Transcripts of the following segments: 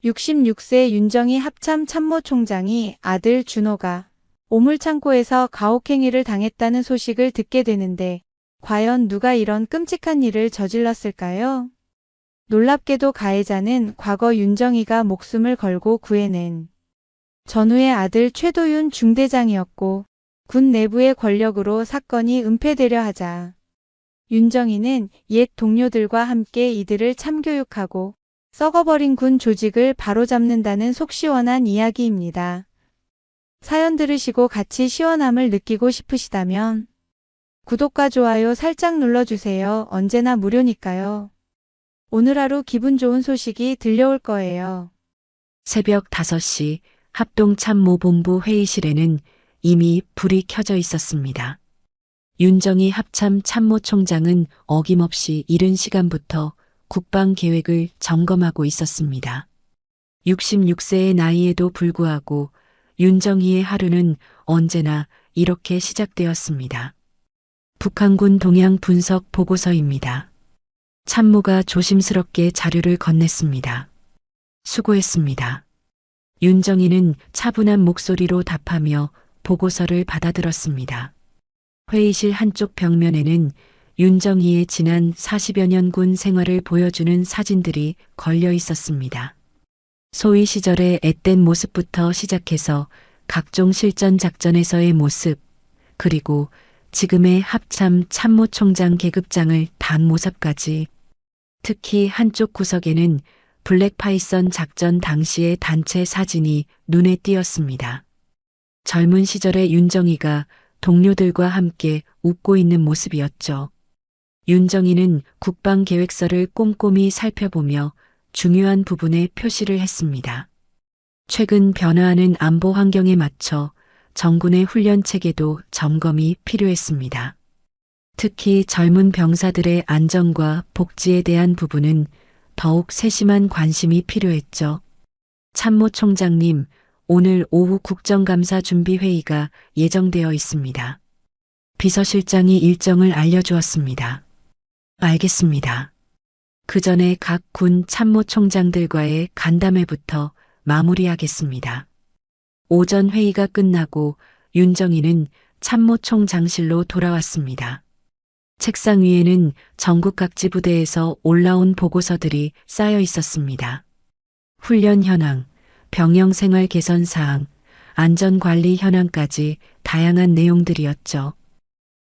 66세 윤정희 합참 참모총장이 아들 준호가 오물창고에서 가혹행위를 당했다는 소식을 듣게 되는데 과연 누가 이런 끔찍한 일을 저질렀을까요? 놀랍게도 가해자는 과거 윤정희가 목숨을 걸고 구해낸 전우의 아들 최도윤 중대장이었고 군 내부의 권력으로 사건이 은폐되려 하자 윤정희는 옛 동료들과 함께 이들을 참교육하고 썩어버린 군 조직을 바로잡는다는 속 시원한 이야기입니다. 사연 들으시고 같이 시원함을 느끼고 싶으시다면 구독과 좋아요 살짝 눌러주세요. 언제나 무료니까요. 오늘 하루 기분 좋은 소식이 들려올 거예요. 새벽 5시 합동참모본부 회의실에는 이미 불이 켜져 있었습니다. 윤정희 합참 참모총장은 어김없이 이른 시간부터 국방 계획을 점검하고 있었습니다. 66세의 나이에도 불구하고 윤정희의 하루는 언제나 이렇게 시작되었습니다. 북한군 동향 분석 보고서입니다. 참모가 조심스럽게 자료를 건넸습니다. 수고했습니다. 윤정희는 차분한 목소리로 답하며 보고서를 받아들었습니다. 회의실 한쪽 벽면에는 윤정희의 지난 40여 년 군 생활을 보여주는 사진들이 걸려 있었습니다. 소위 시절의 앳된 모습부터 시작해서 각종 실전 작전에서의 모습, 그리고 지금의 합참 참모총장 계급장을 단 모습까지. 특히 한쪽 구석에는 블랙파이썬 작전 당시의 단체 사진이 눈에 띄었습니다. 젊은 시절의 윤정희가 동료들과 함께 웃고 있는 모습이었죠. 윤정희는 국방계획서를 꼼꼼히 살펴보며 중요한 부분에 표시를 했습니다. 최근 변화하는 안보 환경에 맞춰 정군의 훈련 체계도 점검이 필요했습니다. 특히 젊은 병사들의 안전과 복지에 대한 부분은 더욱 세심한 관심이 필요했죠. 참모총장님, 오늘 오후 국정감사 준비회의가 예정되어 있습니다. 비서실장이 일정을 알려주었습니다. 알겠습니다. 그 전에 각 군 참모총장들과의 간담회부터 마무리하겠습니다. 오전 회의가 끝나고 윤정희는 참모총장실로 돌아왔습니다. 책상 위에는 전국 각지 부대에서 올라온 보고서들이 쌓여 있었습니다. 훈련 현황, 병영 생활 개선 사항, 안전관리 현황까지 다양한 내용들이었죠.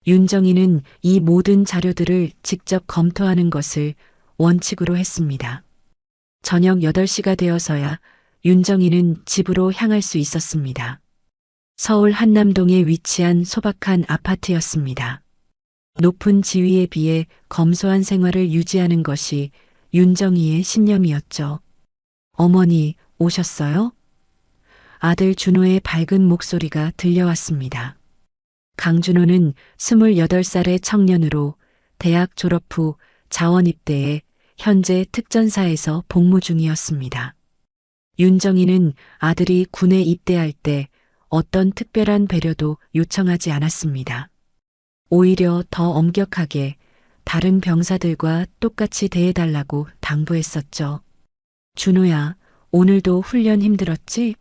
윤정희는 이 모든 자료들을 직접 검토하는 것을 원칙으로 했습니다. 저녁 8시가 되어서야 윤정희는 집으로 향할 수 있었습니다. 서울 한남동에 위치한 소박한 아파트였습니다. 높은 지위에 비해 검소한 생활을 유지하는 것이 윤정희의 신념이었죠. 어머니, 오셨어요? 아들 준호의 밝은 목소리가 들려왔습니다. 강준호는 28살의 청년으로 대학 졸업 후 자원 입대해 현재 특전사에서 복무 중이었습니다. 윤정희는 아들이 군에 입대할 때 어떤 특별한 배려도 요청하지 않았습니다. 오히려 더 엄격하게 다른 병사들과 똑같이 대해달라고 당부했었죠. 준호야, 오늘도 훈련 힘들었지?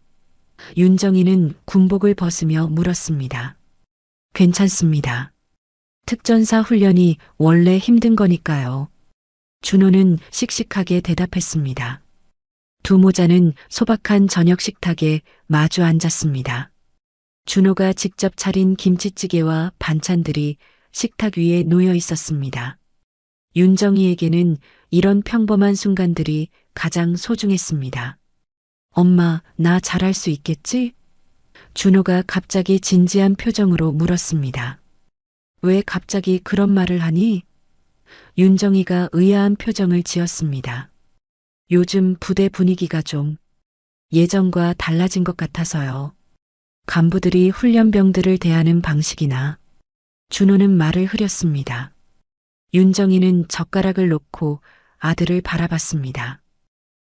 윤정희는 군복을 벗으며 물었습니다. 괜찮습니다. 특전사 훈련이 원래 힘든 거니까요. 준호는 씩씩하게 대답했습니다. 두 모자는 소박한 저녁 식탁에 마주 앉았습니다. 준호가 직접 차린 김치찌개와 반찬들이 식탁 위에 놓여 있었습니다. 윤정희에게는 이런 평범한 순간들이 가장 소중했습니다. 엄마, 나 잘할 수 있겠지? 준호가 갑자기 진지한 표정으로 물었습니다. 왜 갑자기 그런 말을 하니? 윤정희가 의아한 표정을 지었습니다. 요즘 부대 분위기가 좀 예전과 달라진 것 같아서요. 간부들이 훈련병들을 대하는 방식이나. 준호는 말을 흐렸습니다. 윤정희는 젓가락을 놓고 아들을 바라봤습니다.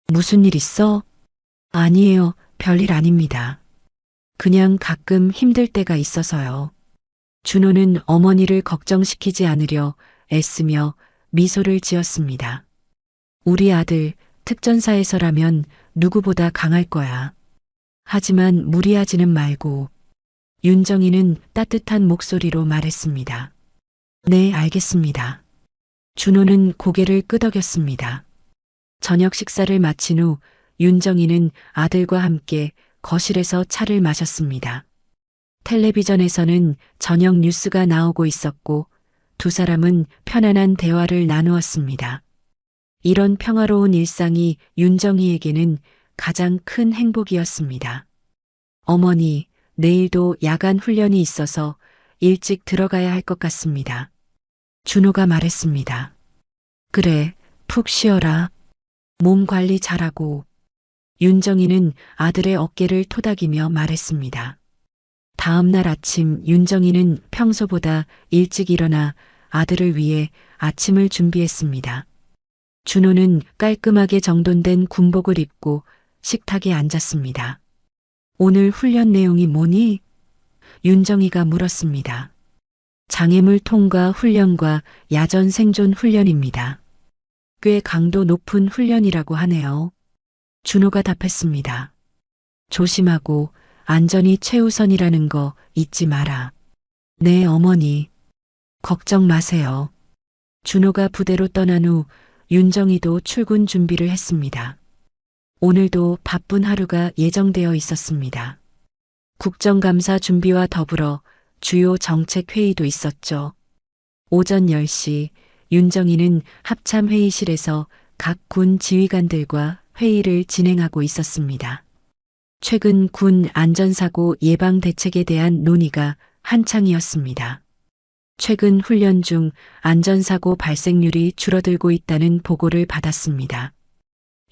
무슨 일 있어? 아니에요, 별일 아닙니다. 그냥 가끔 힘들 때가 있어서요. 준호는 어머니를 걱정시키지 않으려 애쓰며 미소를 지었습니다. 우리 아들 특전사에서라면 누구보다 강할 거야. 하지만 무리하지는 말고. 윤정이는 따뜻한 목소리로 말했습니다. 네, 알겠습니다. 준호는 고개를 끄덕였습니다. 저녁 식사를 마친 후 윤정이는 아들과 함께 거실에서 차를 마셨습니다. 텔레비전에서는 저녁 뉴스가 나오고 있었고 두 사람은 편안한 대화를 나누었습니다. 이런 평화로운 일상이 윤정이에게는 가장 큰 행복이었습니다. 어머니, 내일도 야간 훈련이 있어서 일찍 들어가야 할 것 같습니다. 준호가 말했습니다. 그래, 푹 쉬어라. 몸 관리 잘하고. 윤정이는 아들의 어깨를 토닥이며 말했습니다. 다음 날 아침 윤정이는 평소보다 일찍 일어나 아들을 위해 아침을 준비했습니다. 준호는 깔끔하게 정돈된 군복을 입고 식탁에 앉았습니다. 오늘 훈련 내용이 뭐니? 윤정이가 물었습니다. 장애물 통과 훈련과 야전 생존 훈련입니다. 꽤 강도 높은 훈련이라고 하네요. 준호가 답했습니다. 조심하고 안전이 최우선이라는 거 잊지 마라. 네, 어머니. 걱정 마세요. 준호가 부대로 떠난 후 윤정이도 출근 준비를 했습니다. 오늘도 바쁜 하루가 예정되어 있었습니다. 국정감사 준비와 더불어 주요 정책 회의도 있었죠. 오전 10시 윤정이는 합참 회의실에서 각 군 지휘관들과 회의를 진행하고 있었습니다. 최근 군 안전사고 예방 대책에 대한 논의가 한창이었습니다. 최근 훈련 중 안전사고 발생률이 줄어들고 있다는 보고를 받았습니다.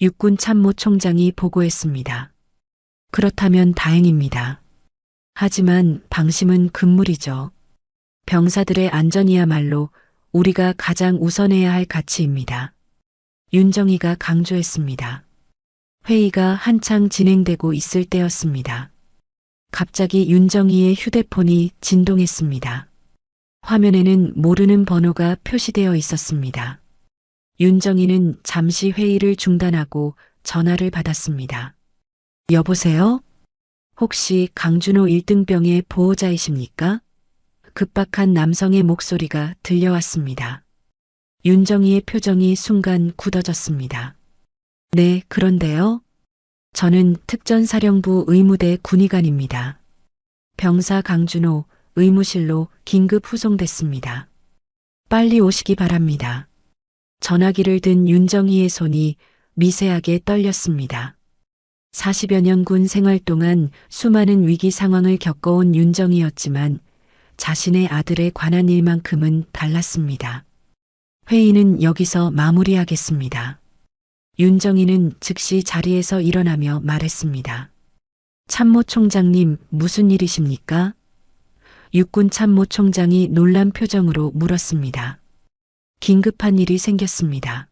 육군 참모총장이 보고했습니다. 그렇다면 다행입니다. 하지만 방심은 금물이죠. 병사들의 안전이야말로 우리가 가장 우선해야 할 가치입니다. 윤정이가 강조했습니다. 회의가 한창 진행되고 있을 때였습니다. 갑자기 윤정이의 휴대폰이 진동했습니다. 화면에는 모르는 번호가 표시되어 있었습니다. 윤정이는 잠시 회의를 중단하고 전화를 받았습니다. 여보세요? 혹시 강준호 1등병의 보호자이십니까? 급박한 남성의 목소리가 들려왔습니다. 윤정이의 표정이 순간 굳어졌습니다. 네, 그런데요. 저는 특전사령부 의무대 군의관입니다. 병사 강준호 의무실로 긴급 후송됐습니다. 빨리 오시기 바랍니다. 전화기를 든 윤정이의 손이 미세하게 떨렸습니다. 40여 년 군 생활 동안 수많은 위기 상황을 겪어온 윤정이였지만 자신의 아들에 관한 일만큼은 달랐습니다. 회의는 여기서 마무리하겠습니다. 윤정이는 즉시 자리에서 일어나며 말했습니다. 참모총장님, 무슨 일이십니까? 육군 참모총장이 놀란 표정으로 물었습니다. 긴급한 일이 생겼습니다.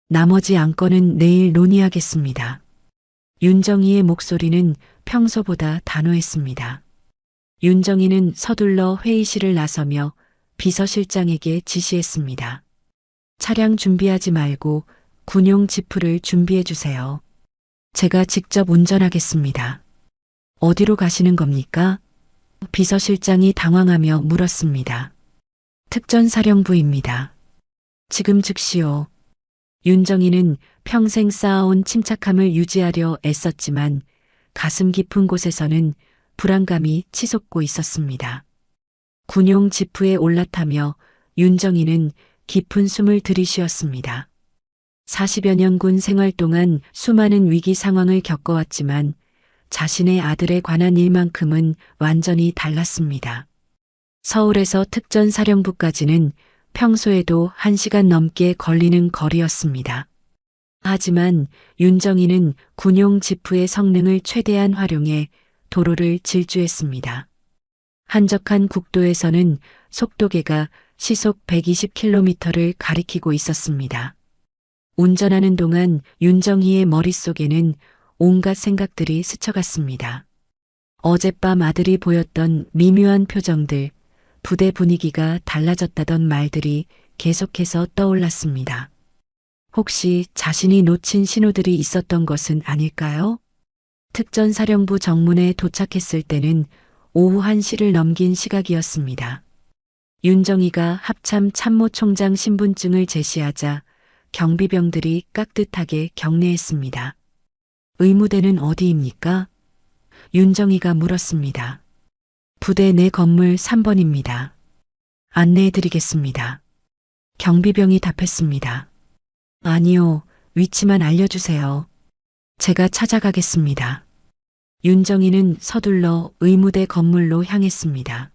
나머지 안건은 내일 논의하겠습니다. 윤정이의 목소리는 평소보다 단호했습니다. 윤정이는 서둘러 회의실을 나서며 비서실장에게 지시했습니다. 차량 준비하지 말고 군용 지프를 준비해 주세요. 제가 직접 운전하겠습니다. 어디로 가시는 겁니까? 비서실장이 당황하며 물었습니다. 특전사령부입니다. 지금 즉시요. 윤정이는 평생 쌓아온 침착함을 유지하려 애썼지만 가슴 깊은 곳에서는 불안감이 치솟고 있었습니다. 군용 지프에 올라타며 윤정이는 깊은 숨을 들이쉬었습니다. 40여 년 군 생활 동안 수많은 위기 상황을 겪어왔지만 자신의 아들에 관한 일만큼은 완전히 달랐습니다. 서울에서 특전사령부까지는 평소에도 1시간 넘게 걸리는 거리였습니다. 하지만 윤정이는 군용 지프의 성능을 최대한 활용해 도로를 질주했습니다. 한적한 국도에서는 속도계가 시속 120km를 가리키고 있었습니다. 운전하는 동안 윤정이의 머릿속에는 온갖 생각들이 스쳐갔습니다. 어젯밤 아들이 보였던 미묘한 표정들, 부대 분위기가 달라졌다던 말들이 계속해서 떠올랐습니다. 혹시 자신이 놓친 신호들이 있었던 것은 아닐까요? 특전사령부 정문에 도착했을 때는 오후 1시를 넘긴 시각이었습니다. 윤정이가 합참 참모총장 신분증을 제시하자 경비병들이 깍듯하게 경례했습니다. 의무대는 어디입니까? 윤정이가 물었습니다. 부대 내 건물 3번입니다. 안내해드리겠습니다. 경비병이 답했습니다. 아니요, 위치만 알려주세요. 제가 찾아가겠습니다. 윤정이는 서둘러 의무대 건물로 향했습니다.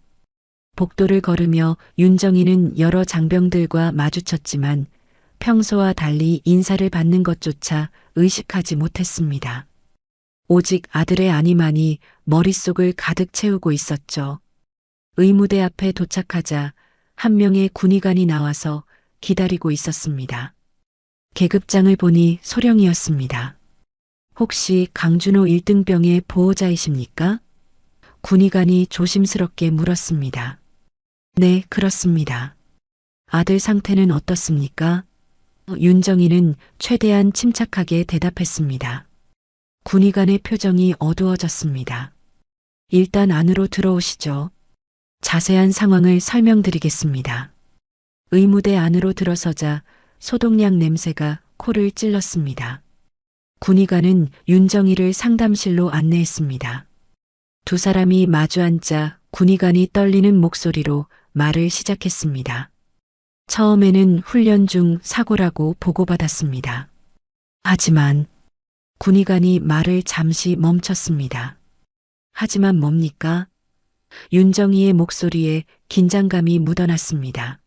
복도를 걸으며 윤정이는 여러 장병들과 마주쳤지만 평소와 달리 인사를 받는 것조차 의식하지 못했습니다. 오직 아들의 안위만이 머릿속을 가득 채우고 있었죠. 의무대 앞에 도착하자 한 명의 군의관이 나와서 기다리고 있었습니다. 계급장을 보니 소령이었습니다. 혹시 강준호 1등병의 보호자이십니까? 군의관이 조심스럽게 물었습니다. 네, 그렇습니다. 아들 상태는 어떻습니까? 윤정이는 최대한 침착하게 대답했습니다. 군의관의 표정이 어두워졌습니다. 일단 안으로 들어오시죠. 자세한 상황을 설명드리겠습니다. 의무대 안으로 들어서자 소독약 냄새가 코를 찔렀습니다. 군의관은 윤정이를 상담실로 안내했습니다. 두 사람이 마주 앉자 군의관이 떨리는 목소리로 말을 시작했습니다. 처음에는 훈련 중 사고라고 보고받았습니다. 하지만 군의관이 말을 잠시 멈췄습니다. 하지만 뭡니까? 윤정이의 목소리에 긴장감이 묻어났습니다.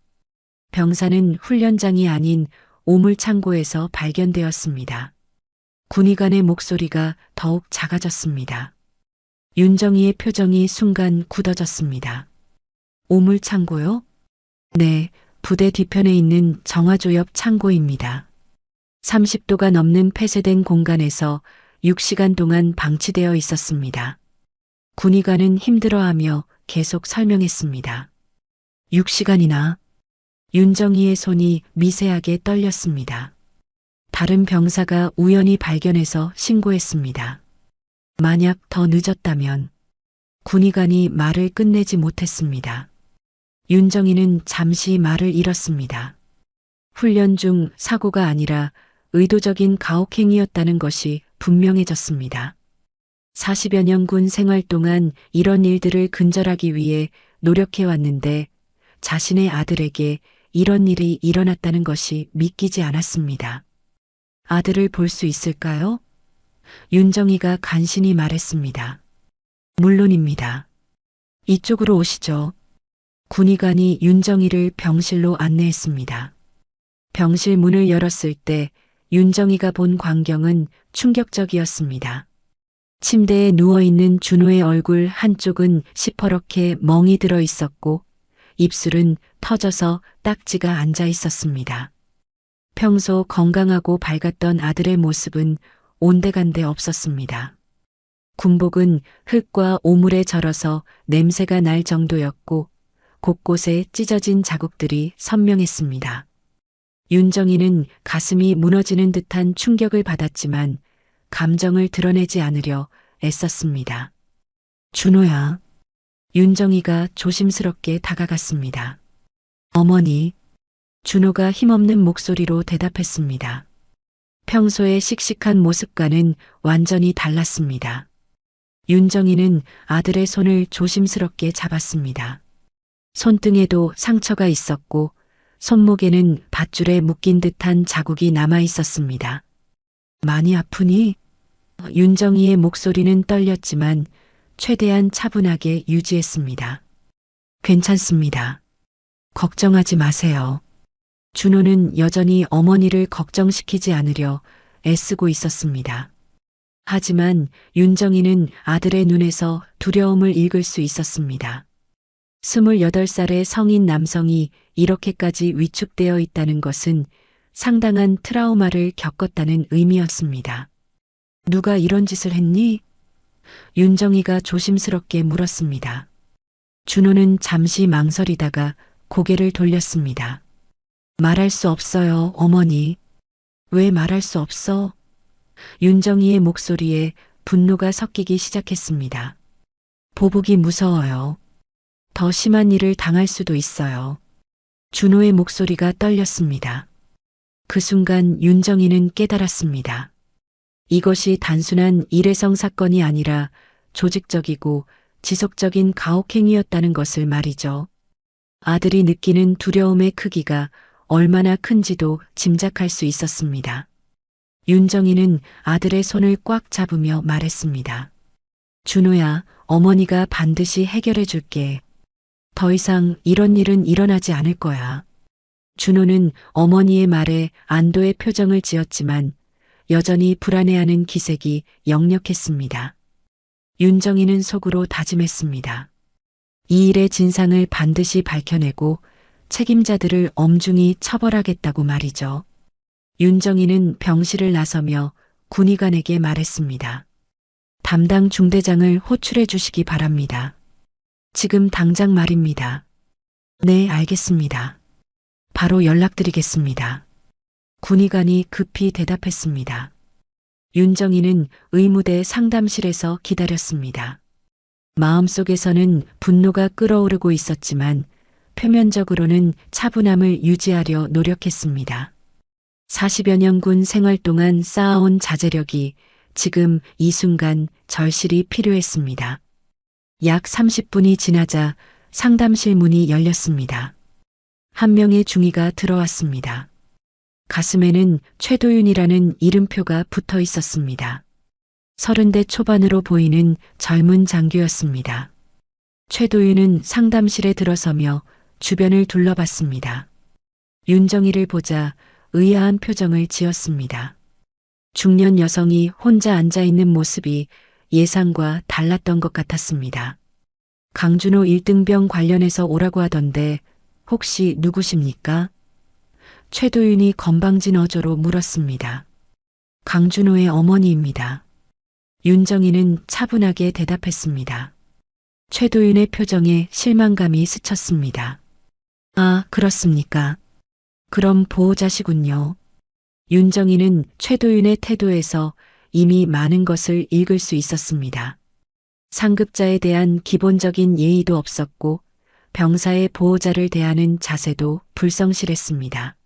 병사는 훈련장이 아닌 오물창고에서 발견되었습니다. 군의관의 목소리가 더욱 작아졌습니다. 윤정이의 표정이 순간 굳어졌습니다. 오물창고요? 네, 부대 뒤편에 있는 정화조 옆 창고입니다. 30도가 넘는 폐쇄된 공간에서 6시간 동안 방치되어 있었습니다. 군의관은 힘들어하며 계속 설명했습니다. 6시간이나 윤정이의 손이 미세하게 떨렸습니다. 다른 병사가 우연히 발견해서 신고했습니다. 만약 더 늦었다면 군의관이 말을 끝내지 못했습니다. 윤정이는 잠시 말을 잃었습니다. 훈련 중 사고가 아니라 의도적인 가혹행위였다는 것이 분명해졌습니다. 40여 년 군 생활 동안 이런 일들을 근절하기 위해 노력해왔는데 자신의 아들에게 이런 일이 일어났다는 것이 믿기지 않았습니다. 아들을 볼 수 있을까요? 윤정이가 간신히 말했습니다. 물론입니다. 이쪽으로 오시죠. 군의관이 윤정이를 병실로 안내했습니다. 병실 문을 열었을 때 윤정이가 본 광경은 충격적이었습니다. 침대에 누워있는 준호의 얼굴 한쪽은 시퍼렇게 멍이 들어 있었고 입술은 터져서 딱지가 앉아 있었습니다. 평소 건강하고 밝았던 아들의 모습은 온데간데 없었습니다. 군복은 흙과 오물에 절어서 냄새가 날 정도였고 곳곳에 찢어진 자국들이 선명했습니다. 윤정이는 가슴이 무너지는 듯한 충격을 받았지만 감정을 드러내지 않으려 애썼습니다. 준호야. 윤정이가 조심스럽게 다가갔습니다. 어머니. 준호가 힘없는 목소리로 대답했습니다. 평소의 씩씩한 모습과는 완전히 달랐습니다. 윤정이는 아들의 손을 조심스럽게 잡았습니다. 손등에도 상처가 있었고 손목에는 밧줄에 묶인 듯한 자국이 남아 있었습니다. 많이 아프니? 윤정이의 목소리는 떨렸지만 최대한 차분하게 유지했습니다. 괜찮습니다. 걱정하지 마세요. 준호는 여전히 어머니를 걱정시키지 않으려 애쓰고 있었습니다. 하지만 윤정이는 아들의 눈에서 두려움을 읽을 수 있었습니다. 28살의 성인 남성이 이렇게까지 위축되어 있다는 것은 상당한 트라우마를 겪었다는 의미였습니다. 누가 이런 짓을 했니? 윤정이가 조심스럽게 물었습니다. 준호는 잠시 망설이다가 고개를 돌렸습니다. 말할 수 없어요, 어머니. 왜 말할 수 없어? 윤정이의 목소리에 분노가 섞이기 시작했습니다. 보복이 무서워요. 더 심한 일을 당할 수도 있어요. 준호의 목소리가 떨렸습니다. 그 순간 윤정이는 깨달았습니다. 이것이 단순한 일회성 사건이 아니라 조직적이고 지속적인 가혹행위였다는 것을 말이죠. 아들이 느끼는 두려움의 크기가 얼마나 큰지도 짐작할 수 있었습니다. 윤정이는 아들의 손을 꽉 잡으며 말했습니다. 준호야, 어머니가 반드시 해결해 줄게. 더 이상 이런 일은 일어나지 않을 거야. 준호는 어머니의 말에 안도의 표정을 지었지만 여전히 불안해하는 기색이 역력했습니다. 윤정이는 속으로 다짐했습니다. 이 일의 진상을 반드시 밝혀내고 책임자들을 엄중히 처벌하겠다고 말이죠. 윤정이는 병실을 나서며 군의관에게 말했습니다. 담당 중대장을 호출해 주시기 바랍니다. 지금 당장 말입니다. 네, 알겠습니다. 바로 연락드리겠습니다. 군의관이 급히 대답했습니다. 윤정이는 의무대 상담실에서 기다렸습니다. 마음속에서는 분노가 끓어오르고 있었지만 표면적으로는 차분함을 유지하려 노력했습니다. 40여 년 군 생활 동안 쌓아온 자제력이 지금 이 순간 절실히 필요했습니다. 약 30분이 지나자 상담실 문이 열렸습니다. 한 명의 중위가 들어왔습니다. 가슴에는 최도윤이라는 이름표가 붙어 있었습니다. 30대 초반으로 보이는 젊은 장교였습니다. 최도윤은 상담실에 들어서며 주변을 둘러봤습니다. 윤정이를 보자 의아한 표정을 지었습니다. 중년 여성이 혼자 앉아 있는 모습이 예상과 달랐던 것 같았습니다. 강준호 1등병 관련해서 오라고 하던데 혹시 누구십니까? 최도윤이 건방진 어조로 물었습니다. 강준호의 어머니입니다. 윤정이는 차분하게 대답했습니다. 최도윤의 표정에 실망감이 스쳤습니다. 아, 그렇습니까? 그럼 보호자시군요. 윤정이는 최도윤의 태도에서 이미 많은 것을 읽을 수 있었습니다. 상급자에 대한 기본적인 예의도 없었고 병사의 보호자를 대하는 자세도 불성실했습니다.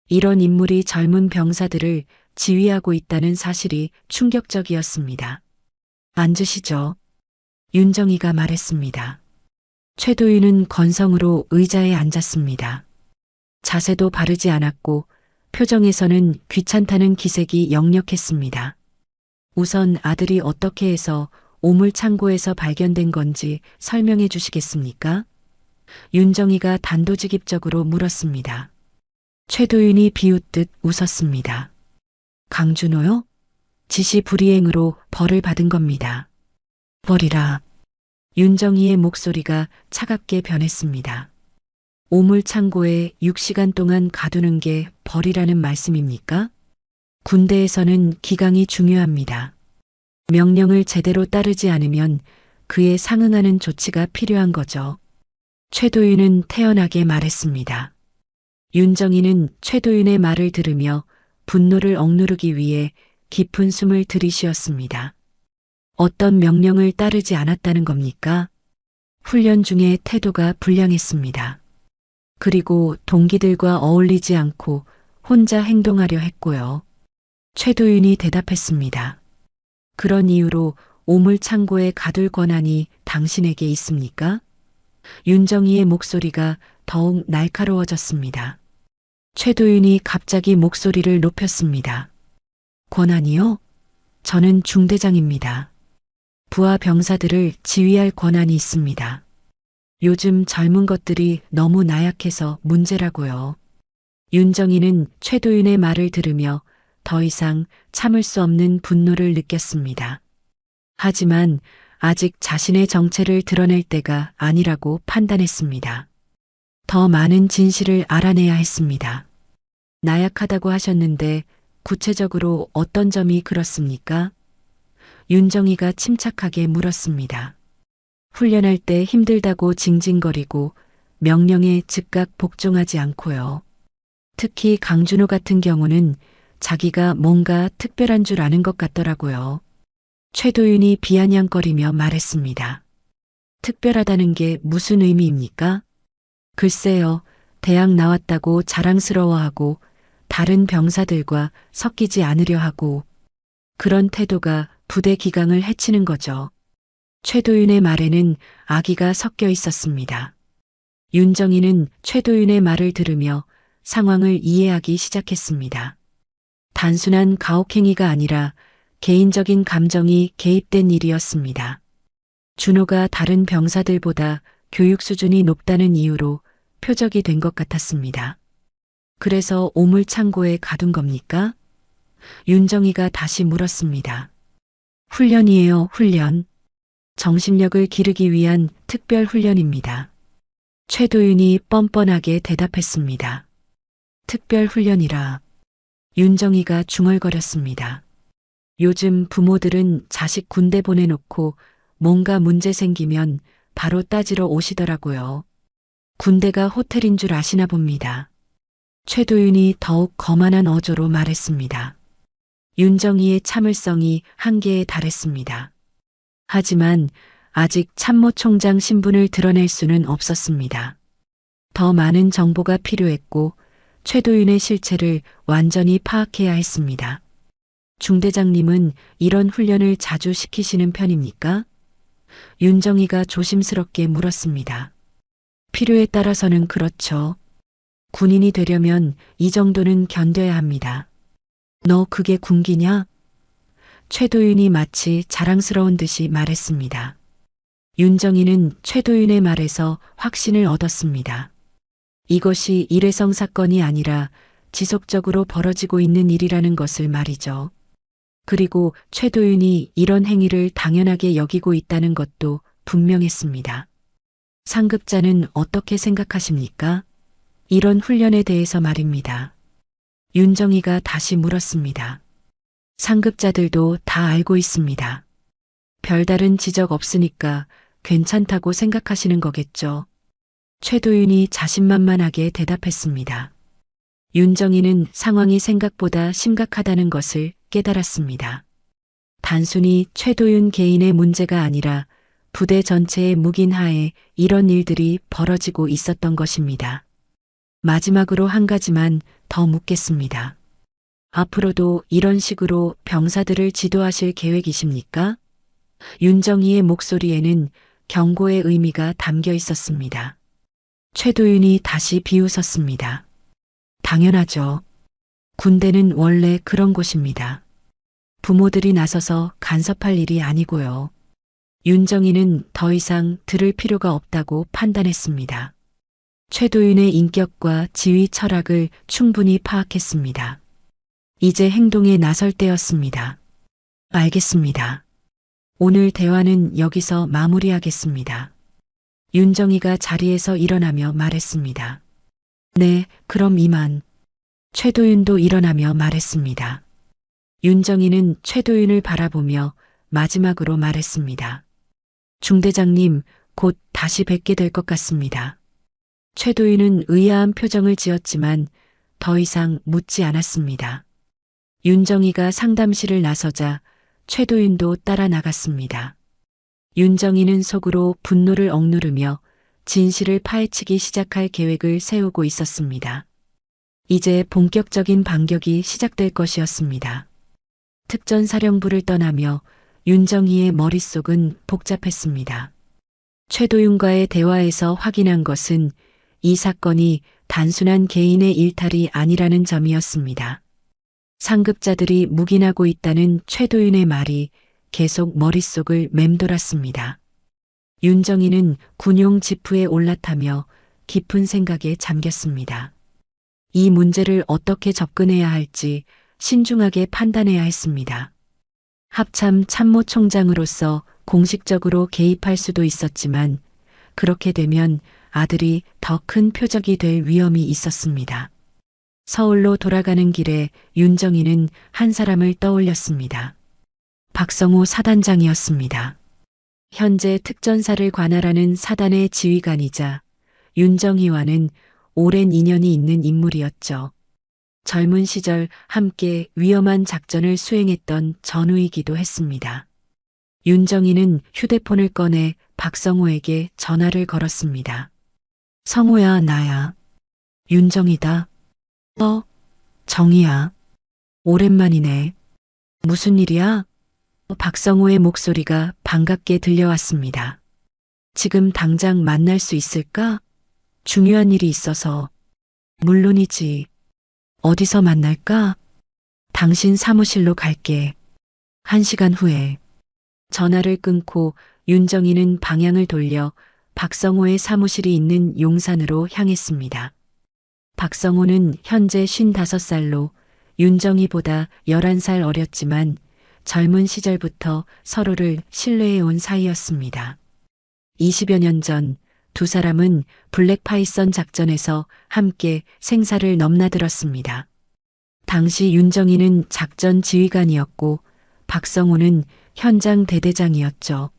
이런 인물이 젊은 병사들을 지휘하고 있다는 사실이 충격적이었습니다. 앉으시죠. 윤정이가 말했습니다. 최도윤은 건성으로 의자에 앉았습니다. 자세도 바르지 않았고 표정에서는 귀찮다는 기색이 역력했습니다. 우선 아들이 어떻게 해서 오물창고에서 발견된 건지 설명해 주시겠습니까? 윤정이가 단도직입적으로 물었습니다. 최도윤이 비웃듯 웃었습니다. 강준호요? 지시 불이행으로 벌을 받은 겁니다. 벌이라. 윤정이의 목소리가 차갑게 변했습니다. 오물창고에 6시간 동안 가두는 게 벌이라는 말씀입니까? 군대에서는 기강이 중요합니다. 명령을 제대로 따르지 않으면 그에 상응하는 조치가 필요한 거죠. 최도윤은 태연하게 말했습니다. 윤정이는 최도윤의 말을 들으며 분노를 억누르기 위해 깊은 숨을 들이쉬었습니다. 어떤 명령을 따르지 않았다는 겁니까? 훈련 중에 태도가 불량했습니다. 그리고 동기들과 어울리지 않고 혼자 행동하려 했고요. 최도윤이 대답했습니다. 그런 이유로 오물창고에 가둘 권한이 당신에게 있습니까? 윤정이의 목소리가 더욱 날카로워졌습니다. 최도윤이 갑자기 목소리를 높였습니다. 권한이요? 저는 중대장입니다. 부하 병사들을 지휘할 권한이 있습니다. 요즘 젊은 것들이 너무 나약해서 문제라고요. 윤정이는 최도윤의 말을 들으며 더 이상 참을 수 없는 분노를 느꼈습니다. 하지만 아직 자신의 정체를 드러낼 때가 아니라고 판단했습니다. 더 많은 진실을 알아내야 했습니다. 나약하다고 하셨는데 구체적으로 어떤 점이 그렇습니까? 윤정이가 침착하게 물었습니다. 훈련할 때 힘들다고 징징거리고 명령에 즉각 복종하지 않고요. 특히 강준호 같은 경우는 자기가 뭔가 특별한 줄 아는 것 같더라고요. 최도윤이 비아냥거리며 말했습니다. 특별하다는 게 무슨 의미입니까? 글쎄요, 대학 나왔다고 자랑스러워하고 다른 병사들과 섞이지 않으려 하고 그런 태도가 부대 기강을 해치는 거죠. 최도윤의 말에는 악의가 섞여 있었습니다. 윤정이는 최도윤의 말을 들으며 상황을 이해하기 시작했습니다. 단순한 가혹행위가 아니라 개인적인 감정이 개입된 일이었습니다. 준호가 다른 병사들보다 교육 수준이 높다는 이유로 표적이 된 것 같았습니다. 그래서 오물창고에 가둔 겁니까? 윤정이가 다시 물었습니다. 훈련이에요, 훈련. 정신력을 기르기 위한 특별 훈련입니다. 최도윤이 뻔뻔하게 대답했습니다. 특별 훈련이라. 윤정이가 중얼거렸습니다. 요즘 부모들은 자식 군대 보내놓고 뭔가 문제 생기면 바로 따지러 오시더라고요. 군대가 호텔인 줄 아시나 봅니다. 최도윤이 더욱 거만한 어조로 말했습니다. 윤정이의 참을성이 한계에 달했습니다. 하지만 아직 참모총장 신분을 드러낼 수는 없었습니다. 더 많은 정보가 필요했고 최도윤의 실체를 완전히 파악해야 했습니다. 중대장님은 이런 훈련을 자주 시키시는 편입니까? 윤정이가 조심스럽게 물었습니다. 필요에 따라서는 그렇죠. 군인이 되려면 이 정도는 견뎌야 합니다. 너 그게 군기냐? 최도윤이 마치 자랑스러운 듯이 말했습니다. 윤정이는 최도윤의 말에서 확신을 얻었습니다. 이것이 일회성 사건이 아니라 지속적으로 벌어지고 있는 일이라는 것을 말이죠. 그리고 최도윤이 이런 행위를 당연하게 여기고 있다는 것도 분명했습니다. 상급자는 어떻게 생각하십니까? 이런 훈련에 대해서 말입니다. 윤정이가 다시 물었습니다. 상급자들도 다 알고 있습니다. 별다른 지적 없으니까 괜찮다고 생각하시는 거겠죠. 최도윤이 자신만만하게 대답했습니다. 윤정이는 상황이 생각보다 심각하다는 것을 깨달았습니다. 단순히 최도윤 개인의 문제가 아니라 부대 전체의 묵인하에 이런 일들이 벌어지고 있었던 것입니다. 마지막으로 한 가지만 더 묻겠습니다. 앞으로도 이런 식으로 병사들을 지도하실 계획이십니까? 윤정이의 목소리에는 경고의 의미가 담겨 있었습니다. 최도윤이 다시 비웃었습니다. 당연하죠. 군대는 원래 그런 곳입니다. 부모들이 나서서 간섭할 일이 아니고요. 윤정이는 더 이상 들을 필요가 없다고 판단했습니다. 최도윤의 인격과 지휘 철학을 충분히 파악했습니다. 이제 행동에 나설 때였습니다. 알겠습니다. 오늘 대화는 여기서 마무리하겠습니다. 윤정이가 자리에서 일어나며 말했습니다. 네, 그럼 이만. 최도윤도 일어나며 말했습니다. 윤정이는 최도윤을 바라보며 마지막으로 말했습니다. 중대장님, 곧 다시 뵙게 될 것 같습니다. 최도윤은 의아한 표정을 지었지만 더 이상 묻지 않았습니다. 윤정이가 상담실을 나서자 최도윤도 따라 나갔습니다. 윤정이는 속으로 분노를 억누르며 진실을 파헤치기 시작할 계획을 세우고 있었습니다. 이제 본격적인 반격이 시작될 것이었습니다. 특전사령부를 떠나며 윤정이의 머릿속은 복잡했습니다. 최도윤과의 대화에서 확인한 것은 이 사건이 단순한 개인의 일탈이 아니라는 점이었습니다. 상급자들이 묵인하고 있다는 최도윤의 말이 계속 머릿속을 맴돌았습니다. 윤정이는 군용 지프에 올라타며 깊은 생각에 잠겼습니다. 이 문제를 어떻게 접근해야 할지 신중하게 판단해야 했습니다. 합참 참모총장으로서 공식적으로 개입할 수도 있었지만 그렇게 되면 아들이 더 큰 표적이 될 위험이 있었습니다. 서울로 돌아가는 길에 윤정이는 한 사람을 떠올렸습니다. 박성호 사단장이었습니다. 현재 특전사를 관할하는 사단의 지휘관이자 윤정이와는 오랜 인연이 있는 인물이었죠. 젊은 시절 함께 위험한 작전을 수행했던 전우이기도 했습니다. 윤정이는 휴대폰을 꺼내 박성호에게 전화를 걸었습니다. 성호야, 나야. 윤정이다. 정이야. 오랜만이네. 무슨 일이야? 박성호의 목소리가 반갑게 들려왔습니다. 지금 당장 만날 수 있을까? 중요한 일이 있어서. 물론이지. 어디서 만날까? 당신 사무실로 갈게. 1시간 후에. 전화를 끊고 윤정이는 방향을 돌려 박성호의 사무실이 있는 용산으로 향했습니다. 박성호는 현재 55살로 윤정이보다 11살 어렸지만 젊은 시절부터 서로를 신뢰해온 사이였습니다. 20여 년 전 두 사람은 블랙파이썬 작전에서 함께 생사를 넘나들었습니다. 당시 윤정이는 작전 지휘관이었고 박성호는 현장 대대장이었죠.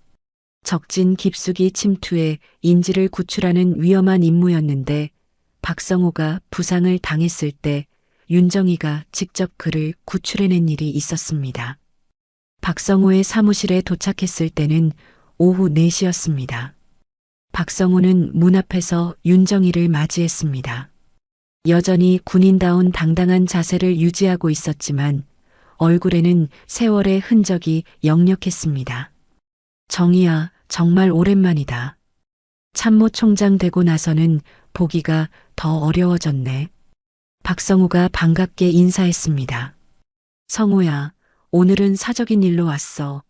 적진 깊숙이 침투해 인지를 구출하는 위험한 임무였는데 박성호가 부상을 당했을 때 윤정이가 직접 그를 구출해낸 일이 있었습니다. 박성호의 사무실에 도착했을 때는 오후 4시였습니다. 박성호는 문 앞에서 윤정이를 맞이했습니다. 여전히 군인다운 당당한 자세를 유지하고 있었지만 얼굴에는 세월의 흔적이 역력했습니다. 정이야, 정말 오랜만이다. 참모총장 되고 나서는 보기가 더 어려워졌네. 박성호가 반갑게 인사했습니다. 성호야, 오늘은 사적인 일로 왔어.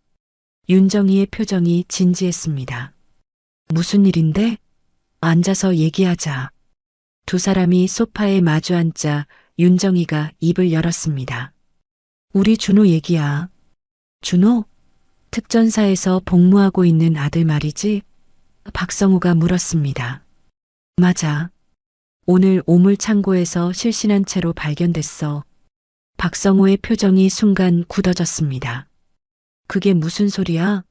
윤정이의 표정이 진지했습니다. 무슨 일인데? 앉아서 얘기하자. 두 사람이 소파에 마주 앉자 윤정이가 입을 열었습니다. 우리 준호 얘기야. 준호? 특전사에서 복무하고 있는 아들 말이지? 박성호가 물었습니다. 맞아. 오늘 오물창고에서 실신한 채로 발견됐어. 박성호의 표정이 순간 굳어졌습니다. 그게 무슨 소리야?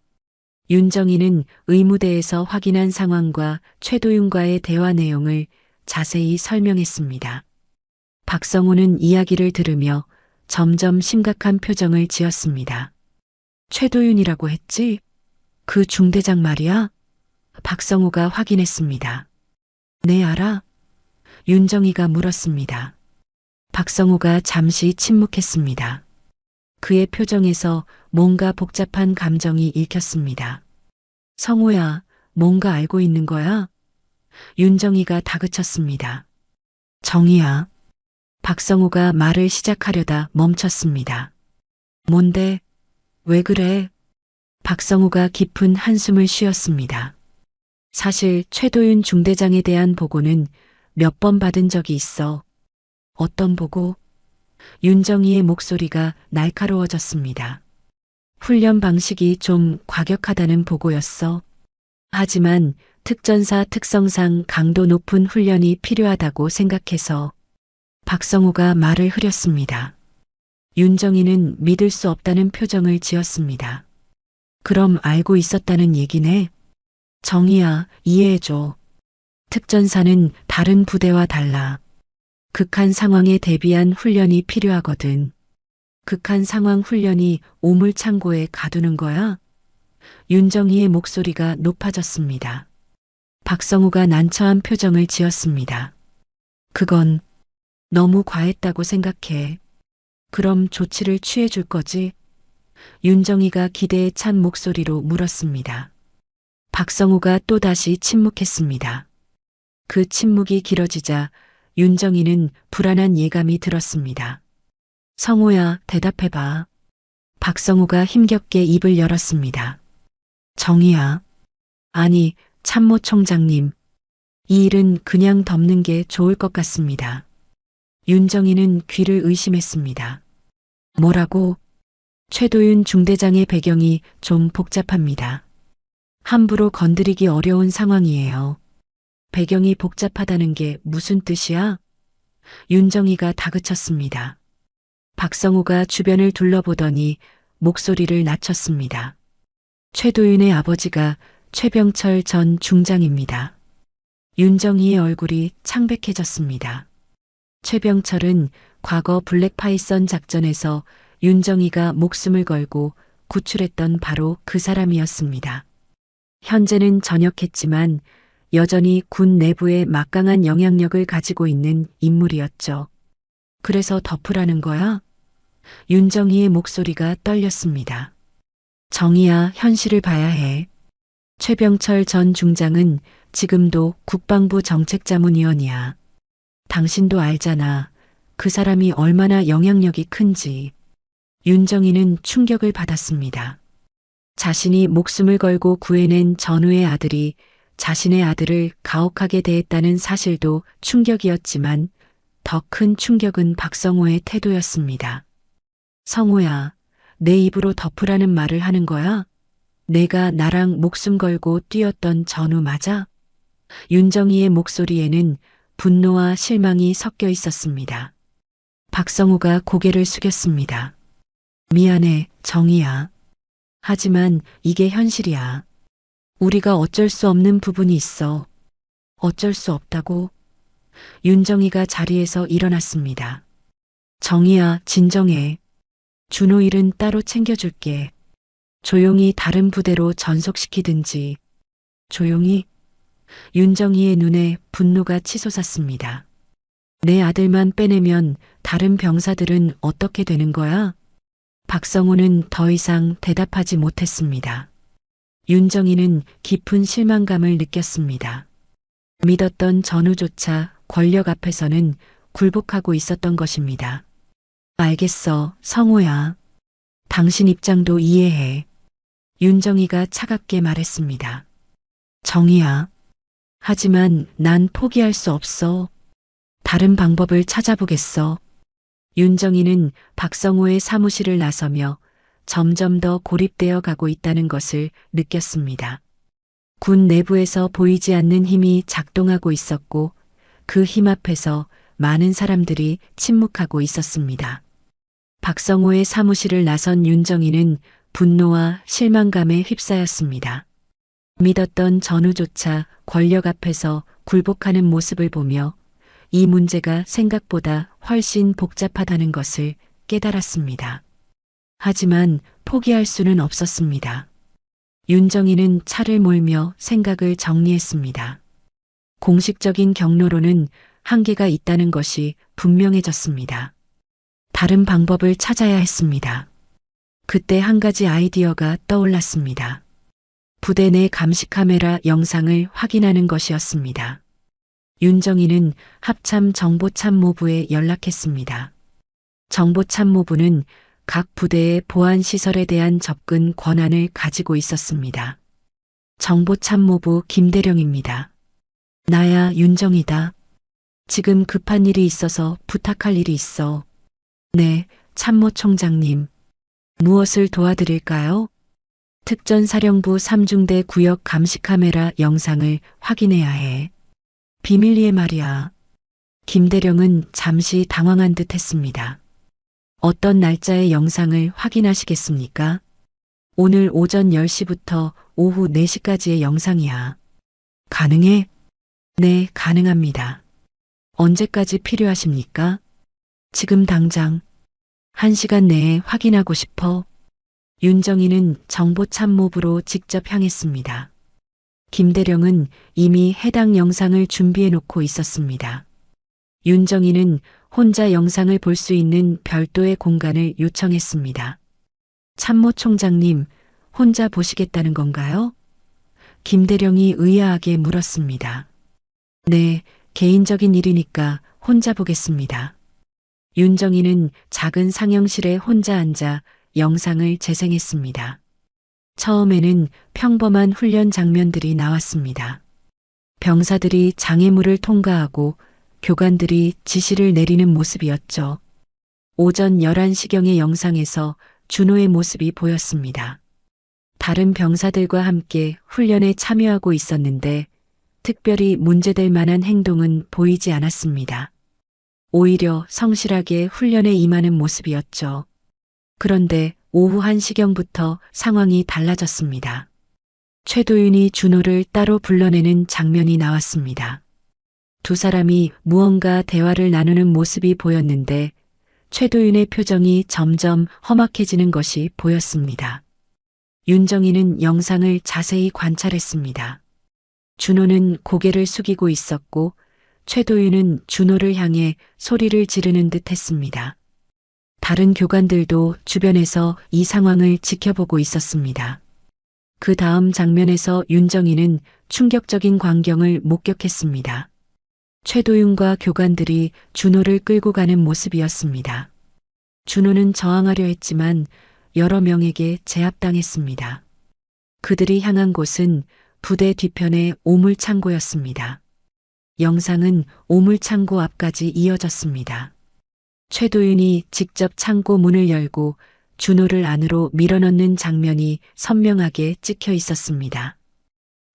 윤정이는 의무대에서 확인한 상황과 최도윤과의 대화 내용을 자세히 설명했습니다. 박성호는 이야기를 들으며 점점 심각한 표정을 지었습니다. 최도윤이라고 했지? 그 중대장 말이야? 박성호가 확인했습니다. 네, 알아? 윤정이가 물었습니다. 박성호가 잠시 침묵했습니다. 그의 표정에서 뭔가 복잡한 감정이 읽혔습니다. 성호야, 뭔가 알고 있는 거야? 윤정이가 다그쳤습니다. 정이야. 박성호가 말을 시작하려다 멈췄습니다. 뭔데? 왜 그래? 박성호가 깊은 한숨을 쉬었습니다. 사실 최도윤 중대장에 대한 보고는 몇 번 받은 적이 있어. 어떤 보고? 윤정이의 목소리가 날카로워졌습니다. 훈련 방식이 좀 과격하다는 보고였어. 하지만 특전사 특성상 강도 높은 훈련이 필요하다고 생각해서. 박성호가 말을 흐렸습니다. 윤정이는 믿을 수 없다는 표정을 지었습니다. 그럼 알고 있었다는 얘기네. 정이야, 이해해줘. 특전사는 다른 부대와 달라. 극한 상황에 대비한 훈련이 필요하거든. 극한 상황 훈련이 오물창고에 가두는 거야? 윤정이의 목소리가 높아졌습니다. 박성호가 난처한 표정을 지었습니다. 그건 너무 과했다고 생각해. 그럼 조치를 취해줄 거지? 윤정이가 기대에 찬 목소리로 물었습니다. 박성호가 또다시 침묵했습니다. 그 침묵이 길어지자 윤정이는 불안한 예감이 들었습니다. 성호야, 대답해봐. 박성호가 힘겹게 입을 열었습니다. 정이야. 아니, 참모총장님. 이 일은 그냥 덮는 게 좋을 것 같습니다. 윤정이는 귀를 의심했습니다. 뭐라고? 최도윤 중대장의 배경이 좀 복잡합니다. 함부로 건드리기 어려운 상황이에요. 배경이 복잡하다는 게 무슨 뜻이야? 윤정이가 다그쳤습니다. 박성호가 주변을 둘러보더니 목소리를 낮췄습니다. 최도윤의 아버지가 최병철 전 중장입니다. 윤정이의 얼굴이 창백해졌습니다. 최병철은 과거 블랙파이썬 작전에서 윤정이가 목숨을 걸고 구출했던 바로 그 사람이었습니다. 현재는 전역했지만 여전히 군 내부에 막강한 영향력을 가지고 있는 인물이었죠. 그래서 덮으라는 거야? 윤정이의 목소리가 떨렸습니다. 정희야, 현실을 봐야 해. 최병철 전 중장은 지금도 국방부 정책자문위원이야. 당신도 알잖아. 그 사람이 얼마나 영향력이 큰지. 윤정이는 충격을 받았습니다. 자신이 목숨을 걸고 구해낸 전우의 아들이 자신의 아들을 가혹하게 대했다는 사실도 충격이었지만 더 큰 충격은 박성호의 태도였습니다. 성호야, 내 입으로 덮으라는 말을 하는 거야? 내가 나랑 목숨 걸고 뛰었던 전우 맞아? 윤정이의 목소리에는 분노와 실망이 섞여 있었습니다. 박성호가 고개를 숙였습니다. 미안해, 정희야. 하지만 이게 현실이야. 우리가 어쩔 수 없는 부분이 있어. 어쩔 수 없다고? 윤정이가 자리에서 일어났습니다. 정희야, 진정해. 준호 일은 따로 챙겨줄게. 조용히 다른 부대로 전속시키든지. 조용히? 윤정이의 눈에 분노가 치솟았습니다. 내 아들만 빼내면 다른 병사들은 어떻게 되는 거야? 박성호는 더 이상 대답하지 못했습니다. 윤정이는 깊은 실망감을 느꼈습니다. 믿었던 전우조차 권력 앞에서는 굴복하고 있었던 것입니다. 알겠어, 성호야. 당신 입장도 이해해. 윤정이가 차갑게 말했습니다. 정희야. 하지만 난 포기할 수 없어. 다른 방법을 찾아보겠어. 윤정이는 박성호의 사무실을 나서며 점점 더 고립되어 가고 있다는 것을 느꼈습니다. 군 내부에서 보이지 않는 힘이 작동하고 있었고 그 힘 앞에서 많은 사람들이 침묵하고 있었습니다. 박성호의 사무실을 나선 윤정이는 분노와 실망감에 휩싸였습니다. 믿었던 전우조차 권력 앞에서 굴복하는 모습을 보며 이 문제가 생각보다 훨씬 복잡하다는 것을 깨달았습니다. 하지만 포기할 수는 없었습니다. 윤정이는 차를 몰며 생각을 정리했습니다. 공식적인 경로로는 한계가 있다는 것이 분명해졌습니다. 다른 방법을 찾아야 했습니다. 그때 한 가지 아이디어가 떠올랐습니다. 부대 내 감시 카메라 영상을 확인하는 것이었습니다. 윤정이는 합참 정보참모부에 연락했습니다. 정보참모부는 각 부대의 보안 시설에 대한 접근 권한을 가지고 있었습니다. 정보참모부 김대령입니다. 나야, 윤정이다. 지금 급한 일이 있어서 부탁할 일이 있어. 네, 참모총장님. 무엇을 도와드릴까요? 특전사령부 3중대 구역 감시카메라 영상을 확인해야 해. 비밀리에 말이야. 김대령은 잠시 당황한 듯 했습니다. 어떤 날짜의 영상을 확인하시겠습니까? 오늘 오전 10시부터 오후 4시까지의 영상이야. 가능해? 네, 가능합니다. 언제까지 필요하십니까? 지금 당장. 1시간 내에 확인하고 싶어. 윤정이는 정보참모부로 직접 향했습니다. 김대령은 이미 해당 영상을 준비해 놓고 있었습니다. 윤정이는 혼자 영상을 볼 수 있는 별도의 공간을 요청했습니다. 참모총장님, 혼자 보시겠다는 건가요? 김대령이 의아하게 물었습니다. 네, 개인적인 일이니까 혼자 보겠습니다. 윤정이는 작은 상영실에 혼자 앉아 영상을 재생했습니다. 처음에는 평범한 훈련 장면들이 나왔습니다. 병사들이 장애물을 통과하고 교관들이 지시를 내리는 모습이었죠. 오전 11시경의 영상에서 준호의 모습이 보였습니다. 다른 병사들과 함께 훈련에 참여하고 있었는데 특별히 문제될 만한 행동은 보이지 않았습니다. 오히려 성실하게 훈련에 임하는 모습이었죠. 그런데 오후 1시경부터 상황이 달라졌습니다. 최도윤이 준호를 따로 불러내는 장면이 나왔습니다. 두 사람이 무언가 대화를 나누는 모습이 보였는데 최도윤의 표정이 점점 험악해지는 것이 보였습니다. 윤정이는 영상을 자세히 관찰했습니다. 준호는 고개를 숙이고 있었고 최도윤은 준호를 향해 소리를 지르는 듯 했습니다. 다른 교관들도 주변에서 이 상황을 지켜보고 있었습니다. 그 다음 장면에서 윤정이는 충격적인 광경을 목격했습니다. 최도윤과 교관들이 준호를 끌고 가는 모습이었습니다. 준호는 저항하려 했지만 여러 명에게 제압당했습니다. 그들이 향한 곳은 부대 뒤편의 오물창고였습니다. 영상은 오물창고 앞까지 이어졌습니다. 최도윤이 직접 창고 문을 열고 준호를 안으로 밀어넣는 장면이 선명하게 찍혀 있었습니다.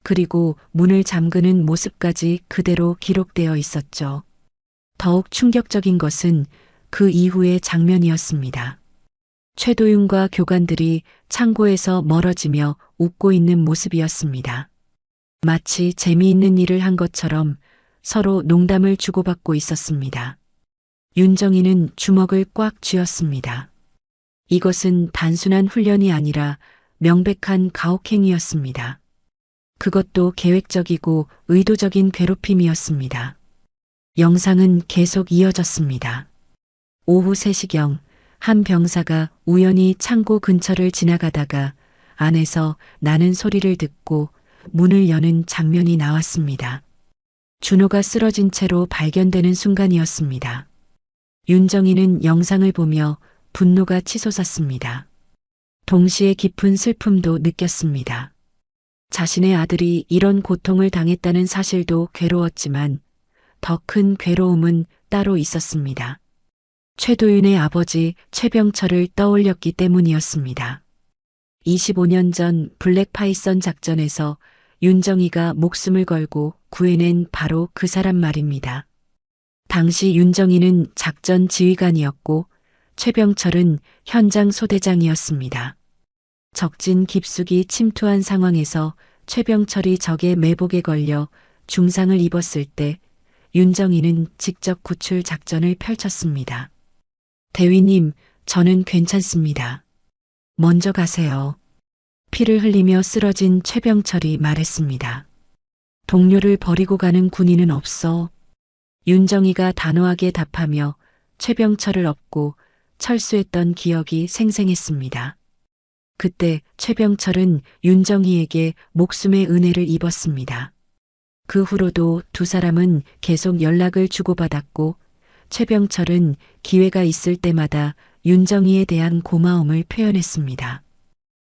그리고 문을 잠그는 모습까지 그대로 기록되어 있었죠. 더욱 충격적인 것은 그 이후의 장면이었습니다. 최도윤과 교관들이 창고에서 멀어지며 웃고 있는 모습이었습니다. 마치 재미있는 일을 한 것처럼 서로 농담을 주고받고 있었습니다. 윤정이는 주먹을 꽉 쥐었습니다. 이것은 단순한 훈련이 아니라 명백한 가혹행위였습니다. 그것도 계획적이고 의도적인 괴롭힘이었습니다. 영상은 계속 이어졌습니다. 오후 3시경 한 병사가 우연히 창고 근처를 지나가다가 안에서 나는 소리를 듣고 문을 여는 장면이 나왔습니다. 준호가 쓰러진 채로 발견되는 순간이었습니다. 윤정이는 영상을 보며 분노가 치솟았습니다. 동시에 깊은 슬픔도 느꼈습니다. 자신의 아들이 이런 고통을 당했다는 사실도 괴로웠지만 더 큰 괴로움은 따로 있었습니다. 최도윤의 아버지 최병철을 떠올렸기 때문이었습니다. 25년 전 블랙파이썬 작전에서 윤정이가 목숨을 걸고 구해낸 바로 그 사람 말입니다. 당시 윤정이는 작전 지휘관이었고 최병철은 현장 소대장이었습니다. 적진 깊숙이 침투한 상황에서 최병철이 적의 매복에 걸려 중상을 입었을 때 윤정이는 직접 구출 작전을 펼쳤습니다. 대위님, 저는 괜찮습니다. 먼저 가세요. 피를 흘리며 쓰러진 최병철이 말했습니다. 동료를 버리고 가는 군인은 없어. 윤정이가 단호하게 답하며 최병철을 업고 철수했던 기억이 생생했습니다. 그때 최병철은 윤정이에게 목숨의 은혜를 입었습니다. 그 후로도 두 사람은 계속 연락을 주고받았고 최병철은 기회가 있을 때마다 윤정이에 대한 고마움을 표현했습니다.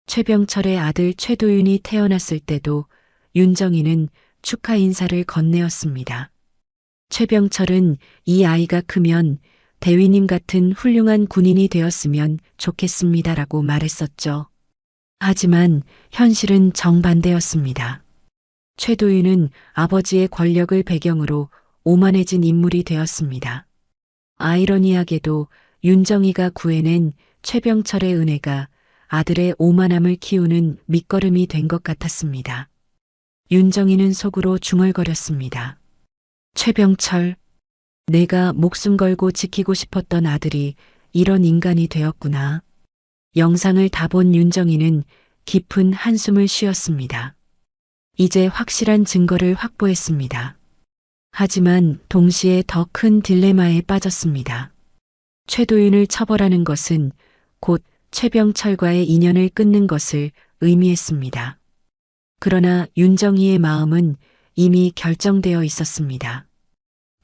최병철의 아들 최도윤이 태어났을 때도 윤정이는 축하 인사를 건네었습니다. 최병철은 이 아이가 크면 대위님 같은 훌륭한 군인이 되었으면 좋겠습니다라고 말했었죠. 하지만 현실은 정반대였습니다. 최도윤은 아버지의 권력을 배경으로 오만해진 인물이 되었습니다. 아이러니하게도 윤정이가 구해낸 최병철의 은혜가 아들의 오만함을 키우는 밑거름이 된 것 같았습니다. 윤정이는 속으로 중얼거렸습니다. 최병철, 내가 목숨 걸고 지키고 싶었던 아들이 이런 인간이 되었구나. 영상을 다 본 윤정이는 깊은 한숨을 쉬었습니다. 이제 확실한 증거를 확보했습니다. 하지만 동시에 더 큰 딜레마에 빠졌습니다. 최도윤을 처벌하는 것은 곧 최병철과의 인연을 끊는 것을 의미했습니다. 그러나 윤정이의 마음은 이미 결정되어 있었습니다.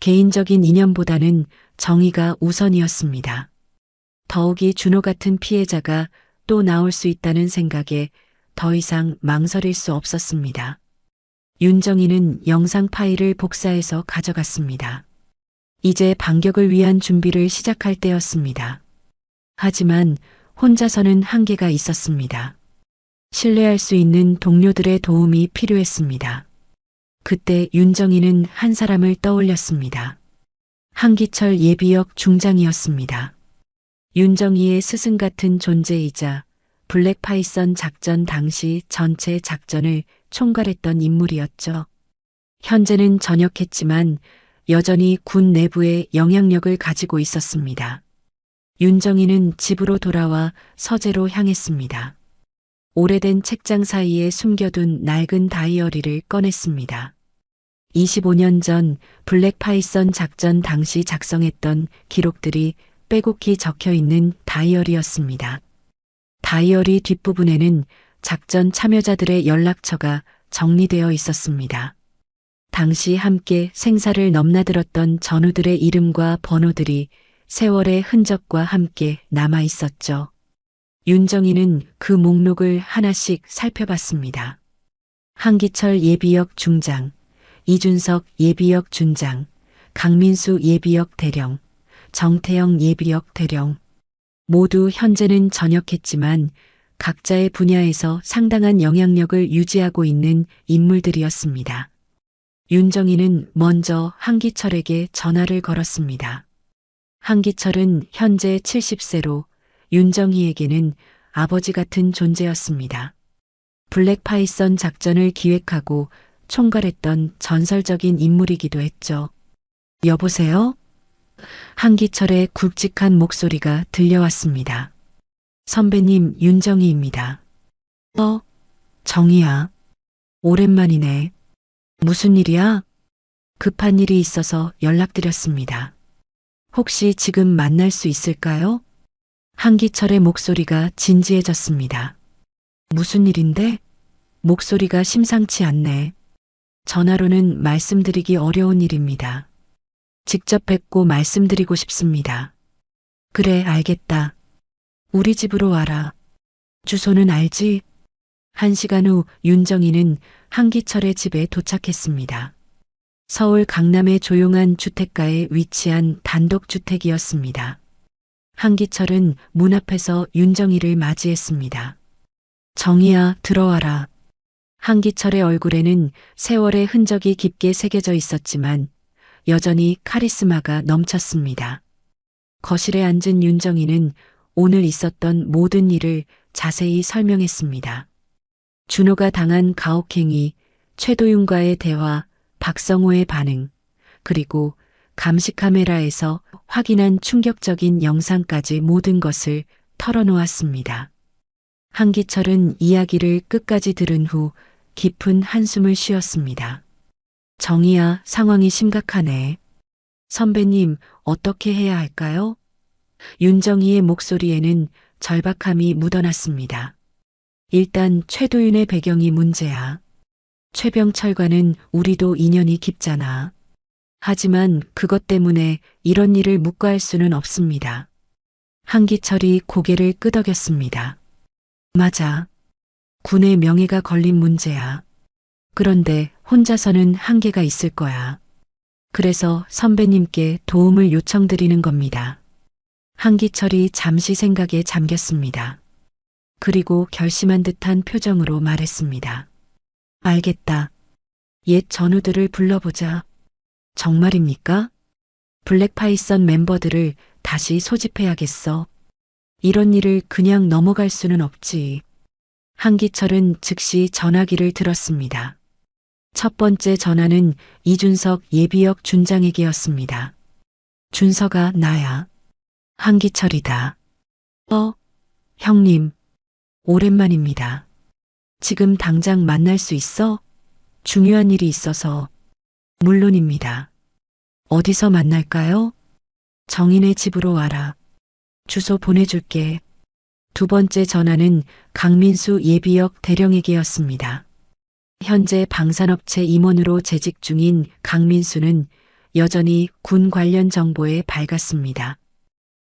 개인적인 인연보다는 정의가 우선이었습니다. 더욱이 준호 같은 피해자가 또 나올 수 있다는 생각에 더 이상 망설일 수 없었습니다. 윤정이는 영상 파일을 복사해서 가져갔습니다. 이제 반격을 위한 준비를 시작할 때였습니다. 하지만 혼자서는 한계가 있었습니다. 신뢰할 수 있는 동료들의 도움이 필요했습니다. 그때 윤정이는 한 사람을 떠올렸습니다. 한기철 예비역 중장이었습니다. 윤정이의 스승 같은 존재이자 블랙파이썬 작전 당시 전체 작전을 총괄했던 인물이었죠. 현재는 전역했지만 여전히 군 내부에 영향력을 가지고 있었습니다. 윤정이는 집으로 돌아와 서재로 향했습니다. 오래된 책장 사이에 숨겨둔 낡은 다이어리를 꺼냈습니다. 25년 전 블랙 파이썬 작전 당시 작성했던 기록들이 빼곡히 적혀 있는 다이어리였습니다. 다이어리 뒷부분에는 작전 참여자들의 연락처가 정리되어 있었습니다. 당시 함께 생사를 넘나들었던 전우들의 이름과 번호들이 세월의 흔적과 함께 남아 있었죠. 윤정이는 그 목록을 하나씩 살펴봤습니다. 한기철 예비역 중장, 이준석 예비역 준장, 강민수 예비역 대령, 정태영 예비역 대령. 모두 현재는 전역했지만 각자의 분야에서 상당한 영향력을 유지하고 있는 인물들이었습니다. 윤정이는 먼저 한기철에게 전화를 걸었습니다. 한기철은 현재 70세로 윤정이에게는 아버지 같은 존재였습니다. 블랙 파이썬 작전을 기획하고 총괄했던 전설적인 인물이기도 했죠. 여보세요? 한기철의 굵직한 목소리가 들려왔습니다. 선배님 윤정이입니다. 정이야. 오랜만이네. 무슨 일이야? 급한 일이 있어서 연락드렸습니다. 혹시 지금 만날 수 있을까요? 한기철의 목소리가 진지해졌습니다. 무슨 일인데? 목소리가 심상치 않네. 전화로는 말씀드리기 어려운 일입니다. 직접 뵙고 말씀드리고 싶습니다. 그래, 알겠다. 우리 집으로 와라. 주소는 알지? 1시간 후 윤정이는 한기철의 집에 도착했습니다. 서울 강남의 조용한 주택가에 위치한 단독주택이었습니다. 한기철은 문 앞에서 윤정이를 맞이했습니다. 정이야, 들어와라. 한기철의 얼굴에는 세월의 흔적이 깊게 새겨져 있었지만 여전히 카리스마가 넘쳤습니다. 거실에 앉은 윤정이는 오늘 있었던 모든 일을 자세히 설명했습니다. 준호가 당한 가혹행위, 최도윤과의 대화, 박성호의 반응, 그리고 감시 카메라에서 확인한 충격적인 영상까지 모든 것을 털어놓았습니다. 한기철은 이야기를 끝까지 들은 후 깊은 한숨을 쉬었습니다. 정이야, 상황이 심각하네. 선배님, 어떻게 해야 할까요? 윤정이의 목소리에는 절박함이 묻어났습니다. 일단 최도윤의 배경이 문제야. 최병철과는 우리도 인연이 깊잖아. 하지만 그것 때문에 이런 일을 묵과할 수는 없습니다. 한기철이 고개를 끄덕였습니다. 맞아. 군의 명예가 걸린 문제야. 그런데 혼자서는 한계가 있을 거야. 그래서 선배님께 도움을 요청드리는 겁니다. 한기철이 잠시 생각에 잠겼습니다. 그리고 결심한 듯한 표정으로 말했습니다. 알겠다. 옛 전우들을 불러보자. 정말입니까? 블랙 파이썬 멤버들을 다시 소집해야겠어. 이런 일을 그냥 넘어갈 수는 없지. 한기철은 즉시 전화기를 들었습니다. 첫 번째 전화는 이준석 예비역 준장에게였습니다. 준석아, 나야. 한기철이다. 형님. 오랜만입니다. 지금 당장 만날 수 있어? 중요한 일이 있어서. 물론입니다. 어디서 만날까요? 정인의 집으로 와라. 주소 보내줄게. 두 번째 전화는 강민수 예비역 대령에게였습니다. 현재 방산업체 임원으로 재직 중인 강민수는 여전히 군 관련 정보에 밝았습니다.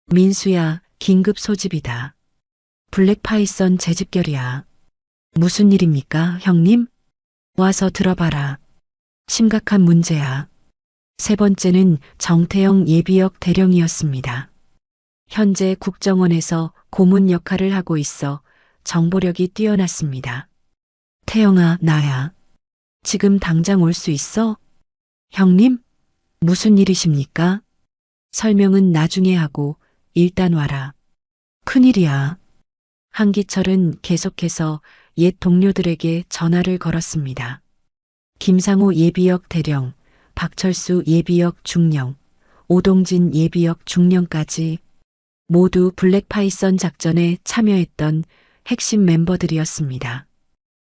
민수야, 긴급 소집이다. 블랙 파이썬 재집결이야. 무슨 일입니까, 형님? 와서 들어봐라. 심각한 문제야. 세 번째는 정태영 예비역 대령이었습니다. 현재 국정원에서 고문 역할을 하고 있어 정보력이 뛰어났습니다. 태영아, 나야. 지금 당장 올 수 있어? 형님? 무슨 일이십니까? 설명은 나중에 하고 일단 와라. 큰일이야. 한기철은 계속해서 옛 동료들에게 전화를 걸었습니다. 김상호 예비역 대령, 박철수 예비역 중령, 오동진 예비역 중령까지. 모두 블랙파이썬 작전에 참여했던 핵심 멤버들이었습니다.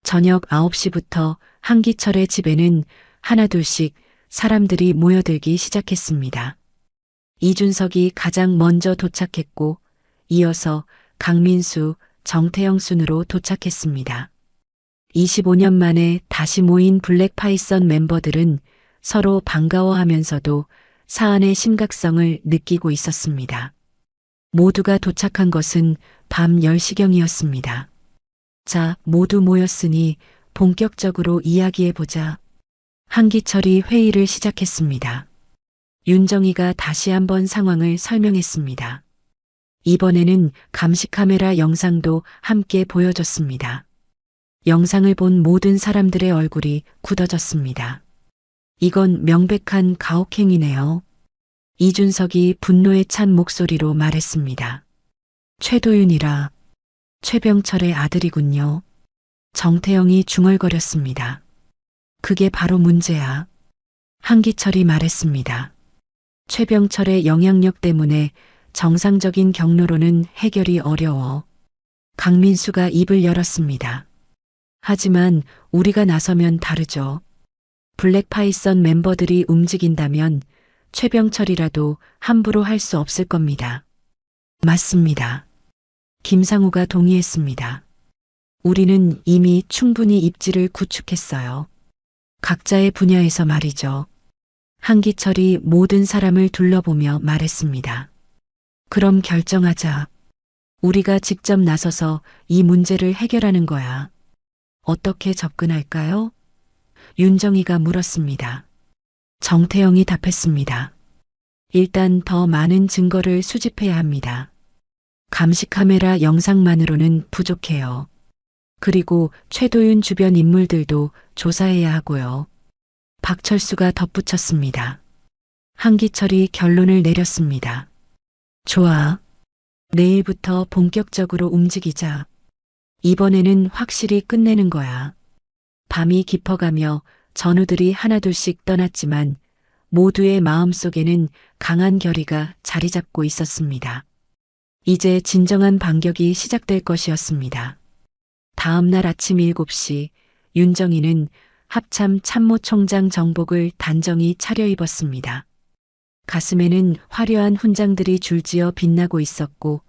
저녁 9시부터 한기철의 집에는 하나둘씩 사람들이 모여들기 시작했습니다. 이준석이 가장 먼저 도착했고 이어서 강민수, 정태영 순으로 도착했습니다. 25년 만에 다시 모인 블랙파이썬 멤버들은 서로 반가워하면서도 사안의 심각성을 느끼고 있었습니다. 모두가 도착한 것은 밤 10시경이었습니다. 자, 모두 모였으니 본격적으로 이야기해보자. 한기철이 회의를 시작했습니다. 윤정이가 다시 한번 상황을 설명했습니다. 이번에는 감시카메라 영상도 함께 보여줬습니다. 영상을 본 모든 사람들의 얼굴이 굳어졌습니다. 이건 명백한 가혹행위네요. 이준석이 분노에 찬 목소리로 말했습니다. 최도윤이라 최병철의 아들이군요. 정태영이 중얼거렸습니다. 그게 바로 문제야. 한기철이 말했습니다. 최병철의 영향력 때문에 정상적인 경로로는 해결이 어려워. 강민수가 입을 열었습니다. 하지만 우리가 나서면 다르죠. 블랙파이썬 멤버들이 움직인다면 최병철이라도 함부로 할 수 없을 겁니다. 맞습니다. 김상우가 동의했습니다. 우리는 이미 충분히 입지를 구축했어요. 각자의 분야에서 말이죠. 한기철이 모든 사람을 둘러보며 말했습니다. 그럼 결정하자. 우리가 직접 나서서 이 문제를 해결하는 거야. 어떻게 접근할까요? 윤정이가 물었습니다. 정태영이 답했습니다. 일단 더 많은 증거를 수집해야 합니다. 감시카메라 영상만으로는 부족해요. 그리고 최도윤 주변 인물들도 조사해야 하고요. 박철수가 덧붙였습니다. 한기철이 결론을 내렸습니다. 좋아. 내일부터 본격적으로 움직이자. 이번에는 확실히 끝내는 거야. 밤이 깊어가며 전우들이 하나둘씩 떠났지만 모두의 마음속에는 강한 결의가 자리 잡고 있었습니다. 이제 진정한 반격이 시작될 것이었습니다. 다음 날 아침 7시 윤정이는 합참 참모총장 정복을 단정히 차려입었습니다. 가슴에는 화려한 훈장들이 줄지어 빛나고 있었고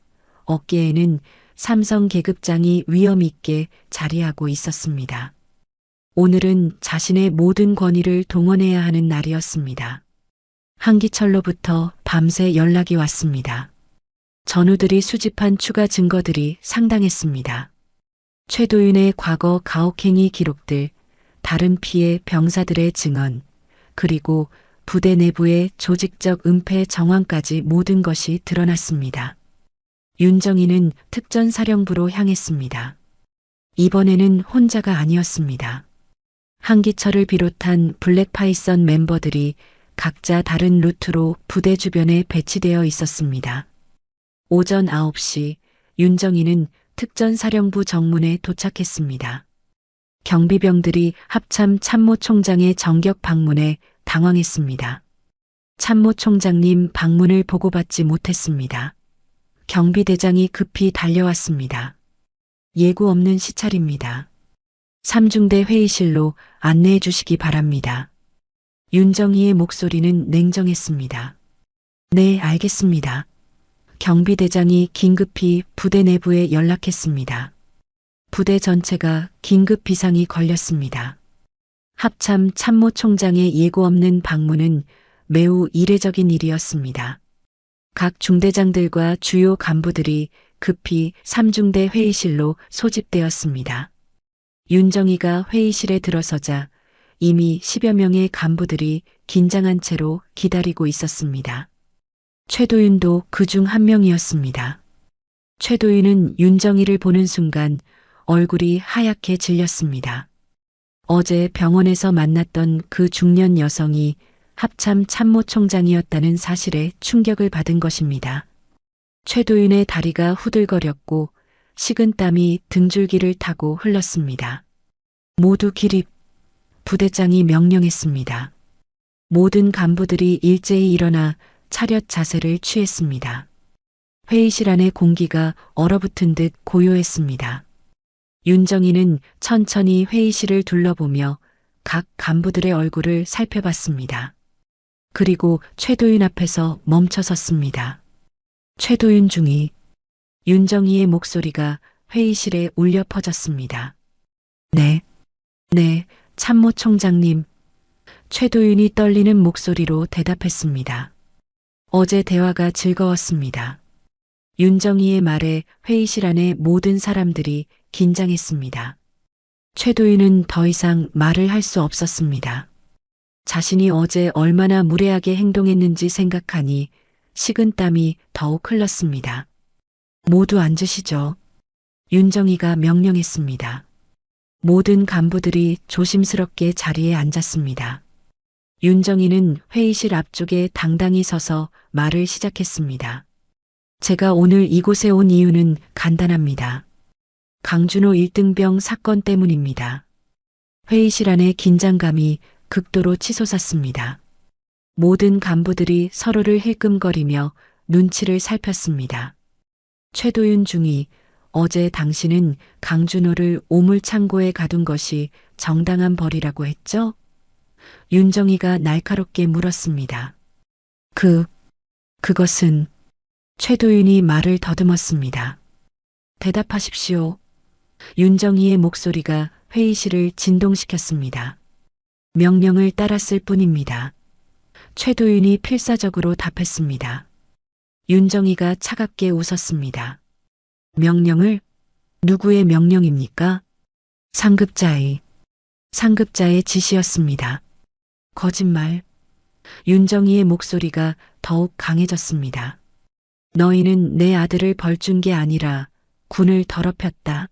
어깨에는 삼성 계급장이 위엄 있게 자리하고 있었습니다. 오늘은 자신의 모든 권위를 동원해야 하는 날이었습니다. 한기철로부터 밤새 연락이 왔습니다. 전우들이 수집한 추가 증거들이 상당했습니다. 최도윤의 과거 가혹행위 기록들, 다른 피해 병사들의 증언, 그리고 부대 내부의 조직적 은폐 정황까지 모든 것이 드러났습니다. 윤정이는 특전사령부로 향했습니다. 이번에는 혼자가 아니었습니다. 한기철을 비롯한 블랙파이썬 멤버들이 각자 다른 루트로 부대 주변에 배치되어 있었습니다. 오전 9시 윤정이는 특전사령부 정문에 도착했습니다. 경비병들이 합참 참모총장의 정격 방문에 당황했습니다. 참모총장님 방문을 보고받지 못했습니다. 경비대장이 급히 달려왔습니다. 예고 없는 시찰입니다. 3중대 회의실로 안내해 주시기 바랍니다. 윤정희의 목소리는 냉정했습니다. 네, 알겠습니다. 경비대장이 긴급히 부대 내부에 연락했습니다. 부대 전체가 긴급 비상이 걸렸습니다. 합참 참모총장의 예고 없는 방문은 매우 이례적인 일이었습니다. 각 중대장들과 주요 간부들이 급히 3중대 회의실로 소집되었습니다. 윤정이가 회의실에 들어서자 이미 10여 명의 간부들이 긴장한 채로 기다리고 있었습니다. 최도윤도 그중 한 명이었습니다. 최도윤은 윤정이를 보는 순간 얼굴이 하얗게 질렸습니다. 어제 병원에서 만났던 그 중년 여성이 합참 참모총장이었다는 사실에 충격을 받은 것입니다. 최도윤의 다리가 후들거렸고 식은땀이 등줄기를 타고 흘렀습니다. 모두 기립. 부대장이 명령했습니다. 모든 간부들이 일제히 일어나 차렷 자세를 취했습니다. 회의실 안의 공기가 얼어붙은 듯 고요했습니다. 윤정희는 천천히 회의실을 둘러보며 각 간부들의 얼굴을 살펴봤습니다. 그리고 최도윤 앞에서 멈춰섰습니다. 최도윤 중위. 윤정희의 목소리가 회의실에 울려 퍼졌습니다. 네, 네, 참모총장님. 최도윤이 떨리는 목소리로 대답했습니다. 어제 대화가 즐거웠습니다. 윤정희의 말에 회의실 안의 모든 사람들이 긴장했습니다. 최도윤은 더 이상 말을 할 수 없었습니다. 자신이 어제 얼마나 무례하게 행동했는지 생각하니 식은땀이 더욱 흘렀습니다. 모두 앉으시죠. 윤정희가 명령했습니다. 모든 간부들이 조심스럽게 자리에 앉았습니다. 윤정희는 회의실 앞쪽에 당당히 서서 말을 시작했습니다. 제가 오늘 이곳에 온 이유는 간단합니다. 강준호 1등병 사건 때문입니다. 회의실 안의 긴장감이 극도로 치솟았습니다. 모든 간부들이 서로를 힐끔거리며 눈치를 살폈습니다. 최도윤 중위, 어제 당신은 강준호를 오물창고에 가둔 것이 정당한 벌이라고 했죠? 윤정희가 날카롭게 물었습니다. 그것은 최도윤이 말을 더듬었습니다. 대답하십시오. 윤정희의 목소리가 회의실을 진동시켰습니다. 명령을 따랐을 뿐입니다. 최도윤이 필사적으로 답했습니다. 윤정희가 차갑게 웃었습니다. 명령을? 누구의 명령입니까? 상급자의 지시였습니다. 거짓말. 윤정희의 목소리가 더욱 강해졌습니다. 너희는 내 아들을 벌준 게 아니라 군을 더럽혔다.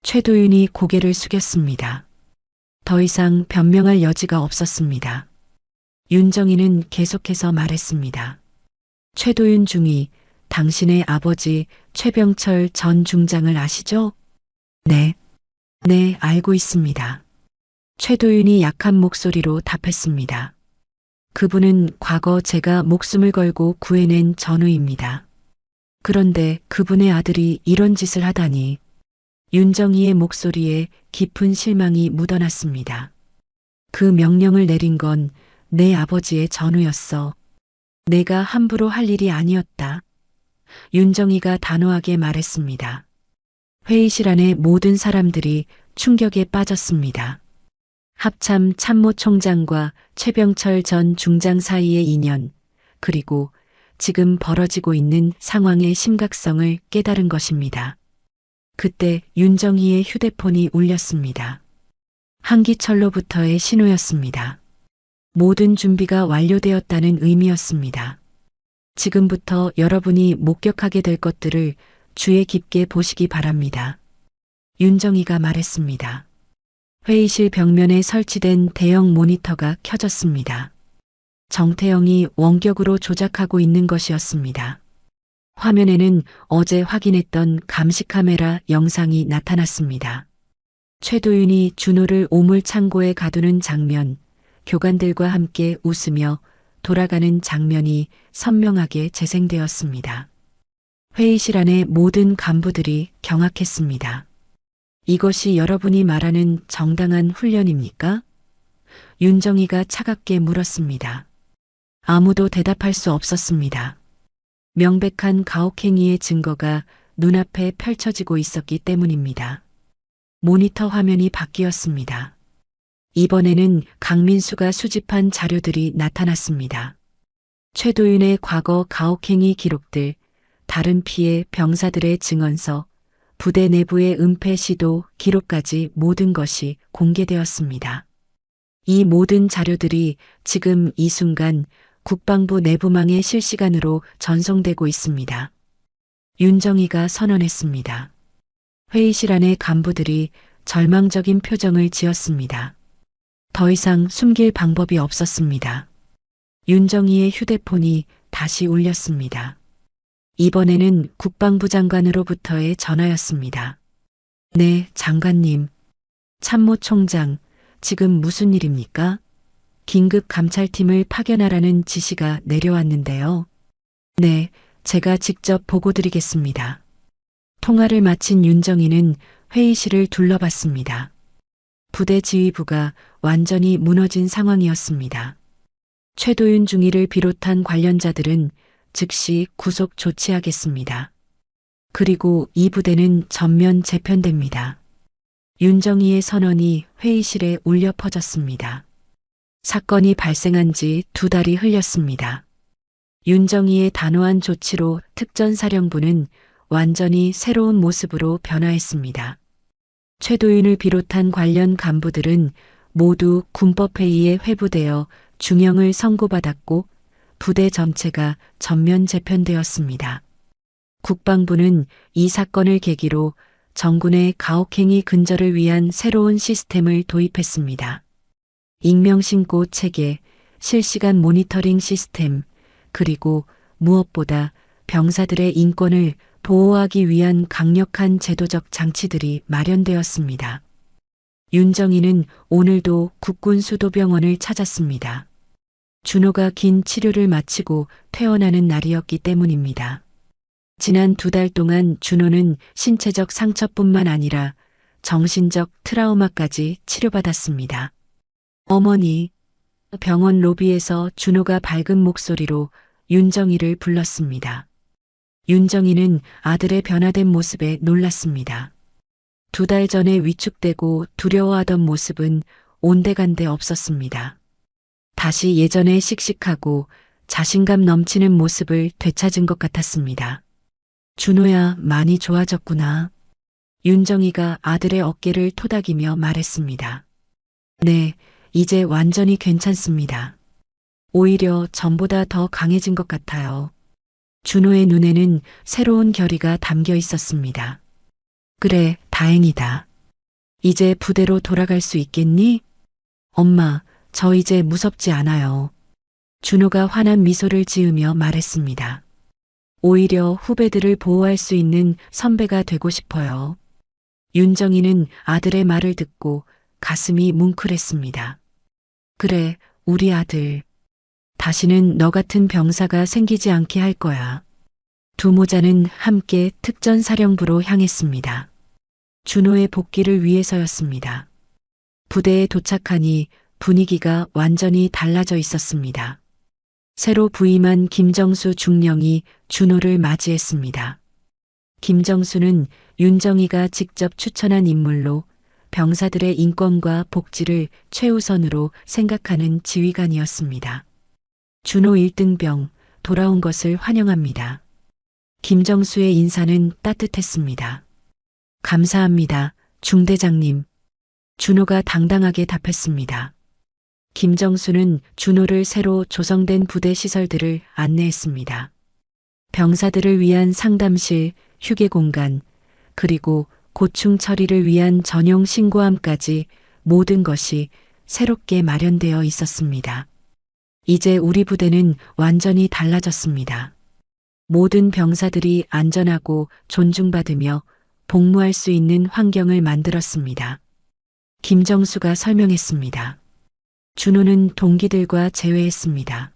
최도윤이 고개를 숙였습니다. 더 이상 변명할 여지가 없었습니다. 윤정희는 계속해서 말했습니다. 최도윤 중위, 당신의 아버지 최병철 전 중장을 아시죠? 네, 알고 있습니다. 최도윤이 약한 목소리로 답했습니다. 그분은 과거 제가 목숨을 걸고 구해낸 전우입니다. 그런데 그분의 아들이 이런 짓을 하다니. 윤정희의 목소리에 깊은 실망이 묻어났습니다. 그 명령을 내린 건 내 아버지의 전우였어. 내가 함부로 할 일이 아니었다. 윤정희가 단호하게 말했습니다. 회의실 안의 모든 사람들이 충격에 빠졌습니다. 합참 참모총장과 최병철 전 중장 사이의 인연, 그리고 지금 벌어지고 있는 상황의 심각성을 깨달은 것입니다. 그때 윤정희의 휴대폰이 울렸습니다. 한기철로부터의 신호였습니다. 모든 준비가 완료되었다는 의미였습니다. 지금부터 여러분이 목격하게 될 것들을 주의 깊게 보시기 바랍니다. 윤정희가 말했습니다. 회의실 벽면에 설치된 대형 모니터가 켜졌습니다. 정태영이 원격으로 조작하고 있는 것이었습니다. 화면에는 어제 확인했던 감시카메라 영상이 나타났습니다. 최도윤이 준호를 오물창고에 가두는 장면, 교관들과 함께 웃으며 돌아가는 장면이 선명하게 재생되었습니다. 회의실 안의 모든 간부들이 경악했습니다. 이것이 여러분이 말하는 정당한 훈련입니까? 윤정희가 차갑게 물었습니다. 아무도 대답할 수 없었습니다. 명백한 가혹행위의 증거가 눈앞에 펼쳐지고 있었기 때문입니다. 모니터 화면이 바뀌었습니다. 이번에는 강민수가 수집한 자료들이 나타났습니다. 최도윤의 과거 가혹행위 기록들, 다른 피해 병사들의 증언서, 부대 내부의 은폐 시도 기록까지 모든 것이 공개되었습니다. 이 모든 자료들이 지금 이 순간 국방부 내부망에 실시간으로 전송되고 있습니다. 윤정희가 선언했습니다. 회의실 안의 간부들이 절망적인 표정을 지었습니다. 더 이상 숨길 방법이 없었습니다. 윤정희의 휴대폰이 다시 울렸습니다. 이번에는 국방부 장관으로부터의 전화였습니다. 네, 장관님. 참모총장, 지금 무슨 일입니까? 긴급 감찰팀을 파견하라는 지시가 내려왔는데요. 네, 제가 직접 보고 드리겠습니다. 통화를 마친 윤정이는 회의실을 둘러봤습니다. 부대 지휘부가 완전히 무너진 상황이었습니다. 최도윤 중위를 비롯한 관련자들은 즉시 구속 조치하겠습니다. 그리고 이 부대는 전면 재편됩니다. 윤정희의 선언이 회의실에 울려 퍼졌습니다. 사건이 발생한 지 2달이 흘렸습니다. 윤정희의 단호한 조치로 특전사령부는 완전히 새로운 모습으로 변화했습니다. 최도윤을 비롯한 관련 간부들은 모두 군법회의에 회부되어 중형을 선고받았고 부대 전체가 전면 재편되었습니다. 국방부는 이 사건을 계기로 정군의 가혹행위 근절을 위한 새로운 시스템을 도입했습니다. 익명신고 체계, 실시간 모니터링 시스템, 그리고 무엇보다 병사들의 인권을 보호하기 위한 강력한 제도적 장치들이 마련되었습니다. 윤정희는 오늘도 국군수도병원을 찾았습니다. 준호가 긴 치료를 마치고 퇴원하는 날이었기 때문입니다. 지난 2달 동안 준호는 신체적 상처뿐만 아니라 정신적 트라우마까지 치료받았습니다. 어머니, 병원 로비에서 준호가 밝은 목소리로 윤정희를 불렀습니다. 윤정희는 아들의 변화된 모습에 놀랐습니다. 2달 전에 위축되고 두려워하던 모습은 온데간데 없었습니다. 다시 예전의 씩씩하고 자신감 넘치는 모습을 되찾은 것 같았습니다. 준호야, 많이 좋아졌구나. 윤정희가 아들의 어깨를 토닥이며 말했습니다. 네, 이제 완전히 괜찮습니다. 오히려 전보다 더 강해진 것 같아요. 준호의 눈에는 새로운 결의가 담겨 있었습니다. 그래, 다행이다. 이제 부대로 돌아갈 수 있겠니? 엄마, 저 이제 무섭지 않아요. 준호가 환한 미소를 지으며 말했습니다. 오히려 후배들을 보호할 수 있는 선배가 되고 싶어요. 윤정희는 아들의 말을 듣고 가슴이 뭉클했습니다. 그래, 우리 아들. 다시는 너 같은 병사가 생기지 않게 할 거야. 두 모자는 함께 특전사령부로 향했습니다. 준호의 복귀를 위해서였습니다. 부대에 도착하니 분위기가 완전히 달라져 있었습니다. 새로 부임한 김정수 중령이 준호를 맞이했습니다. 김정수는 윤정희가 직접 추천한 인물로 병사들의 인권과 복지를 최우선으로 생각하는 지휘관이었습니다. 준호 1등병, 돌아온 것을 환영합니다. 김정수의 인사는 따뜻했습니다. 감사합니다, 중대장님. 준호가 당당하게 답했습니다. 김정수는 준호를 새로 조성된 부대 시설들을 안내했습니다. 병사들을 위한 상담실, 휴게 공간, 그리고 고충 처리를 위한 전용 신고함까지 모든 것이 새롭게 마련되어 있었습니다. 이제 우리 부대는 완전히 달라졌습니다. 모든 병사들이 안전하고 존중받으며 복무할 수 있는 환경을 만들었습니다. 김정수가 설명했습니다. 준호는 동기들과 재회했습니다.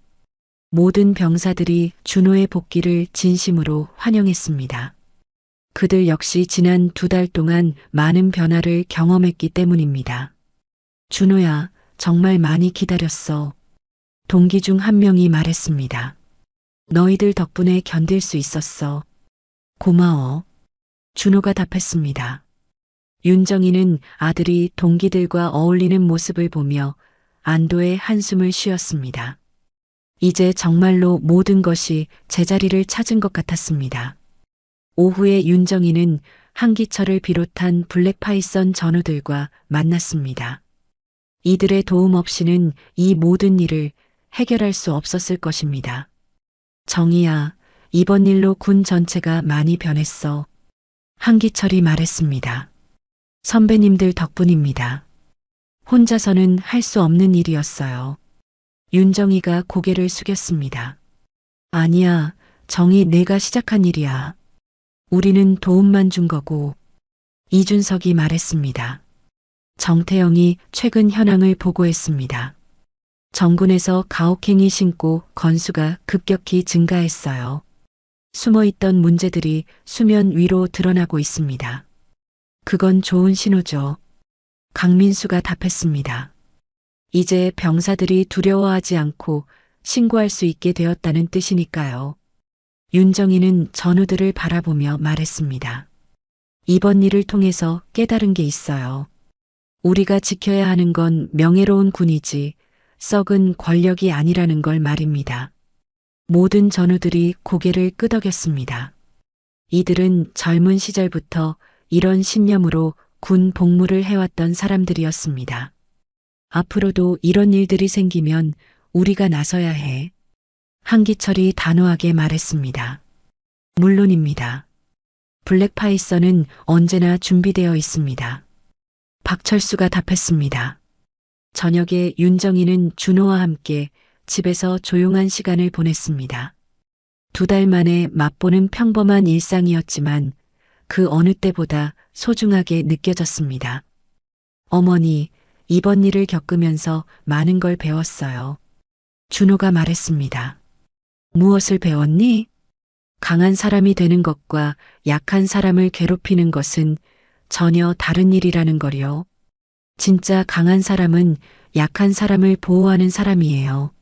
모든 병사들이 준호의 복귀를 진심으로 환영했습니다. 그들 역시 지난 2달 동안 많은 변화를 경험했기 때문입니다. 준호야, 정말 많이 기다렸어. 동기 중 한 명이 말했습니다. 너희들 덕분에 견딜 수 있었어. 고마워. 준호가 답했습니다. 윤정희는 아들이 동기들과 어울리는 모습을 보며 안도의 한숨을 쉬었습니다. 이제 정말로 모든 것이 제자리를 찾은 것 같았습니다. 오후에 윤정희는 한기철을 비롯한 블랙파이썬 전우들과 만났습니다. 이들의 도움 없이는 이 모든 일을 해결할 수 없었을 것입니다. 정희야, 이번 일로 군 전체가 많이 변했어. 한기철이 말했습니다. 선배님들 덕분입니다. 혼자서는 할 수 없는 일이었어요. 윤정희가 고개를 숙였습니다. 아니야, 정희, 내가 시작한 일이야. 우리는 도움만 준 거고. 이준석이 말했습니다. 정태영이 최근 현황을 보고했습니다. 정군에서 가혹행위 신고 건수가 급격히 증가했어요. 숨어있던 문제들이 수면 위로 드러나고 있습니다. 그건 좋은 신호죠. 강민수가 답했습니다. 이제 병사들이 두려워하지 않고 신고할 수 있게 되었다는 뜻이니까요. 윤정이는 전우들을 바라보며 말했습니다. 이번 일을 통해서 깨달은 게 있어요. 우리가 지켜야 하는 건 명예로운 군이지 썩은 권력이 아니라는 걸 말입니다. 모든 전우들이 고개를 끄덕였습니다. 이들은 젊은 시절부터 이런 신념으로 군 복무를 해왔던 사람들이었습니다. 앞으로도 이런 일들이 생기면 우리가 나서야 해. 한기철이 단호하게 말했습니다. 물론입니다. 블랙파이서는 언제나 준비되어 있습니다. 박철수가 답했습니다. 저녁에 윤정이는 준호와 함께 집에서 조용한 시간을 보냈습니다. 2달 만에 맛보는 평범한 일상이었지만 그 어느 때보다 소중하게 느껴졌습니다. 어머니, 이번 일을 겪으면서 많은 걸 배웠어요. 준호가 말했습니다. 무엇을 배웠니? 강한 사람이 되는 것과 약한 사람을 괴롭히는 것은 전혀 다른 일이라는 거요. 진짜 강한 사람은 약한 사람을 보호하는 사람이에요.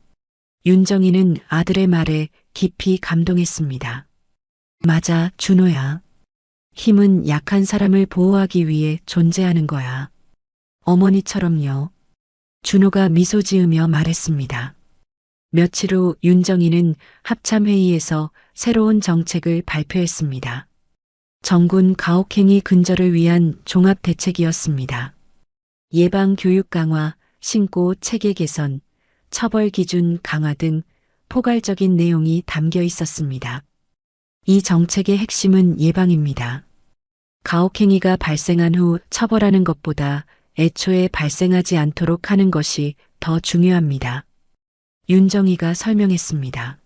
윤정이는 아들의 말에 깊이 감동했습니다. 맞아, 준호야. 힘은 약한 사람을 보호하기 위해 존재하는 거야. 어머니처럼요. 준호가 미소 지으며 말했습니다. 며칠 후 윤정이는 합참회의에서 새로운 정책을 발표했습니다. 정군 가혹행위 근절을 위한 종합대책이었습니다. 예방 교육 강화, 신고 체계 개선, 처벌 기준 강화 등 포괄적인 내용이 담겨 있었습니다. 이 정책의 핵심은 예방입니다. 가혹행위가 발생한 후 처벌하는 것보다 애초에 발생하지 않도록 하는 것이 더 중요합니다. 윤정이가 설명했습니다.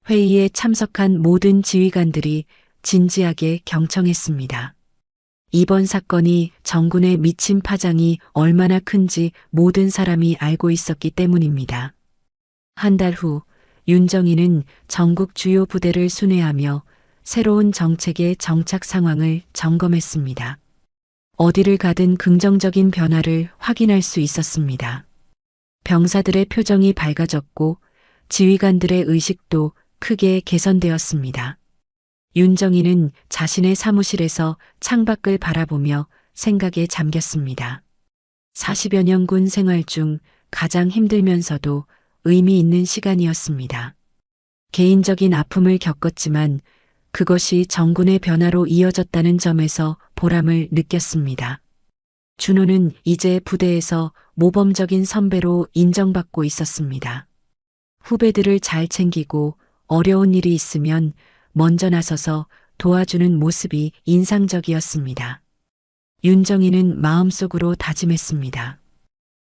회의에 참석한 모든 지휘관들이 진지하게 경청했습니다. 이번 사건이 정군에 미친 파장이 얼마나 큰지 모든 사람이 알고 있었기 때문입니다. 한 달 후 윤정이는 전국 주요 부대를 순회하며 새로운 정책의 정착 상황을 점검했습니다. 어디를 가든 긍정적인 변화를 확인할 수 있었습니다. 병사들의 표정이 밝아졌고 지휘관들의 의식도 크게 개선되었습니다. 윤정이는 자신의 사무실에서 창밖을 바라보며 생각에 잠겼습니다. 40여 년 군 생활 중 가장 힘들면서도 의미 있는 시간이었습니다. 개인적인 아픔을 겪었지만 그것이 정군의 변화로 이어졌다는 점에서 보람을 느꼈습니다. 준호는 이제 부대에서 모범적인 선배로 인정받고 있었습니다. 후배들을 잘 챙기고 어려운 일이 있으면 먼저 나서서 도와주는 모습이 인상적이었습니다. 윤정이는 마음속으로 다짐했습니다.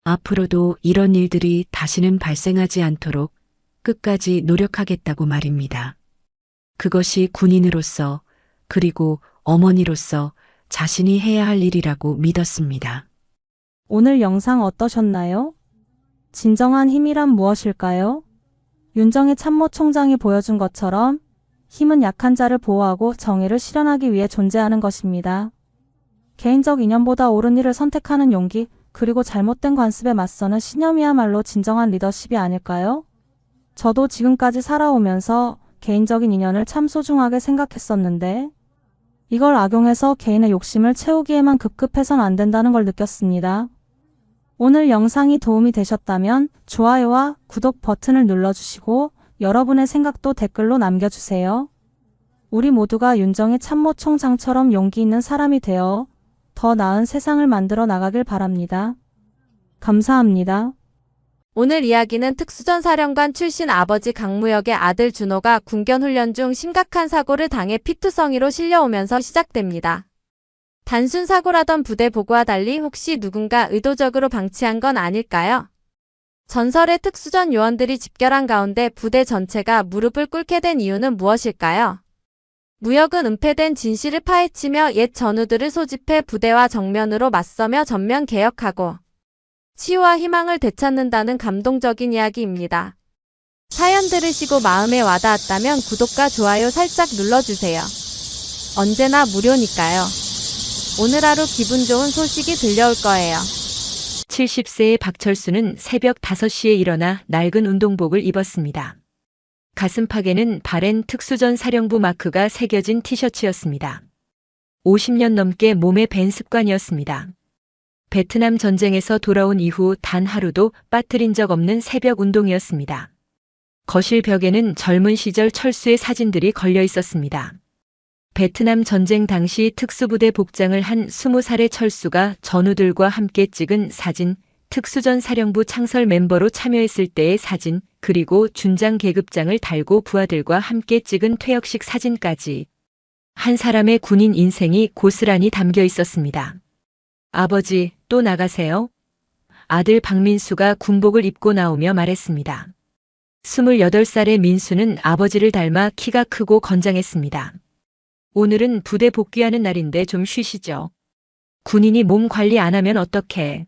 앞으로도 이런 일들이 다시는 발생하지 않도록 끝까지 노력하겠다고 말입니다. 그것이 군인으로서 그리고 어머니로서 자신이 해야 할 일이라고 믿었습니다. 오늘 영상 어떠셨나요? 진정한 힘이란 무엇일까요? 윤정희 참모총장이 보여준 것처럼 힘은 약한 자를 보호하고 정의를 실현하기 위해 존재하는 것입니다. 개인적 이념보다 옳은 일을 선택하는 용기, 그리고 잘못된 관습에 맞서는 신념이야말로 진정한 리더십이 아닐까요? 저도 지금까지 살아오면서 개인적인 인연을 참 소중하게 생각했었는데 이걸 악용해서 개인의 욕심을 채우기에만 급급해선 안 된다는 걸 느꼈습니다. 오늘 영상이 도움이 되셨다면 좋아요와 구독 버튼을 눌러주시고 여러분의 생각도 댓글로 남겨주세요. 우리 모두가 윤정희 참모총장처럼 용기 있는 사람이 되어 더 나은 세상을 만들어 나가길 바랍니다. 감사합니다. 오늘 이야기는 특수전 사령관 출신 아버지 강무혁의 아들 준호가 군견 훈련 중 심각한 사고를 당해 피투성이로 실려오면서 시작됩니다. 단순 사고라던 부대 보고와 달리 혹시 누군가 의도적으로 방치한 건 아닐까요? 전설의 특수전 요원들이 집결한 가운데 부대 전체가 무릎을 꿇게 된 이유는 무엇일까요? 무혁은 은폐된 진실을 파헤치며 옛 전우들을 소집해 부대와 정면으로 맞서며 전면 개혁하고 치유와 희망을 되찾는다는 감동적인 이야기입니다. 사연 들으시고 마음에 와닿았다면 구독과 좋아요 살짝 눌러주세요. 언제나 무료니까요. 오늘 하루 기분 좋은 소식이 들려올 거예요. 70세의 박철수는 새벽 5시에 일어나 낡은 운동복을 입었습니다. 가슴팍에는 바렌 특수전 사령부 마크가 새겨진 티셔츠였습니다. 50년 넘게 몸에 밴 습관이었습니다. 베트남 전쟁에서 돌아온 이후 단 하루도 빠뜨린 적 없는 새벽 운동이었습니다. 거실 벽에는 젊은 시절 철수의 사진들이 걸려 있었습니다. 베트남 전쟁 당시 특수부대 복장을 한 20살의 철수가 전우들과 함께 찍은 사진, 특수전 사령부 창설 멤버로 참여했을 때의 사진, 그리고 준장 계급장을 달고 부하들과 함께 찍은 퇴역식 사진까지 한 사람의 군인 인생이 고스란히 담겨 있었습니다. 아버지, 또 나가세요? 아들 박민수가 군복을 입고 나오며 말했습니다. 28살의 민수는 아버지를 닮아 키가 크고 건장했습니다. 오늘은 부대 복귀하는 날인데 좀 쉬시죠. 군인이 몸 관리 안 하면 어떡해?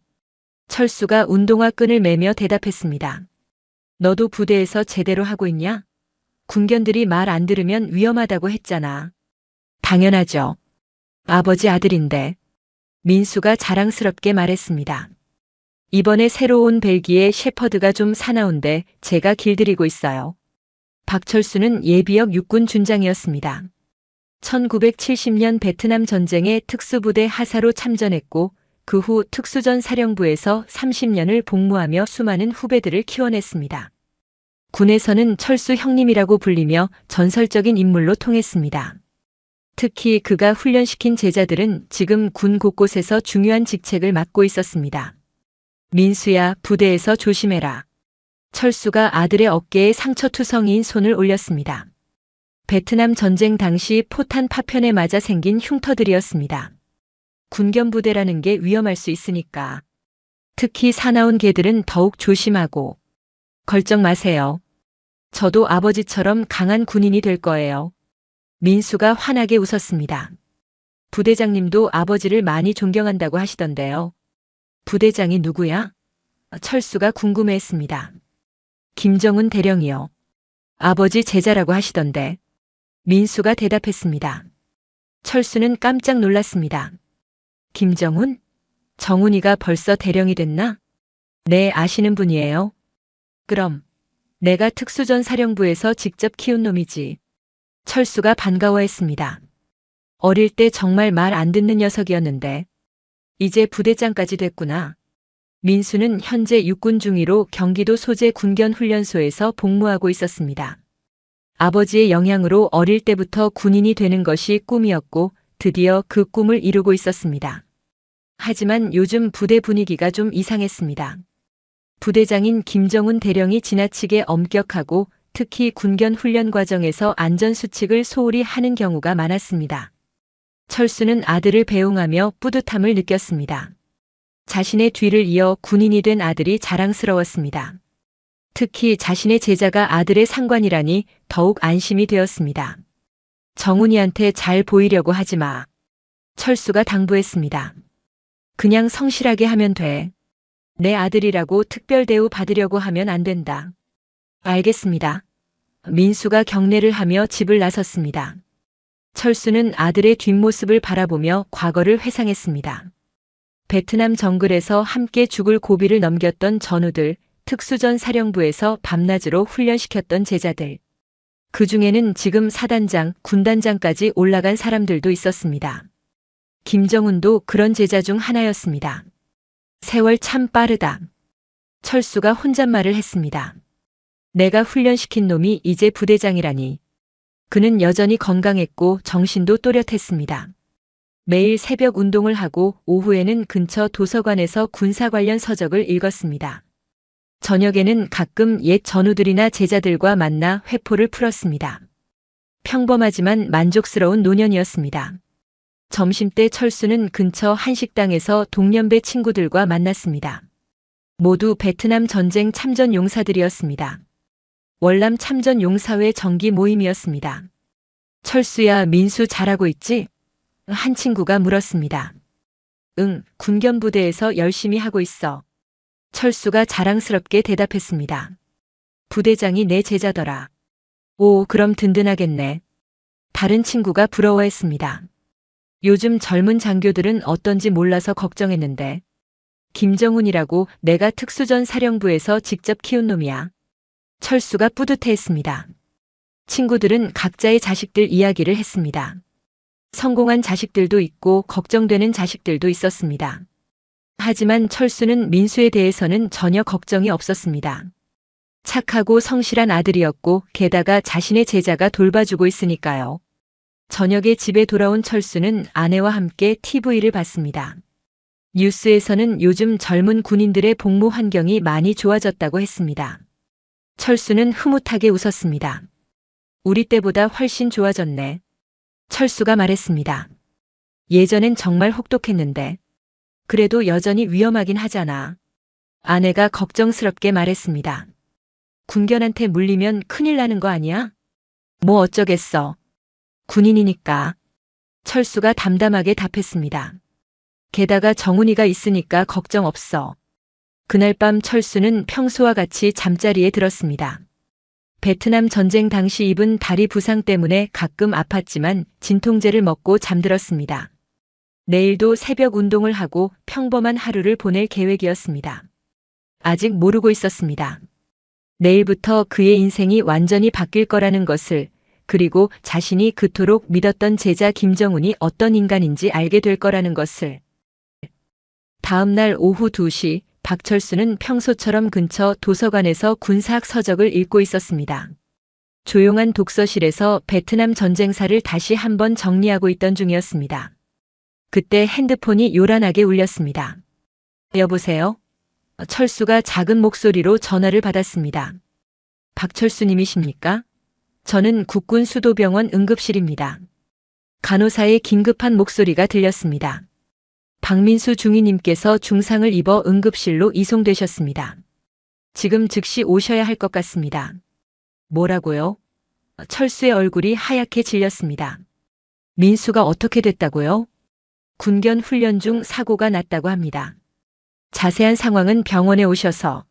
철수가 운동화 끈을 매며 대답했습니다. 너도 부대에서 제대로 하고 있냐? 군견들이 말 안 들으면 위험하다고 했잖아. 당연하죠. 아버지 아들인데. 민수가 자랑스럽게 말했습니다. 이번에 새로 온 벨기에 셰퍼드가 좀 사나운데 제가 길들이고 있어요. 박철수는 예비역 육군 준장이었습니다. 1970년 베트남 전쟁에 특수부대 하사로 참전했고 그 후 특수전 사령부에서 30년을 복무하며 수많은 후배들을 키워냈습니다. 군에서는 철수 형님이라고 불리며 전설적인 인물로 통했습니다. 특히 그가 훈련시킨 제자들은 지금 군 곳곳에서 중요한 직책을 맡고 있었습니다. 민수야, 부대에서 조심해라. 철수가 아들의 어깨에 상처투성이인 손을 올렸습니다. 베트남 전쟁 당시 포탄 파편에 맞아 생긴 흉터들이었습니다. 군견부대라는 게 위험할 수 있으니까. 특히 사나운 개들은 더욱 조심하고. 걱정 마세요. 저도 아버지처럼 강한 군인이 될 거예요. 민수가 환하게 웃었습니다. 부대장님도 아버지를 많이 존경한다고 하시던데요. 부대장이 누구야? 철수가 궁금해했습니다. 김정은 대령이요. 아버지 제자라고 하시던데. 민수가 대답했습니다. 철수는 깜짝 놀랐습니다. 김정훈? 정훈이가 벌써 대령이 됐나? 네, 아시는 분이에요. 그럼 내가 특수전 사령부에서 직접 키운 놈이지. 철수가 반가워했습니다. 어릴 때 정말 말 안 듣는 녀석이었는데 이제 부대장까지 됐구나. 민수는 현재 육군 중위로 경기도 소재 군견훈련소에서 복무하고 있었습니다. 아버지의 영향으로 어릴 때부터 군인이 되는 것이 꿈이었고 드디어 그 꿈을 이루고 있었습니다. 하지만 요즘 부대 분위기가 좀 이상했습니다. 부대장인 김정훈 대령이 지나치게 엄격하고 특히 군견 훈련 과정에서 안전수칙을 소홀히 하는 경우가 많았습니다. 철수는 아들을 배웅하며 뿌듯함을 느꼈습니다. 자신의 뒤를 이어 군인이 된 아들이 자랑스러웠습니다. 특히 자신의 제자가 아들의 상관이라니 더욱 안심이 되었습니다. 정훈이한테 잘 보이려고 하지 마. 철수가 당부했습니다. 그냥 성실하게 하면 돼. 내 아들이라고 특별 대우 받으려고 하면 안 된다. 알겠습니다. 민수가 경례를 하며 집을 나섰습니다. 철수는 아들의 뒷모습을 바라보며 과거를 회상했습니다. 베트남 정글에서 함께 죽을 고비를 넘겼던 전우들, 특수전 사령부에서 밤낮으로 훈련시켰던 제자들. 그 중에는 지금 사단장, 군단장까지 올라간 사람들도 있었습니다. 김정훈도 그런 제자 중 하나였습니다. 세월 참 빠르다. 철수가 혼잣말을 했습니다. 내가 훈련시킨 놈이 이제 부대장이라니. 그는 여전히 건강했고 정신도 또렷했습니다. 매일 새벽 운동을 하고 오후에는 근처 도서관에서 군사 관련 서적을 읽었습니다. 저녁에는 가끔 옛 전우들이나 제자들과 만나 회포를 풀었습니다. 평범하지만 만족스러운 노년이었습니다. 점심때 철수는 근처 한식당에서 동년배 친구들과 만났습니다. 모두 베트남 전쟁 참전 용사들이었습니다. 월남 참전 용사회 정기 모임이었습니다. 철수야, 민수 잘하고 있지? 한 친구가 물었습니다. 응, 군견부대에서 열심히 하고 있어. 철수가 자랑스럽게 대답했습니다. 부대장이 내 제자더라. 오, 그럼 든든하겠네. 다른 친구가 부러워했습니다. 요즘 젊은 장교들은 어떤지 몰라서 걱정했는데 김정훈이라고 내가 특수전 사령부에서 직접 키운 놈이야. 철수가 뿌듯해했습니다. 친구들은 각자의 자식들 이야기를 했습니다. 성공한 자식들도 있고 걱정되는 자식들도 있었습니다. 하지만 철수는 민수에 대해서는 전혀 걱정이 없었습니다. 착하고 성실한 아들이었고 게다가 자신의 제자가 돌봐주고 있으니까요. 저녁에 집에 돌아온 철수는 아내와 함께 TV를 봤습니다. 뉴스에서는 요즘 젊은 군인들의 복무 환경이 많이 좋아졌다고 했습니다. 철수는 흐뭇하게 웃었습니다. 우리 때보다 훨씬 좋아졌네. 철수가 말했습니다. 예전엔 정말 혹독했는데 그래도 여전히 위험하긴 하잖아. 아내가 걱정스럽게 말했습니다. 군견한테 물리면 큰일 나는 거 아니야? 뭐 어쩌겠어. 군인이니까. 철수가 담담하게 답했습니다. 게다가 정훈이가 있으니까 걱정 없어. 그날 밤 철수는 평소와 같이 잠자리에 들었습니다. 베트남 전쟁 당시 입은 다리 부상 때문에 가끔 아팠지만 진통제를 먹고 잠들었습니다. 내일도 새벽 운동을 하고 평범한 하루를 보낼 계획이었습니다. 아직 모르고 있었습니다. 내일부터 그의 인생이 완전히 바뀔 거라는 것을, 그리고 자신이 그토록 믿었던 제자 김정훈이 어떤 인간인지 알게 될 거라는 것을. 다음 날 오후 2시 박철수는 평소처럼 근처 도서관에서 군사학 서적을 읽고 있었습니다. 조용한 독서실에서 베트남 전쟁사를 다시 한번 정리하고 있던 중이었습니다. 그때 핸드폰이 요란하게 울렸습니다. 여보세요? 철수가 작은 목소리로 전화를 받았습니다. 박철수님이십니까? 저는 국군 수도병원 응급실입니다. 간호사의 긴급한 목소리가 들렸습니다. 박민수 중위님께서 중상을 입어 응급실로 이송되셨습니다. 지금 즉시 오셔야 할 것 같습니다. 뭐라고요? 철수의 얼굴이 하얗게 질렸습니다. 민수가 어떻게 됐다고요? 군견 훈련 중 사고가 났다고 합니다. 자세한 상황은 병원에 오셔서.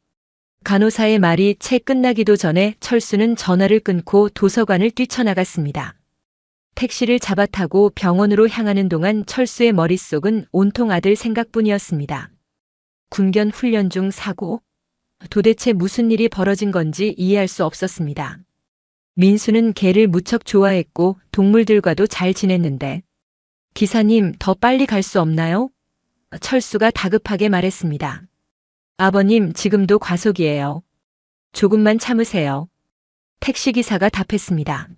간호사의 말이 채 끝나기도 전에 철수는 전화를 끊고 도서관을 뛰쳐나갔습니다. 택시를 잡아 타고 병원으로 향하는 동안 철수의 머릿속은 온통 아들 생각뿐이었습니다. 군견 훈련 중 사고? 도대체 무슨 일이 벌어진 건지 이해할 수 없었습니다. 민수는 개를 무척 좋아했고 동물들과도 잘 지냈는데. 기사님, 더 빨리 갈 수 없나요? 철수가 다급하게 말했습니다. 아버님, 지금도 과속이에요. 조금만 참으세요. 택시기사가 답했습니다.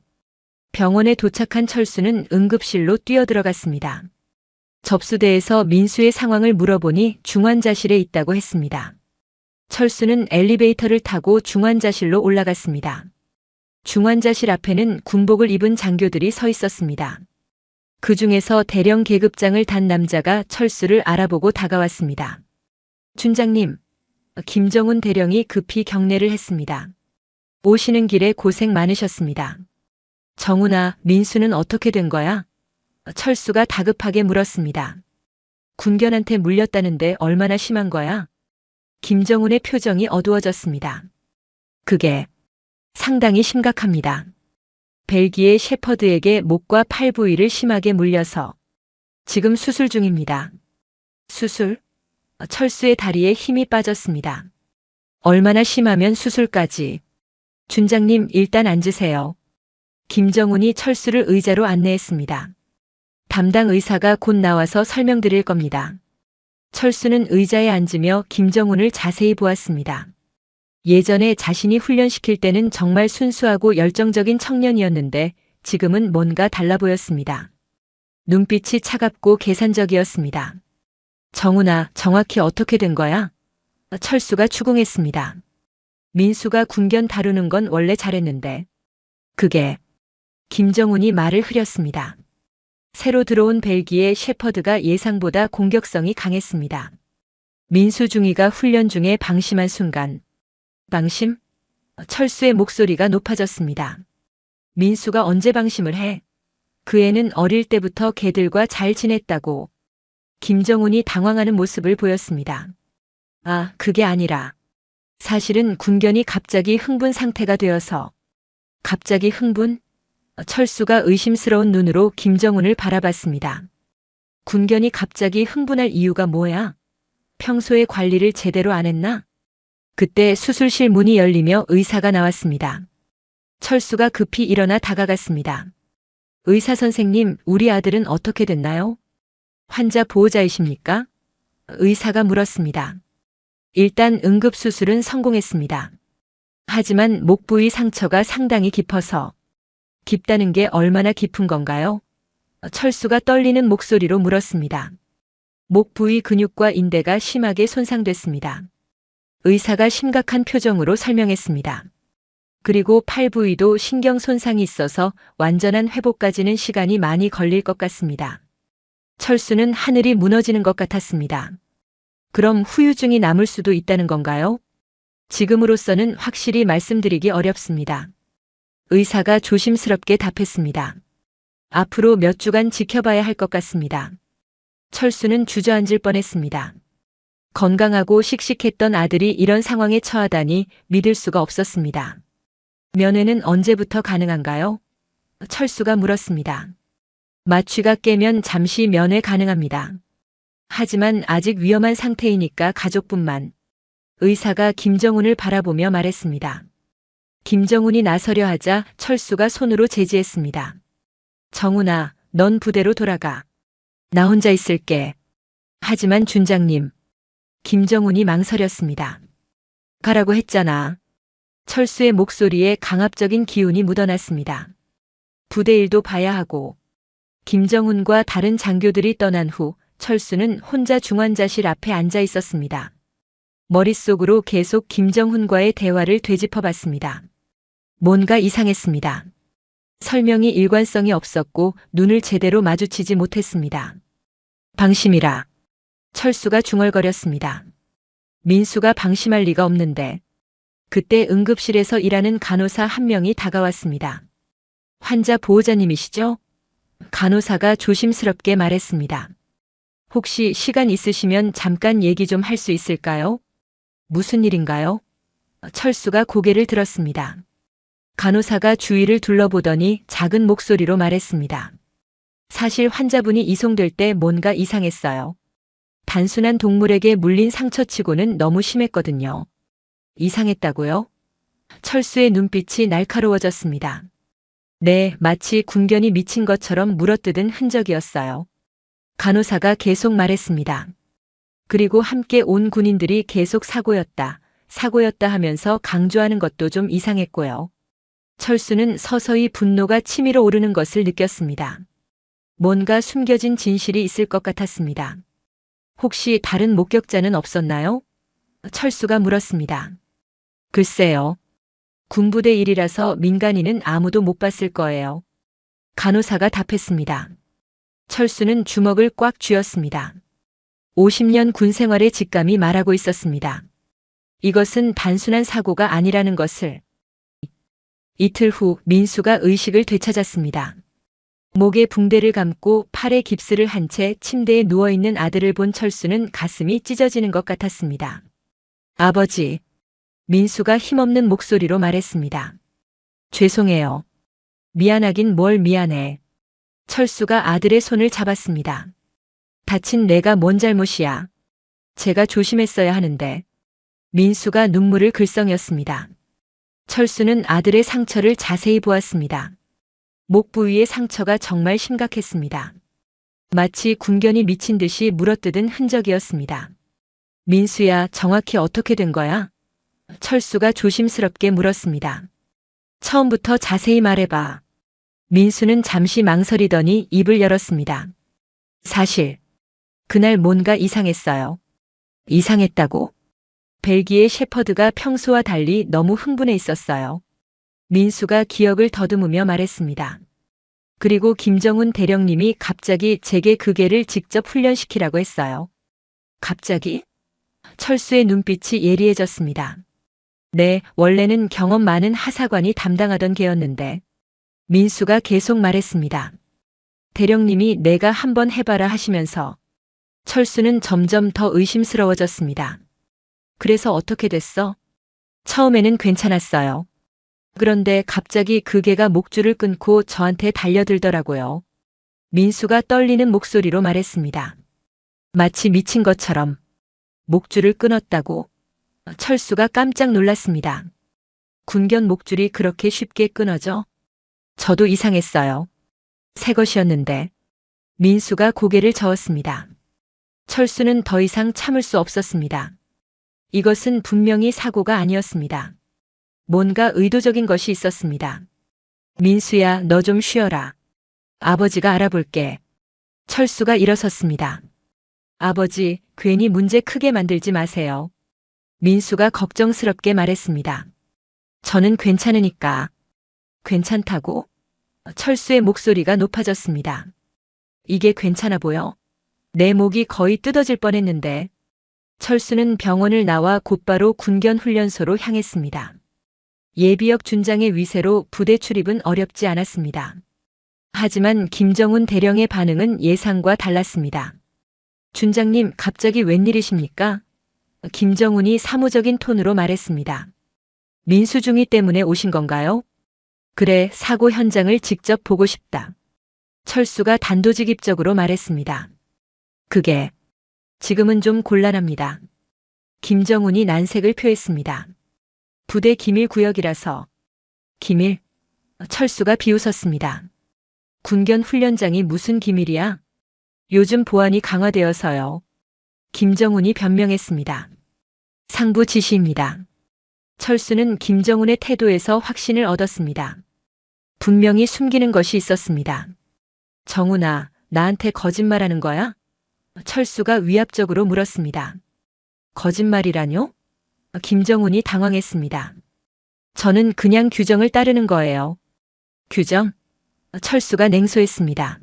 병원에 도착한 철수는 응급실로 뛰어들어갔습니다. 접수대에서 민수의 상황을 물어보니 중환자실에 있다고 했습니다. 철수는 엘리베이터를 타고 중환자실로 올라갔습니다. 중환자실 앞에는 군복을 입은 장교들이 서 있었습니다. 그 중에서 대령 계급장을 단 남자가 철수를 알아보고 다가왔습니다. 춘장님, 김정훈 대령이 급히 경례를 했습니다. 오시는 길에 고생 많으셨습니다. 정훈아, 민수는 어떻게 된 거야? 철수가 다급하게 물었습니다. 군견한테 물렸다는데 얼마나 심한 거야? 김정훈의 표정이 어두워졌습니다. 그게 상당히 심각합니다. 벨기에 셰퍼드에게 목과 팔 부위를 심하게 물려서 지금 수술 중입니다. 수술? 철수의 다리에 힘이 빠졌습니다. 얼마나 심하면 수술까지? 준장님, 일단 앉으세요. 김정훈이 철수를 의자로 안내했습니다. 담당 의사가 곧 나와서 설명드릴 겁니다. 철수는 의자에 앉으며 김정훈을 자세히 보았습니다. 예전에 자신이 훈련시킬 때는 정말 순수하고 열정적인 청년이었는데 지금은 뭔가 달라 보였습니다. 눈빛이 차갑고 계산적이었습니다. 정훈아, 정확히 어떻게 된 거야? 철수가 추궁했습니다. 민수가 군견 다루는 건 원래 잘했는데. 그게. 김정훈이 말을 흐렸습니다. 새로 들어온 벨기에 셰퍼드가 예상보다 공격성이 강했습니다. 민수 중위가 훈련 중에 방심한 순간. 방심? 철수의 목소리가 높아졌습니다. 민수가 언제 방심을 해? 그 애는 어릴 때부터 개들과 잘 지냈다고. 김정훈이 당황하는 모습을 보였습니다. 아, 그게 아니라. 사실은 군견이 갑자기 흥분 상태가 되어서. 갑자기 흥분? 철수가 의심스러운 눈으로 김정훈을 바라봤습니다. 군견이 갑자기 흥분할 이유가 뭐야? 평소에 관리를 제대로 안 했나? 그때 수술실 문이 열리며 의사가 나왔습니다. 철수가 급히 일어나 다가갔습니다. 의사 선생님, 우리 아들은 어떻게 됐나요? 환자 보호자이십니까? 의사가 물었습니다. 일단 응급수술은 성공했습니다. 하지만 목 부위 상처가 상당히 깊어서. 깊다는 게 얼마나 깊은 건가요? 철수가 떨리는 목소리로 물었습니다. 목 부위 근육과 인대가 심하게 손상됐습니다. 의사가 심각한 표정으로 설명했습니다. 그리고 팔 부위도 신경 손상이 있어서 완전한 회복까지는 시간이 많이 걸릴 것 같습니다. 철수는 하늘이 무너지는 것 같았습니다. 그럼 후유증이 남을 수도 있다는 건가요? 지금으로서는 확실히 말씀드리기 어렵습니다. 의사가 조심스럽게 답했습니다. 앞으로 몇 주간 지켜봐야 할 것 같습니다. 철수는 주저앉을 뻔했습니다. 건강하고 씩씩했던 아들이 이런 상황에 처하다니 믿을 수가 없었습니다. 면회는 언제부터 가능한가요? 철수가 물었습니다. 마취가 깨면 잠시 면회 가능합니다. 하지만 아직 위험한 상태이니까 가족분만. 의사가 김정훈을 바라보며 말했습니다. 김정훈이 나서려 하자 철수가 손으로 제지했습니다. 정훈아, 넌 부대로 돌아가. 나 혼자 있을게. 하지만 준장님. 김정훈이 망설였습니다. 가라고 했잖아. 철수의 목소리에 강압적인 기운이 묻어났습니다. 부대 일도 봐야 하고. 김정훈과 다른 장교들이 떠난 후 철수는 혼자 중환자실 앞에 앉아 있었습니다. 머릿속으로 계속 김정훈과의 대화를 되짚어봤습니다. 뭔가 이상했습니다. 설명이 일관성이 없었고 눈을 제대로 마주치지 못했습니다. 방심이라. 철수가 중얼거렸습니다. 민수가 방심할 리가 없는데. 그때 응급실에서 일하는 간호사 한 명이 다가왔습니다. 환자 보호자님이시죠? 간호사가 조심스럽게 말했습니다. 혹시 시간 있으시면 잠깐 얘기 좀 할 수 있을까요? 무슨 일인가요? 철수가 고개를 들었습니다. 간호사가 주위를 둘러보더니 작은 목소리로 말했습니다. 사실 환자분이 이송될 때 뭔가 이상했어요. 단순한 동물에게 물린 상처치고는 너무 심했거든요. 이상했다고요? 철수의 눈빛이 날카로워졌습니다. 네, 마치 군견이 미친 것처럼 물어뜯은 흔적이었어요. 간호사가 계속 말했습니다. 그리고 함께 온 군인들이 계속 사고였다 하면서 강조하는 것도 좀 이상했고요. 철수는 서서히 분노가 치밀어 오르는 것을 느꼈습니다. 뭔가 숨겨진 진실이 있을 것 같았습니다. 혹시 다른 목격자는 없었나요? 철수가 물었습니다. 글쎄요. 군부대 일이라서 민간인은 아무도 못 봤을 거예요. 간호사가 답했습니다. 철수는 주먹을 꽉 쥐었습니다. 50년 군 생활의 직감이 말하고 있었습니다. 이것은 단순한 사고가 아니라는 것을. 이틀 후 민수가 의식을 되찾았습니다. 목에 붕대를 감고 팔에 깁스를 한 채 침대에 누워있는 아들을 본 철수는 가슴이 찢어지는 것 같았습니다. 아버지. 민수가 힘없는 목소리로 말했습니다. 죄송해요. 미안하긴 뭘 미안해. 철수가 아들의 손을 잡았습니다. 다친 내가 뭔 잘못이야. 제가 조심했어야 하는데. 민수가 눈물을 글썽였습니다. 철수는 아들의 상처를 자세히 보았습니다. 목 부위의 상처가 정말 심각했습니다. 마치 군견이 미친 듯이 물어뜯은 흔적이었습니다. 민수야, 정확히 어떻게 된 거야? 철수가 조심스럽게 물었습니다. 처음부터 자세히 말해봐. 민수는 잠시 망설이더니 입을 열었습니다. 사실, 그날 뭔가 이상했어요. 이상했다고? 벨기에 셰퍼드가 평소와 달리 너무 흥분해 있었어요. 민수가 기억을 더듬으며 말했습니다. 그리고 김정훈 대령님이 갑자기 제게 그 개를 직접 훈련시키라고 했어요. 갑자기? 철수의 눈빛이 예리해졌습니다. 네, 원래는 경험 많은 하사관이 담당하던 개였는데. 민수가 계속 말했습니다. 대령님이 내가 한번 해봐라 하시면서. 철수는 점점 더 의심스러워졌습니다. 그래서 어떻게 됐어? 처음에는 괜찮았어요. 그런데 갑자기 그 개가 목줄을 끊고 저한테 달려들더라고요. 민수가 떨리는 목소리로 말했습니다. 마치 미친 것처럼 목줄을 끊었다고. 철수가 깜짝 놀랐습니다. 군견 목줄이 그렇게 쉽게 끊어져? 저도 이상했어요. 새 것이었는데. 민수가 고개를 저었습니다. 철수는 더 이상 참을 수 없었습니다. 이것은 분명히 사고가 아니었습니다. 뭔가 의도적인 것이 있었습니다. 민수야, 너 좀 쉬어라. 아버지가 알아볼게. 철수가 일어섰습니다. 아버지, 괜히 문제 크게 만들지 마세요. 민수가 걱정스럽게 말했습니다. 저는 괜찮으니까. 괜찮다고? 철수의 목소리가 높아졌습니다. 이게 괜찮아 보여? 내 목이 거의 뜯어질 뻔했는데. 철수는 병원을 나와 곧바로 군견훈련소로 향했습니다. 예비역 준장의 위세로 부대 출입은 어렵지 않았습니다. 하지만 김정훈 대령의 반응은 예상과 달랐습니다. 준장님, 갑자기 웬일이십니까? 김정훈이 사무적인 톤으로 말했습니다. 민수중이 때문에 오신 건가요? 그래, 사고 현장을 직접 보고 싶다. 철수가 단도직입적으로 말했습니다. 그게 지금은 좀 곤란합니다. 김정훈이 난색을 표했습니다. 부대 기밀 구역이라서. 기밀? 철수가 비웃었습니다. 군견 훈련장이 무슨 기밀이야? 요즘 보안이 강화되어서요. 김정훈이 변명했습니다. 상부 지시입니다. 철수는 김정훈의 태도에서 확신을 얻었습니다. 분명히 숨기는 것이 있었습니다. 정훈아, 나한테 거짓말하는 거야? 철수가 위압적으로 물었습니다. 거짓말이라뇨? 김정훈이 당황했습니다. 저는 그냥 규정을 따르는 거예요. 규정? 철수가 냉소했습니다.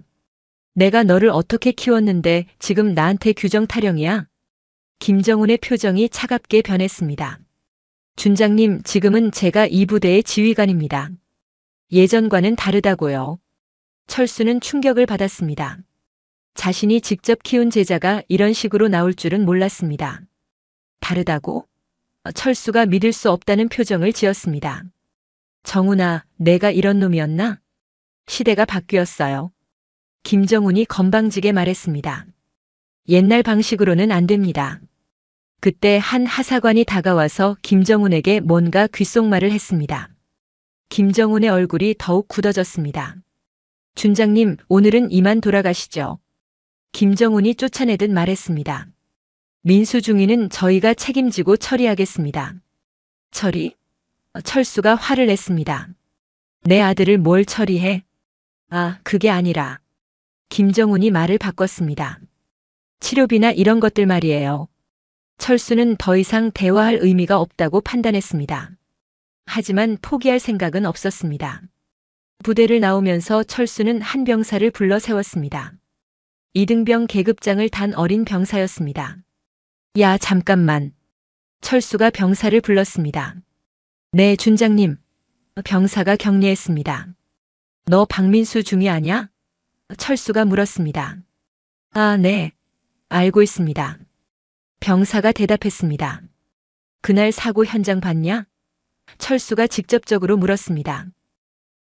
내가 너를 어떻게 키웠는데 지금 나한테 규정 타령이야? 김정훈의 표정이 차갑게 변했습니다. 준장님, 지금은 제가 이 부대의 지휘관입니다. 예전과는 다르다고요. 철수는 충격을 받았습니다. 자신이 직접 키운 제자가 이런 식으로 나올 줄은 몰랐습니다. 다르다고? 철수가 믿을 수 없다는 표정을 지었습니다. 정훈아, 내가 이런 놈이었나? 시대가 바뀌었어요. 김정훈이 건방지게 말했습니다. 옛날 방식으로는 안 됩니다. 그때 한 하사관이 다가와서 김정훈에게 뭔가 귓속말을 했습니다. 김정훈의 얼굴이 더욱 굳어졌습니다. 준장님, 오늘은 이만 돌아가시죠. 김정훈이 쫓아내듯 말했습니다. 민수 중위는 저희가 책임지고 처리하겠습니다. 처리? 철수가 화를 냈습니다. 내 아들을 뭘 처리해? 아, 그게 아니라. 김정훈이 말을 바꿨습니다. 치료비나 이런 것들 말이에요. 철수는 더 이상 대화할 의미가 없다고 판단했습니다. 하지만 포기할 생각은 없었습니다. 부대를 나오면서 철수는 한 병사를 불러 세웠습니다. 이등병 계급장을 단 어린 병사였습니다. 야, 잠깐만. 철수가 병사를 불렀습니다. 네, 준장님. 병사가 격리했습니다. 너 박민수 중위 아냐? 철수가 물었습니다. 아, 네. 알고 있습니다. 병사가 대답했습니다. 그날 사고 현장 봤냐? 철수가 직접적으로 물었습니다.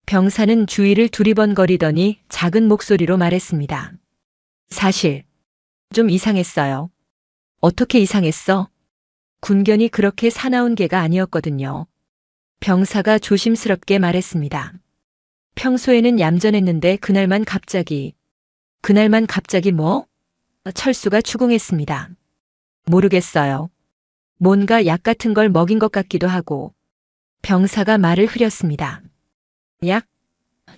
병사는 주위를 두리번거리더니 작은 목소리로 말했습니다. 사실 좀 이상했어요. 어떻게 이상했어? 군견이 그렇게 사나운 개가 아니었거든요. 병사가 조심스럽게 말했습니다. 평소에는 얌전했는데 그날만 갑자기 뭐? 철수가 추궁했습니다. 모르겠어요. 뭔가 약 같은 걸 먹인 것 같기도 하고. 병사가 말을 흐렸습니다. 약?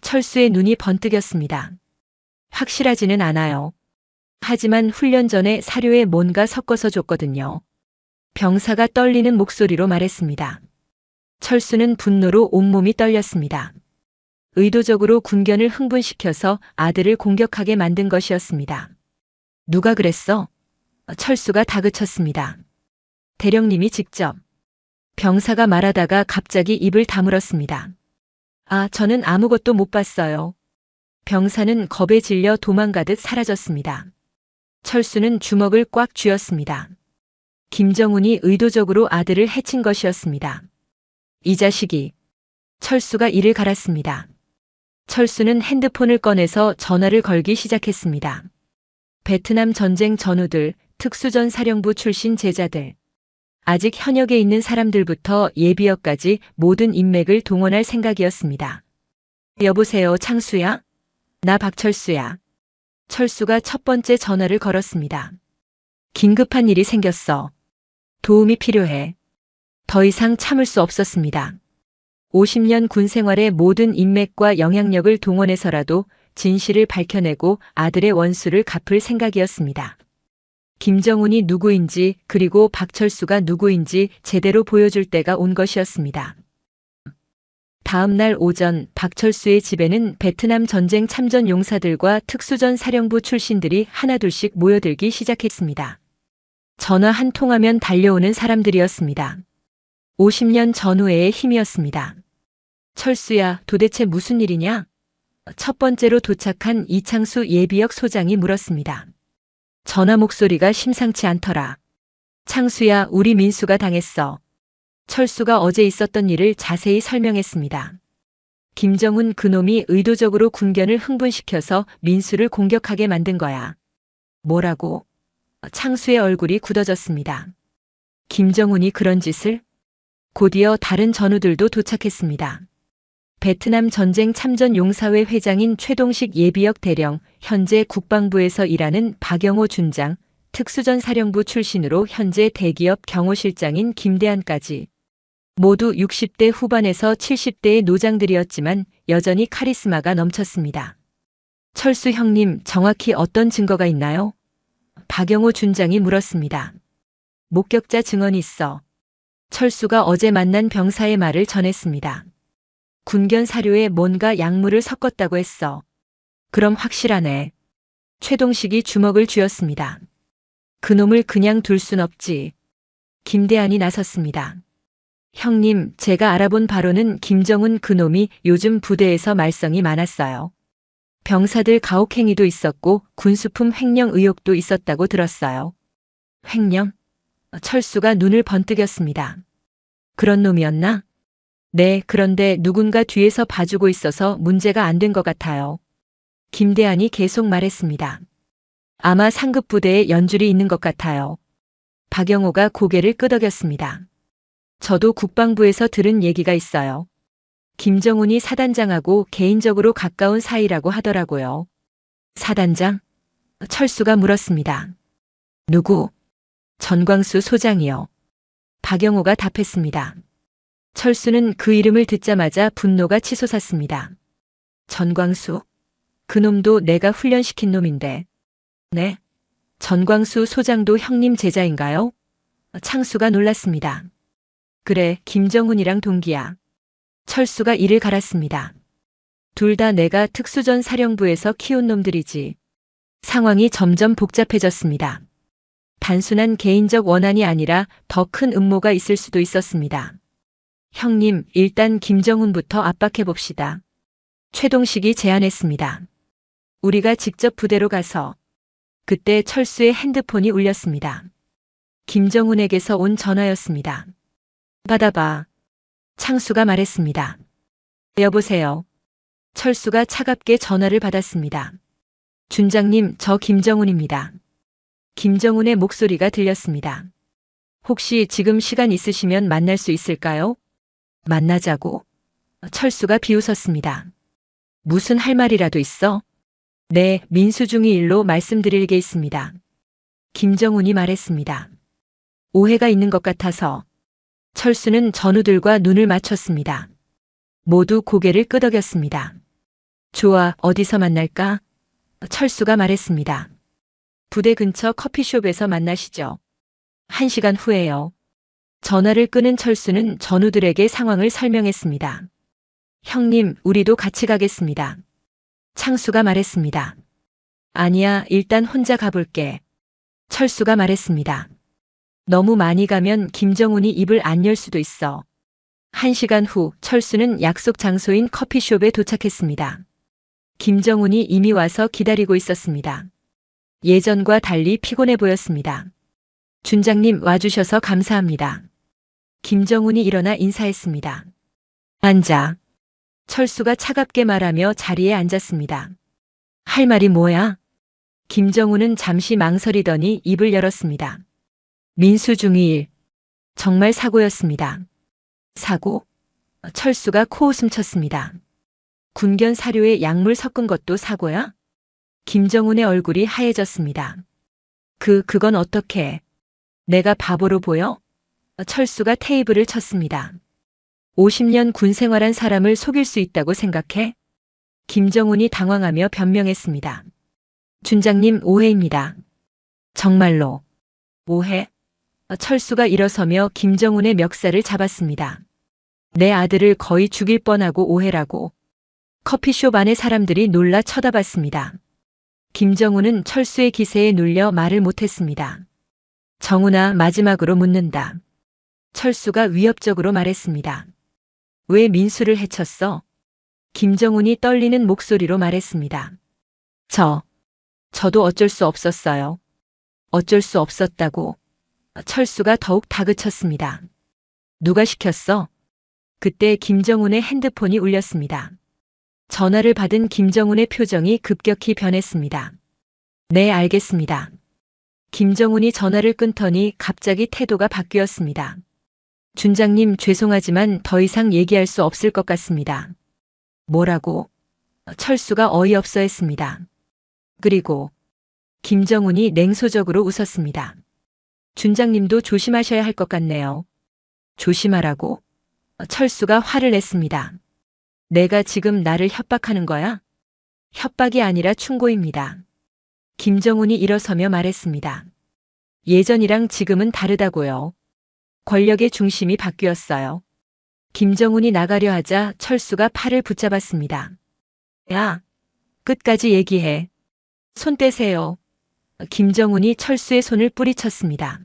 철수의 눈이 번뜩였습니다. 확실하지는 않아요. 하지만 훈련 전에 사료에 뭔가 섞어서 줬거든요. 병사가 떨리는 목소리로 말했습니다. 철수는 분노로 온몸이 떨렸습니다. 의도적으로 군견을 흥분시켜서 아들을 공격하게 만든 것이었습니다. 누가 그랬어? 철수가 다그쳤습니다. 대령님이 직접. 병사가 말하다가 갑자기 입을 다물었습니다. 아, 저는 아무것도 못 봤어요. 병사는 겁에 질려 도망가듯 사라졌습니다. 철수는 주먹을 꽉 쥐었습니다. 김정훈이 의도적으로 아들을 해친 것이었습니다. 이 자식이. 철수가 이를 갈았습니다. 철수는 핸드폰을 꺼내서 전화를 걸기 시작했습니다. 베트남 전쟁 전우들, 특수전 사령부 출신 제자들, 아직 현역에 있는 사람들부터 예비역까지 모든 인맥을 동원할 생각이었습니다. 여보세요, 창수야? 나 박철수야. 철수가 첫 번째 전화를 걸었습니다. 긴급한 일이 생겼어. 도움이 필요해. 더 이상 참을 수 없었습니다. 50년 군 생활의 모든 인맥과 영향력을 동원해서라도 진실을 밝혀내고 아들의 원수를 갚을 생각이었습니다. 김정은이 누구인지 그리고 박철수가 누구인지 제대로 보여줄 때가 온 것이었습니다. 다음 날 오전 박철수의 집에는 베트남 전쟁 참전 용사들과 특수전 사령부 출신들이 하나둘씩 모여들기 시작했습니다. 전화 한 통하면 달려오는 사람들이었습니다. 50년 전후의 힘이었습니다. 철수야, 도대체 무슨 일이냐? 첫 번째로 도착한 이창수 예비역 소장이 물었습니다. 전화 목소리가 심상치 않더라. 창수야, 우리 민수가 당했어. 철수가 어제 있었던 일을 자세히 설명했습니다. 김정은 그놈이 의도적으로 군견을 흥분시켜서 민수를 공격하게 만든 거야. 뭐라고? 창수의 얼굴이 굳어졌습니다. 김정은이 그런 짓을? 곧이어 다른 전우들도 도착했습니다. 베트남 전쟁 참전 용사회 회장인 최동식 예비역 대령, 현재 국방부에서 일하는 박영호 준장, 특수전 사령부 출신으로 현재 대기업 경호실장인 김대한까지. 모두 60대 후반에서 70대의 노장들이었지만 여전히 카리스마가 넘쳤습니다. 철수 형님, 정확히 어떤 증거가 있나요? 박영호 준장이 물었습니다. 목격자 증언이 있어. 철수가 어제 만난 병사의 말을 전했습니다. 군견 사료에 뭔가 약물을 섞었다고 했어. 그럼 확실하네. 최동식이 주먹을 쥐었습니다. 그놈을 그냥 둘 순 없지. 김대한이 나섰습니다. 형님, 제가 알아본 바로는 김정은 그놈이 요즘 부대에서 말썽이 많았어요. 병사들 가혹행위도 있었고 군수품 횡령 의혹도 있었다고 들었어요. 횡령? 철수가 눈을 번뜩였습니다. 그런 놈이었나? 네, 그런데 누군가 뒤에서 봐주고 있어서 문제가 안 된 것 같아요. 김대한이 계속 말했습니다. 아마 상급 부대에 연줄이 있는 것 같아요. 박영호가 고개를 끄덕였습니다. 저도 국방부에서 들은 얘기가 있어요. 김정은이 사단장하고 개인적으로 가까운 사이라고 하더라고요. 사단장? 철수가 물었습니다. 누구? 전광수 소장이요. 박영호가 답했습니다. 철수는 그 이름을 듣자마자 분노가 치솟았습니다. 전광수? 그놈도 내가 훈련시킨 놈인데. 네? 전광수 소장도 형님 제자인가요? 창수가 놀랐습니다. 그래, 김정훈이랑 동기야. 철수가 이를 갈았습니다. 둘 다 내가 특수전 사령부에서 키운 놈들이지. 상황이 점점 복잡해졌습니다. 단순한 개인적 원한이 아니라 더 큰 음모가 있을 수도 있었습니다. 형님, 일단 김정훈부터 압박해봅시다. 최동식이 제안했습니다. 우리가 직접 부대로 가서. 그때 철수의 핸드폰이 울렸습니다. 김정훈에게서 온 전화였습니다. 받아봐. 창수가 말했습니다. 여보세요. 철수가 차갑게 전화를 받았습니다. 준장님, 저 김정훈입니다. 김정훈의 목소리가 들렸습니다. 혹시 지금 시간 있으시면 만날 수 있을까요? 만나자고? 철수가 비웃었습니다. 무슨 할 말이라도 있어? 네, 민수중이 일로 말씀드릴 게 있습니다. 김정훈이 말했습니다. 오해가 있는 것 같아서. 철수는 전우들과 눈을 맞췄습니다. 모두 고개를 끄덕였습니다. 좋아, 어디서 만날까? 철수가 말했습니다. 부대 근처 커피숍에서 만나시죠. 1시간 후에요. 전화를 끄는 철수는 전우들에게 상황을 설명했습니다. 형님, 우리도 같이 가겠습니다. 창수가 말했습니다. 아니야, 일단 혼자 가볼게. 철수가 말했습니다. 너무 많이 가면 김정훈이 입을 안 열 수도 있어. 1시간 후 철수는 약속 장소인 커피숍에 도착했습니다. 김정훈이 이미 와서 기다리고 있었습니다. 예전과 달리 피곤해 보였습니다. 준장님 와주셔서 감사합니다. 김정훈이 일어나 인사했습니다. 앉아. 철수가 차갑게 말하며 자리에 앉았습니다. 할 말이 뭐야? 김정우는 잠시 망설이더니 입을 열었습니다. 민수 중일. 정말 사고였습니다. 사고? 철수가 코웃음 쳤습니다. 군견 사료에 약물 섞은 것도 사고야? 김정훈의 얼굴이 하얘졌습니다. 그건 어떻게? 내가 바보로 보여? 철수가 테이블을 쳤습니다. 50년 군 생활한 사람을 속일 수 있다고 생각해? 김정훈이 당황하며 변명했습니다. 준장님 오해입니다. 정말로. 오해? 철수가 일어서며 김정훈의 멱살을 잡았습니다. 내 아들을 거의 죽일 뻔하고 오해라고. 커피숍 안의 사람들이 놀라 쳐다봤습니다. 김정훈은 철수의 기세에 눌려 말을 못했습니다. 정훈아, 마지막으로 묻는다. 철수가 위협적으로 말했습니다. 왜 민수를 해쳤어? 김정훈이 떨리는 목소리로 말했습니다. 저도 어쩔 수 없었어요. 어쩔 수 없었다고. 철수가 더욱 다그쳤습니다. 누가 시켰어? 그때 김정훈의 핸드폰이 울렸습니다. 전화를 받은 김정훈의 표정이 급격히 변했습니다. 네, 알겠습니다. 김정훈이 전화를 끊더니 갑자기 태도가 바뀌었습니다. 준장님, 죄송하지만 더 이상 얘기할 수 없을 것 같습니다. 뭐라고? 철수가 어이없어 했습니다. 그리고 김정훈이 냉소적으로 웃었습니다. 준장님도 조심하셔야 할 것 같네요. 조심하라고? 철수가 화를 냈습니다. 내가 지금 나를 협박하는 거야? 협박이 아니라 충고입니다. 김정훈이 일어서며 말했습니다. 예전이랑 지금은 다르다고요. 권력의 중심이 바뀌었어요. 김정훈이 나가려 하자 철수가 팔을 붙잡았습니다. 야, 끝까지 얘기해. 손 떼세요. 김정훈이 철수의 손을 뿌리쳤습니다.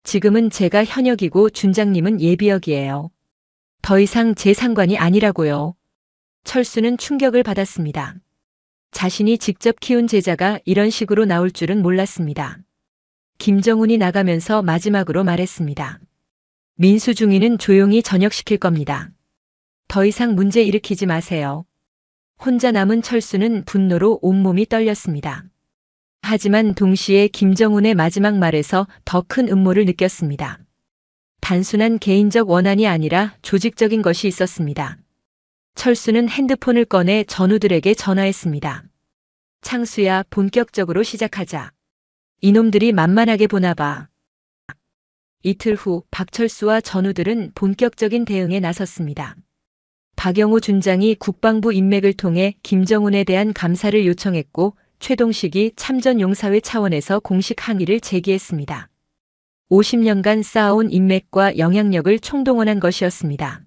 지금은 제가 현역이고 준장님은 예비역이에요. 더 이상 제 상관이 아니라고요. 철수는 충격을 받았습니다. 자신이 직접 키운 제자가 이런 식으로 나올 줄은 몰랐습니다. 김정훈이 나가면서 마지막으로 말했습니다. 민수 중위는 조용히 전역시킬 겁니다. 더 이상 문제 일으키지 마세요. 혼자 남은 철수는 분노로 온몸이 떨렸습니다. 하지만 동시에 김정훈의 마지막 말에서 더 큰 음모를 느꼈습니다. 단순한 개인적 원한이 아니라 조직적인 것이 있었습니다. 철수는 핸드폰을 꺼내 전우들에게 전화했습니다. 창수야, 본격적으로 시작하자. 이놈들이 만만하게 보나 봐. 이틀 후 박철수와 전우들은 본격적인 대응에 나섰습니다. 박영호 준장이 국방부 인맥을 통해 김정훈에 대한 감사를 요청했고 최동식이 참전용사회 차원에서 공식 항의를 제기했습니다. 50년간 쌓아온 인맥과 영향력을 총동원한 것이었습니다.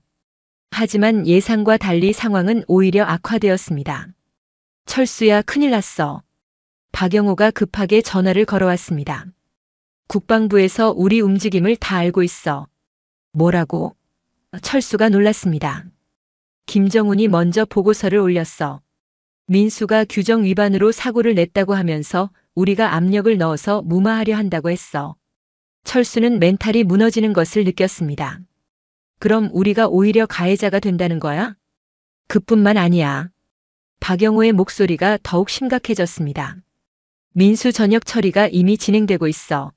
하지만 예상과 달리 상황은 오히려 악화되었습니다. 철수야, 큰일 났어. 박영호가 급하게 전화를 걸어왔습니다. 국방부에서 우리 움직임을 다 알고 있어. 뭐라고? 철수가 놀랐습니다. 김정훈이 먼저 보고서를 올렸어. 민수가 규정 위반으로 사고를 냈다고 하면서 우리가 압력을 넣어서 무마하려 한다고 했어. 철수는 멘탈이 무너지는 것을 느꼈습니다. 그럼 우리가 오히려 가해자가 된다는 거야? 그뿐만 아니야. 박영호의 목소리가 더욱 심각해졌습니다. 민수 전역 처리가 이미 진행되고 있어.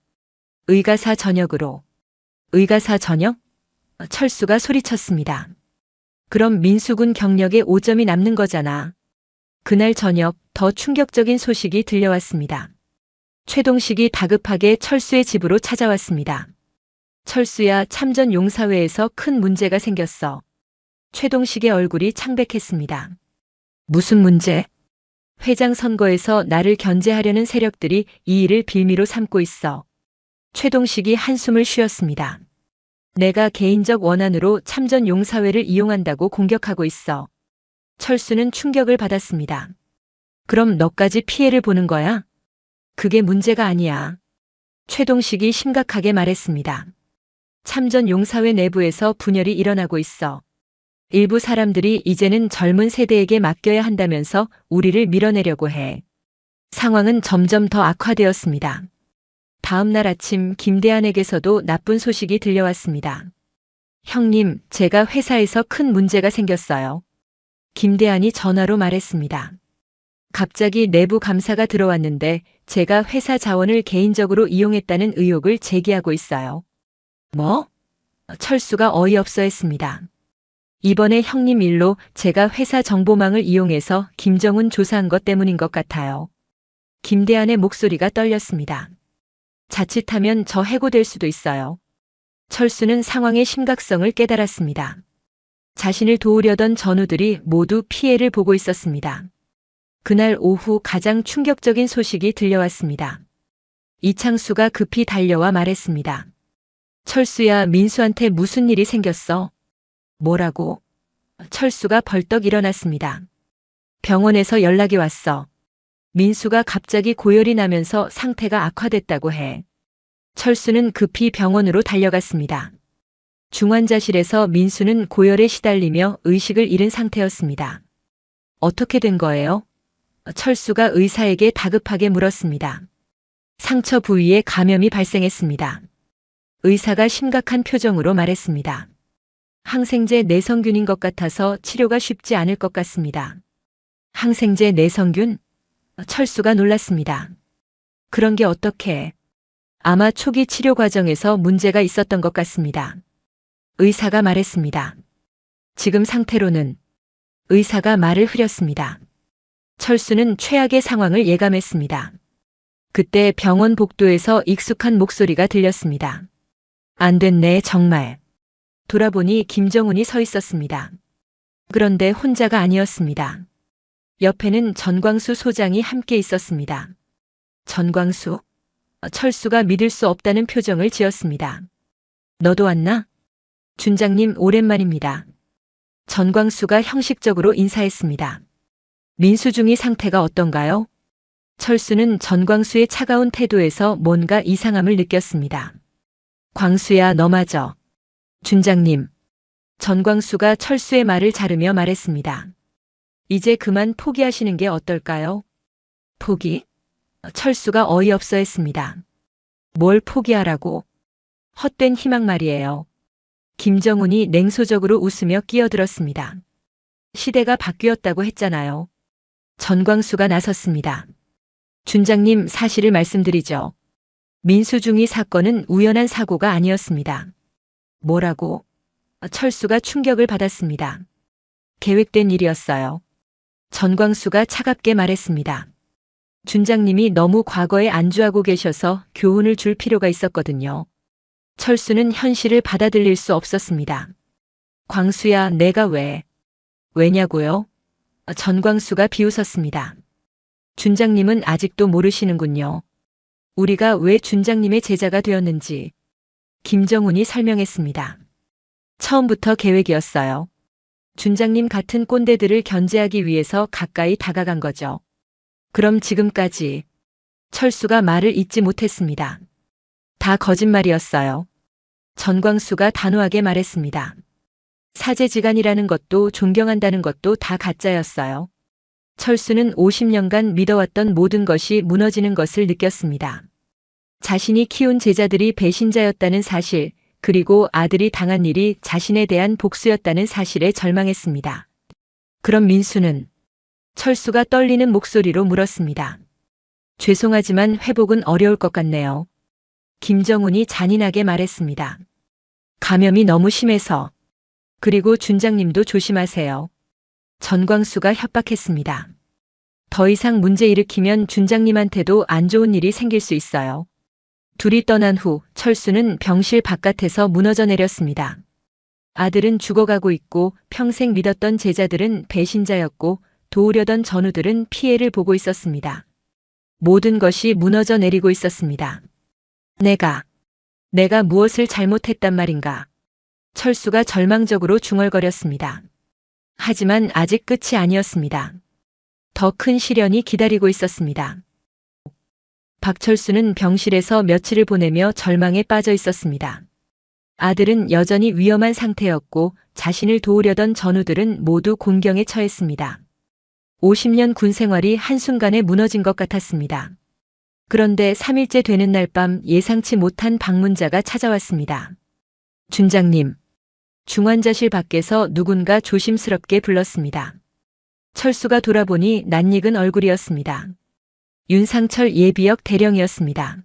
의가사 전역으로. 의가사 전역? 철수가 소리쳤습니다. 그럼 민수군 경력에 오점이 남는 거잖아. 그날 저녁 더 충격적인 소식이 들려왔습니다. 최동식이 다급하게 철수의 집으로 찾아왔습니다. 철수야, 참전 용사회에서 큰 문제가 생겼어. 최동식의 얼굴이 창백했습니다. 무슨 문제? 회장 선거에서 나를 견제하려는 세력들이 이 일을 빌미로 삼고 있어. 최동식이 한숨을 쉬었습니다. 내가 개인적 원한으로 참전 용사회를 이용한다고 공격하고 있어. 철수는 충격을 받았습니다. 그럼 너까지 피해를 보는 거야? 그게 문제가 아니야. 최동식이 심각하게 말했습니다. 참전 용사회 내부에서 분열이 일어나고 있어. 일부 사람들이 이제는 젊은 세대에게 맡겨야 한다면서 우리를 밀어내려고 해. 상황은 점점 더 악화되었습니다. 다음 날 아침 김대한에게서도 나쁜 소식이 들려왔습니다. 형님, 제가 회사에서 큰 문제가 생겼어요. 김대한이 전화로 말했습니다. 갑자기 내부 감사가 들어왔는데 제가 회사 자원을 개인적으로 이용했다는 의혹을 제기하고 있어요. 뭐? 철수가 어이없어 했습니다. 이번에 형님 일로 제가 회사 정보망을 이용해서 김정은 조사한 것 때문인 것 같아요. 김대한의 목소리가 떨렸습니다. 자칫하면 저 해고될 수도 있어요. 철수는 상황의 심각성을 깨달았습니다. 자신을 도우려던 전우들이 모두 피해를 보고 있었습니다. 그날 오후 가장 충격적인 소식이 들려왔습니다. 이창수가 급히 달려와 말했습니다. 철수야, 민수한테 무슨 일이 생겼어? 뭐라고? 철수가 벌떡 일어났습니다. 병원에서 연락이 왔어. 민수가 갑자기 고열이 나면서 상태가 악화됐다고 해. 철수는 급히 병원으로 달려갔습니다. 중환자실에서 민수는 고열에 시달리며 의식을 잃은 상태였습니다. 어떻게 된 거예요? 철수가 의사에게 다급하게 물었습니다. 상처 부위에 감염이 발생했습니다. 의사가 심각한 표정으로 말했습니다. 항생제 내성균인 것 같아서 치료가 쉽지 않을 것 같습니다. 항생제 내성균? 철수가 놀랐습니다. 그런 게 어떻게? 아마 초기 치료 과정에서 문제가 있었던 것 같습니다. 의사가 말했습니다. 지금 상태로는 의사가 말을 흐렸습니다. 철수는 최악의 상황을 예감했습니다. 그때 병원 복도에서 익숙한 목소리가 들렸습니다. 안 됐네, 정말. 돌아보니 김정은이 서 있었습니다. 그런데 혼자가 아니었습니다. 옆에는 전광수 소장이 함께 있었습니다. 전광수? 철수가 믿을 수 없다는 표정을 지었습니다. 너도 왔나? 준장님, 오랜만입니다. 전광수가 형식적으로 인사했습니다. 민수중이 상태가 어떤가요? 철수는 전광수의 차가운 태도에서 뭔가 이상함을 느꼈습니다. 광수야, 너마저. 준장님. 전광수가 철수의 말을 자르며 말했습니다. 이제 그만 포기하시는 게 어떨까요? 포기? 철수가 어이없어 했습니다. 뭘 포기하라고? 헛된 희망 말이에요. 김정은이 냉소적으로 웃으며 끼어들었습니다. 시대가 바뀌었다고 했잖아요. 전광수가 나섰습니다. 준장님, 사실을 말씀드리죠. 민수중이 사건은 우연한 사고가 아니었습니다. 뭐라고? 철수가 충격을 받았습니다. 계획된 일이었어요. 전광수가 차갑게 말했습니다. 준장님이 너무 과거에 안주하고 계셔서 교훈을 줄 필요가 있었거든요. 철수는 현실을 받아들일 수 없었습니다. 광수야, 내가 왜? 왜냐고요? 전광수가 비웃었습니다. 준장님은 아직도 모르시는군요. 우리가 왜 준장님의 제자가 되었는지. 김정훈이 설명했습니다. 처음부터 계획이었어요. 준장님 같은 꼰대들을 견제하기 위해서 가까이 다가간 거죠. 그럼 지금까지 철수가 말을 잇지 못했습니다. 다 거짓말이었어요. 전광수가 단호하게 말했습니다. 사제지간이라는 것도 존경한다는 것도 다 가짜였어요. 철수는 50년간 믿어왔던 모든 것이 무너지는 것을 느꼈습니다. 자신이 키운 제자들이 배신자였다는 사실, 그리고 아들이 당한 일이 자신에 대한 복수였다는 사실에 절망했습니다. 그럼 민수는? 철수가 떨리는 목소리로 물었습니다. 죄송하지만 회복은 어려울 것 같네요. 김정훈이 잔인하게 말했습니다. 감염이 너무 심해서. 그리고 준장님도 조심하세요. 전광수가 협박했습니다. 더 이상 문제 일으키면 준장님한테도 안 좋은 일이 생길 수 있어요. 둘이 떠난 후 철수는 병실 바깥에서 무너져 내렸습니다. 아들은 죽어가고 있고 평생 믿었던 제자들은 배신자였고 도우려던 전우들은 피해를 보고 있었습니다. 모든 것이 무너져 내리고 있었습니다. 내가 무엇을 잘못했단 말인가? 철수가 절망적으로 중얼거렸습니다. 하지만 아직 끝이 아니었습니다. 더 큰 시련이 기다리고 있었습니다. 박철수는 병실에서 며칠을 보내며 절망에 빠져 있었습니다. 아들은 여전히 위험한 상태였고 자신을 도우려던 전우들은 모두 곤경에 처했습니다. 50년 군 생활이 한순간에 무너진 것 같았습니다. 그런데 3일째 되는 날 밤 예상치 못한 방문자가 찾아왔습니다. 준장님. 중환자실 밖에서 누군가 조심스럽게 불렀습니다. 철수가 돌아보니 낯익은 얼굴이었습니다. 윤상철 예비역 대령이었습니다.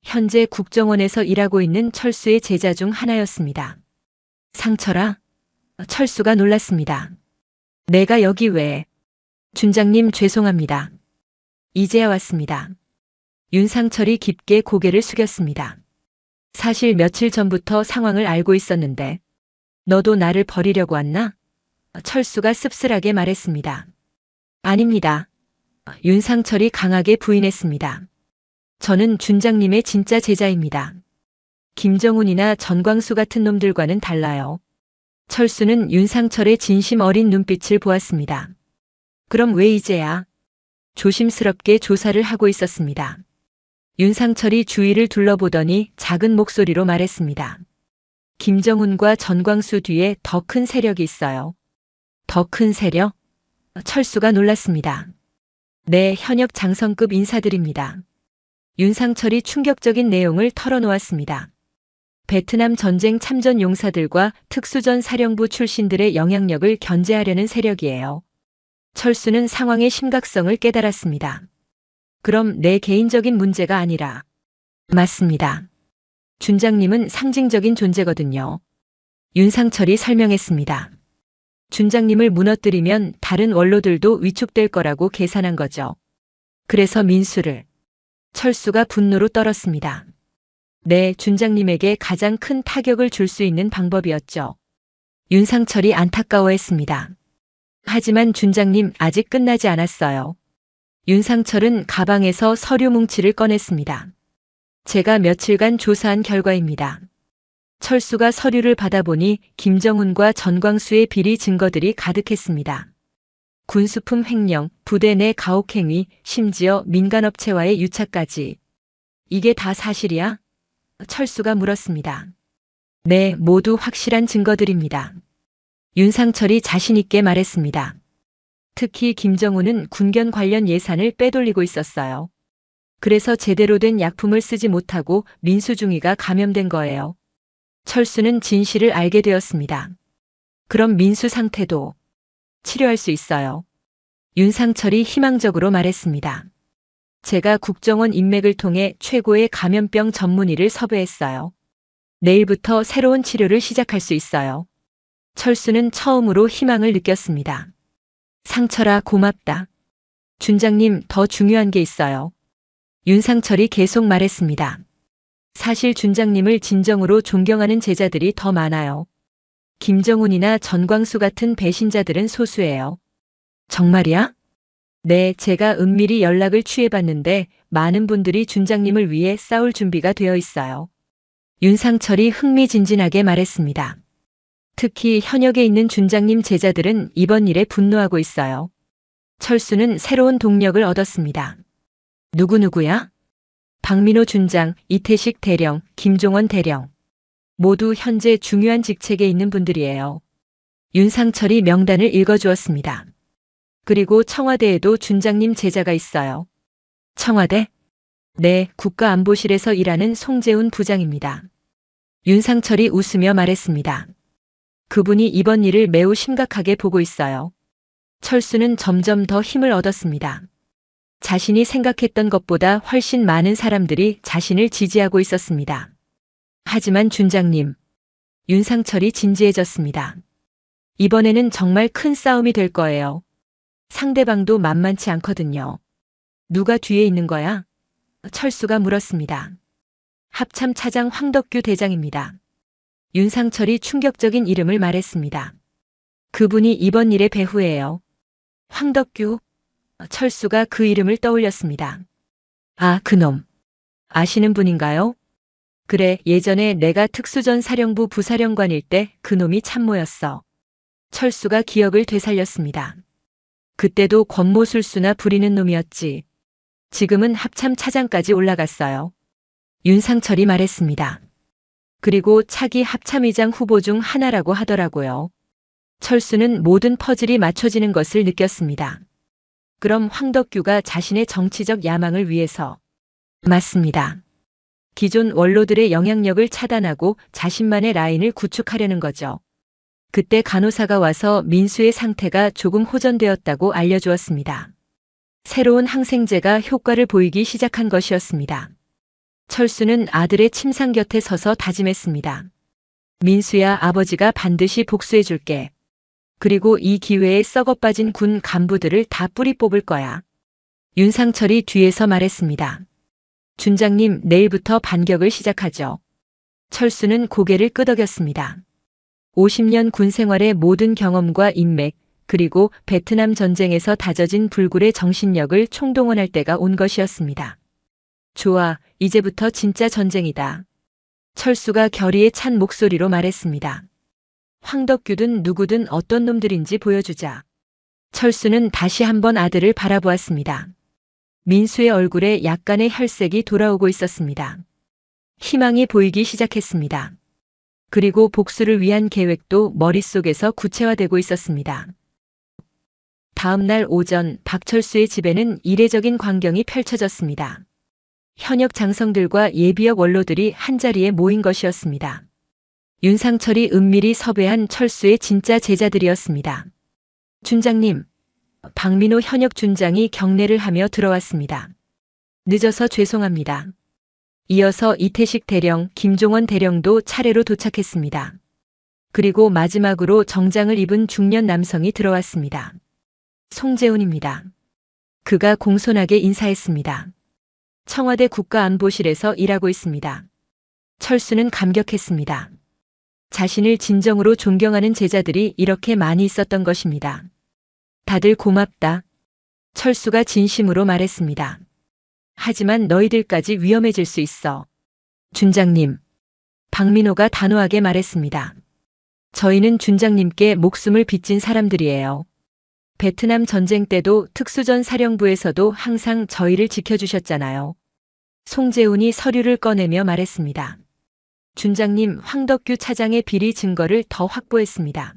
현재 국정원에서 일하고 있는 철수의 제자 중 하나였습니다. 상철아. 철수가 놀랐습니다. 내가 여기 왜? 준장님 죄송합니다. 이제야 왔습니다. 윤상철이 깊게 고개를 숙였습니다. 사실 며칠 전부터 상황을 알고 있었는데 너도 나를 버리려고 왔나? 철수가 씁쓸하게 말했습니다. 아닙니다. 윤상철이 강하게 부인했습니다. 저는 준장님의 진짜 제자입니다. 김정훈이나 전광수 같은 놈들과는 달라요. 철수는 윤상철의 진심 어린 눈빛을 보았습니다. 그럼 왜 이제야? 조심스럽게 조사를 하고 있었습니다. 윤상철이 주위를 둘러보더니 작은 목소리로 말했습니다. 김정훈과 전광수 뒤에 더 큰 세력이 있어요. 더 큰 세력? 철수가 놀랐습니다. 네, 현역 장성급 인사들입니다. 윤상철이 충격적인 내용을 털어놓았습니다. 베트남 전쟁 참전 용사들과 특수전 사령부 출신들의 영향력을 견제하려는 세력이에요. 철수는 상황의 심각성을 깨달았습니다. 그럼 내 개인적인 문제가 아니라. 맞습니다. 준장님은 상징적인 존재거든요. 윤상철이 설명했습니다. 준장님을 무너뜨리면 다른 원로들도 위축될 거라고 계산한 거죠. 그래서 민수를. 철수가 분노로 떨었습니다. 네, 준장님에게 가장 큰 타격을 줄 수 있는 방법이었죠. 윤상철이 안타까워했습니다. 하지만 준장님 아직 끝나지 않았어요. 윤상철은 가방에서 서류 뭉치를 꺼냈습니다. 제가 며칠간 조사한 결과입니다. 철수가 서류를 받아보니 김정훈과 전광수의 비리 증거들이 가득했습니다. 군수품 횡령, 부대 내 가혹행위, 심지어 민간업체와의 유착까지. 이게 다 사실이야? 철수가 물었습니다. 네, 모두 확실한 증거들입니다. 윤상철이 자신 있게 말했습니다. 특히 김정훈은 군견 관련 예산을 빼돌리고 있었어요. 그래서 제대로 된 약품을 쓰지 못하고 민수중이가 감염된 거예요. 철수는 진실을 알게 되었습니다. 그럼 민수 상태도 치료할 수 있어요. 윤상철이 희망적으로 말했습니다. 제가 국정원 인맥을 통해 최고의 감염병 전문의를 섭외했어요. 내일부터 새로운 치료를 시작할 수 있어요. 철수는 처음으로 희망을 느꼈습니다. 상철아, 고맙다. 준장님, 더 중요한 게 있어요. 윤상철이 계속 말했습니다. 사실 준장님을 진정으로 존경하는 제자들이 더 많아요. 김정훈이나 전광수 같은 배신자들은 소수예요. 정말이야? 네, 제가 은밀히 연락을 취해봤는데 많은 분들이 준장님을 위해 싸울 준비가 되어 있어요. 윤상철이 흥미진진하게 말했습니다. 특히 현역에 있는 준장님 제자들은 이번 일에 분노하고 있어요. 철수는 새로운 동력을 얻었습니다. 누구누구야? 박민호 준장, 이태식 대령, 김종원 대령. 모두 현재 중요한 직책에 있는 분들이에요. 윤상철이 명단을 읽어주었습니다. 그리고 청와대에도 준장님 제자가 있어요. 청와대? 네, 국가안보실에서 일하는 송재훈 부장입니다. 윤상철이 웃으며 말했습니다. 그분이 이번 일을 매우 심각하게 보고 있어요. 철수는 점점 더 힘을 얻었습니다. 자신이 생각했던 것보다 훨씬 많은 사람들이 자신을 지지하고 있었습니다. 하지만 준장님, 윤상철이 진지해졌습니다. 이번에는 정말 큰 싸움이 될 거예요. 상대방도 만만치 않거든요. 누가 뒤에 있는 거야? 철수가 물었습니다. 합참 차장 황덕규 대장입니다. 윤상철이 충격적인 이름을 말했습니다. 그분이 이번 일의 배후예요. 황덕규? 철수가 그 이름을 떠올렸습니다. 아, 그놈. 아시는 분인가요? 그래, 예전에 내가 특수전 사령부 부사령관일 때 그놈이 참모였어. 철수가 기억을 되살렸습니다. 그때도 권모술수나 부리는 놈이었지. 지금은 합참 차장까지 올라갔어요. 윤상철이 말했습니다. 그리고 차기 합참의장 후보 중 하나라고 하더라고요. 철수는 모든 퍼즐이 맞춰지는 것을 느꼈습니다. 그럼 황덕규가 자신의 정치적 야망을 위해서. 맞습니다. 기존 원로들의 영향력을 차단하고 자신만의 라인을 구축하려는 거죠. 그때 간호사가 와서 민수의 상태가 조금 호전되었다고 알려주었습니다. 새로운 항생제가 효과를 보이기 시작한 것이었습니다. 철수는 아들의 침상 곁에 서서 다짐했습니다. 민수야, 아버지가 반드시 복수해줄게. 그리고 이 기회에 썩어빠진 군 간부들을 다 뿌리 뽑을 거야. 윤상철이 뒤에서 말했습니다. 준장님, 내일부터 반격을 시작하죠. 철수는 고개를 끄덕였습니다. 50년 군 생활의 모든 경험과 인맥, 그리고 베트남 전쟁에서 다져진 불굴의 정신력을 총동원할 때가 온 것이었습니다. 좋아, 이제부터 진짜 전쟁이다. 철수가 결의에 찬 목소리로 말했습니다. 황덕규든 누구든 어떤 놈들인지 보여주자. 철수는 다시 한번 아들을 바라보았습니다. 민수의 얼굴에 약간의 혈색이 돌아오고 있었습니다. 희망이 보이기 시작했습니다. 그리고 복수를 위한 계획도 머릿속에서 구체화되고 있었습니다. 다음 날 오전 박철수의 집에는 이례적인 광경이 펼쳐졌습니다. 현역 장성들과 예비역 원로들이 한자리에 모인 것이었습니다. 윤상철이 은밀히 섭외한 철수의 진짜 제자들이었습니다. 준장님, 박민호 현역 준장이 경례를 하며 들어왔습니다. 늦어서 죄송합니다. 이어서 이태식 대령, 김종원 대령도 차례로 도착했습니다. 그리고 마지막으로 정장을 입은 중년 남성이 들어왔습니다. 송재훈입니다. 그가 공손하게 인사했습니다. 청와대 국가안보실에서 일하고 있습니다. 철수는 감격했습니다. 자신을 진정으로 존경하는 제자들이 이렇게 많이 있었던 것입니다. 다들 고맙다. 철수가 진심으로 말했습니다. 하지만 너희들까지 위험해질 수 있어. 준장님. 박민호가 단호하게 말했습니다. 저희는 준장님께 목숨을 빚진 사람들이에요. 베트남 전쟁 때도 특수전 사령부에서도 항상 저희를 지켜주셨잖아요. 송재훈이 서류를 꺼내며 말했습니다. 준장님, 황덕규 차장의 비리 증거를 더 확보했습니다.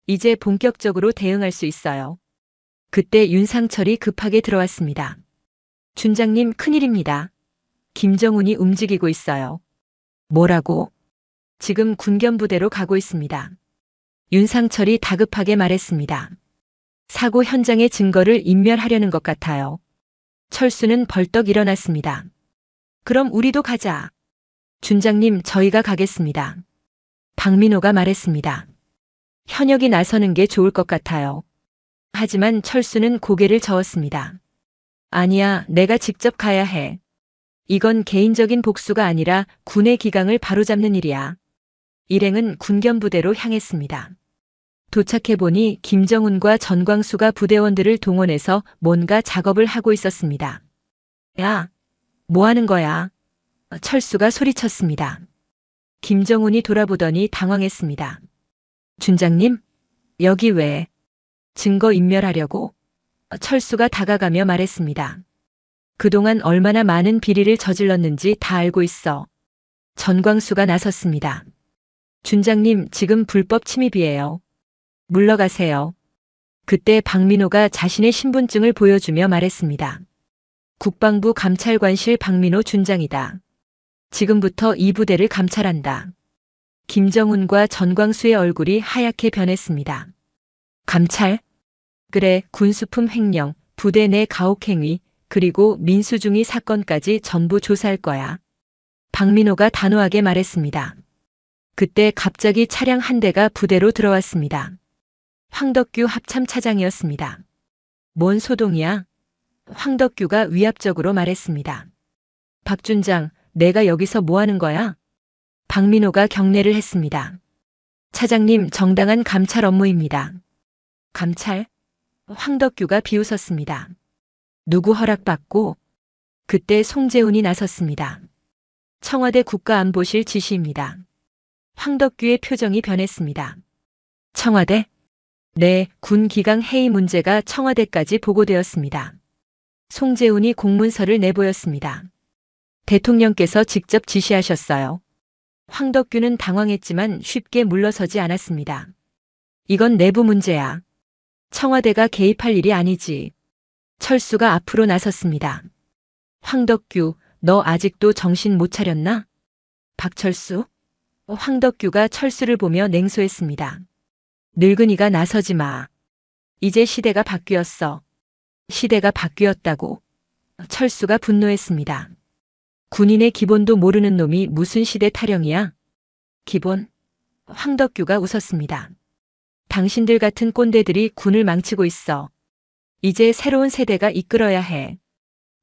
이제 본격적으로 대응할 수 있어요. 그때 윤상철이 급하게 들어왔습니다. 준장님, 큰일입니다. 김정훈이 움직이고 있어요. 뭐라고? 지금 군견부대로 가고 있습니다. 윤상철이 다급하게 말했습니다. 사고 현장의 증거를 인멸하려는 것 같아요. 철수는 벌떡 일어났습니다. 그럼 우리도 가자. 준장님, 저희가 가겠습니다. 박민호가 말했습니다. 현역이 나서는 게 좋을 것 같아요. 하지만 철수는 고개를 저었습니다. 아니야, 내가 직접 가야 해. 이건 개인적인 복수가 아니라 군의 기강을 바로잡는 일이야. 일행은 군견부대로 향했습니다. 도착해보니 김정훈과 전광수가 부대원들을 동원해서 뭔가 작업을 하고 있었습니다. 야, 뭐 하는 거야? 철수가 소리쳤습니다. 김정훈이 돌아보더니 당황했습니다. 준장님, 여기 왜? 증거 인멸하려고? 철수가 다가가며 말했습니다. 그동안 얼마나 많은 비리를 저질렀는지 다 알고 있어. 전광수가 나섰습니다. 준장님, 지금 불법 침입이에요. 물러가세요. 그때 박민호가 자신의 신분증을 보여주며 말했습니다. 국방부 감찰관실 박민호 준장이다. 지금부터 이 부대를 감찰한다. 김정훈과 전광수의 얼굴이 하얗게 변했습니다. 감찰? 그래, 군수품 횡령, 부대 내 가혹행위, 그리고 민수중위 사건까지 전부 조사할 거야. 박민호가 단호하게 말했습니다. 그때 갑자기 차량 한 대가 부대로 들어왔습니다. 황덕규 합참 차장이었습니다. 뭔 소동이야? 황덕규가 위압적으로 말했습니다. 박 준장, 내가 여기서 뭐 하는 거야? 박민호가 경례를 했습니다. 차장님, 정당한 감찰 업무입니다. 감찰? 황덕규가 비웃었습니다. 누구 허락받고? 그때 송재훈이 나섰습니다. 청와대 국가안보실 지시입니다. 황덕규의 표정이 변했습니다. 청와대? 네, 군 기강 해이 문제가 청와대까지 보고되었습니다. 송재훈이 공문서를 내보였습니다. 대통령께서 직접 지시하셨어요. 황덕규는 당황했지만 쉽게 물러서지 않았습니다. 이건 내부 문제야. 청와대가 개입할 일이 아니지. 철수가 앞으로 나섰습니다. 황덕규, 너 아직도 정신 못 차렸나? 박철수? 황덕규가 철수를 보며 냉소했습니다. 늙은이가 나서지 마. 이제 시대가 바뀌었어. 시대가 바뀌었다고. 철수가 분노했습니다. 군인의 기본도 모르는 놈이 무슨 시대 타령이야? 기본? 황덕규가 웃었습니다. 당신들 같은 꼰대들이 군을 망치고 있어. 이제 새로운 세대가 이끌어야 해.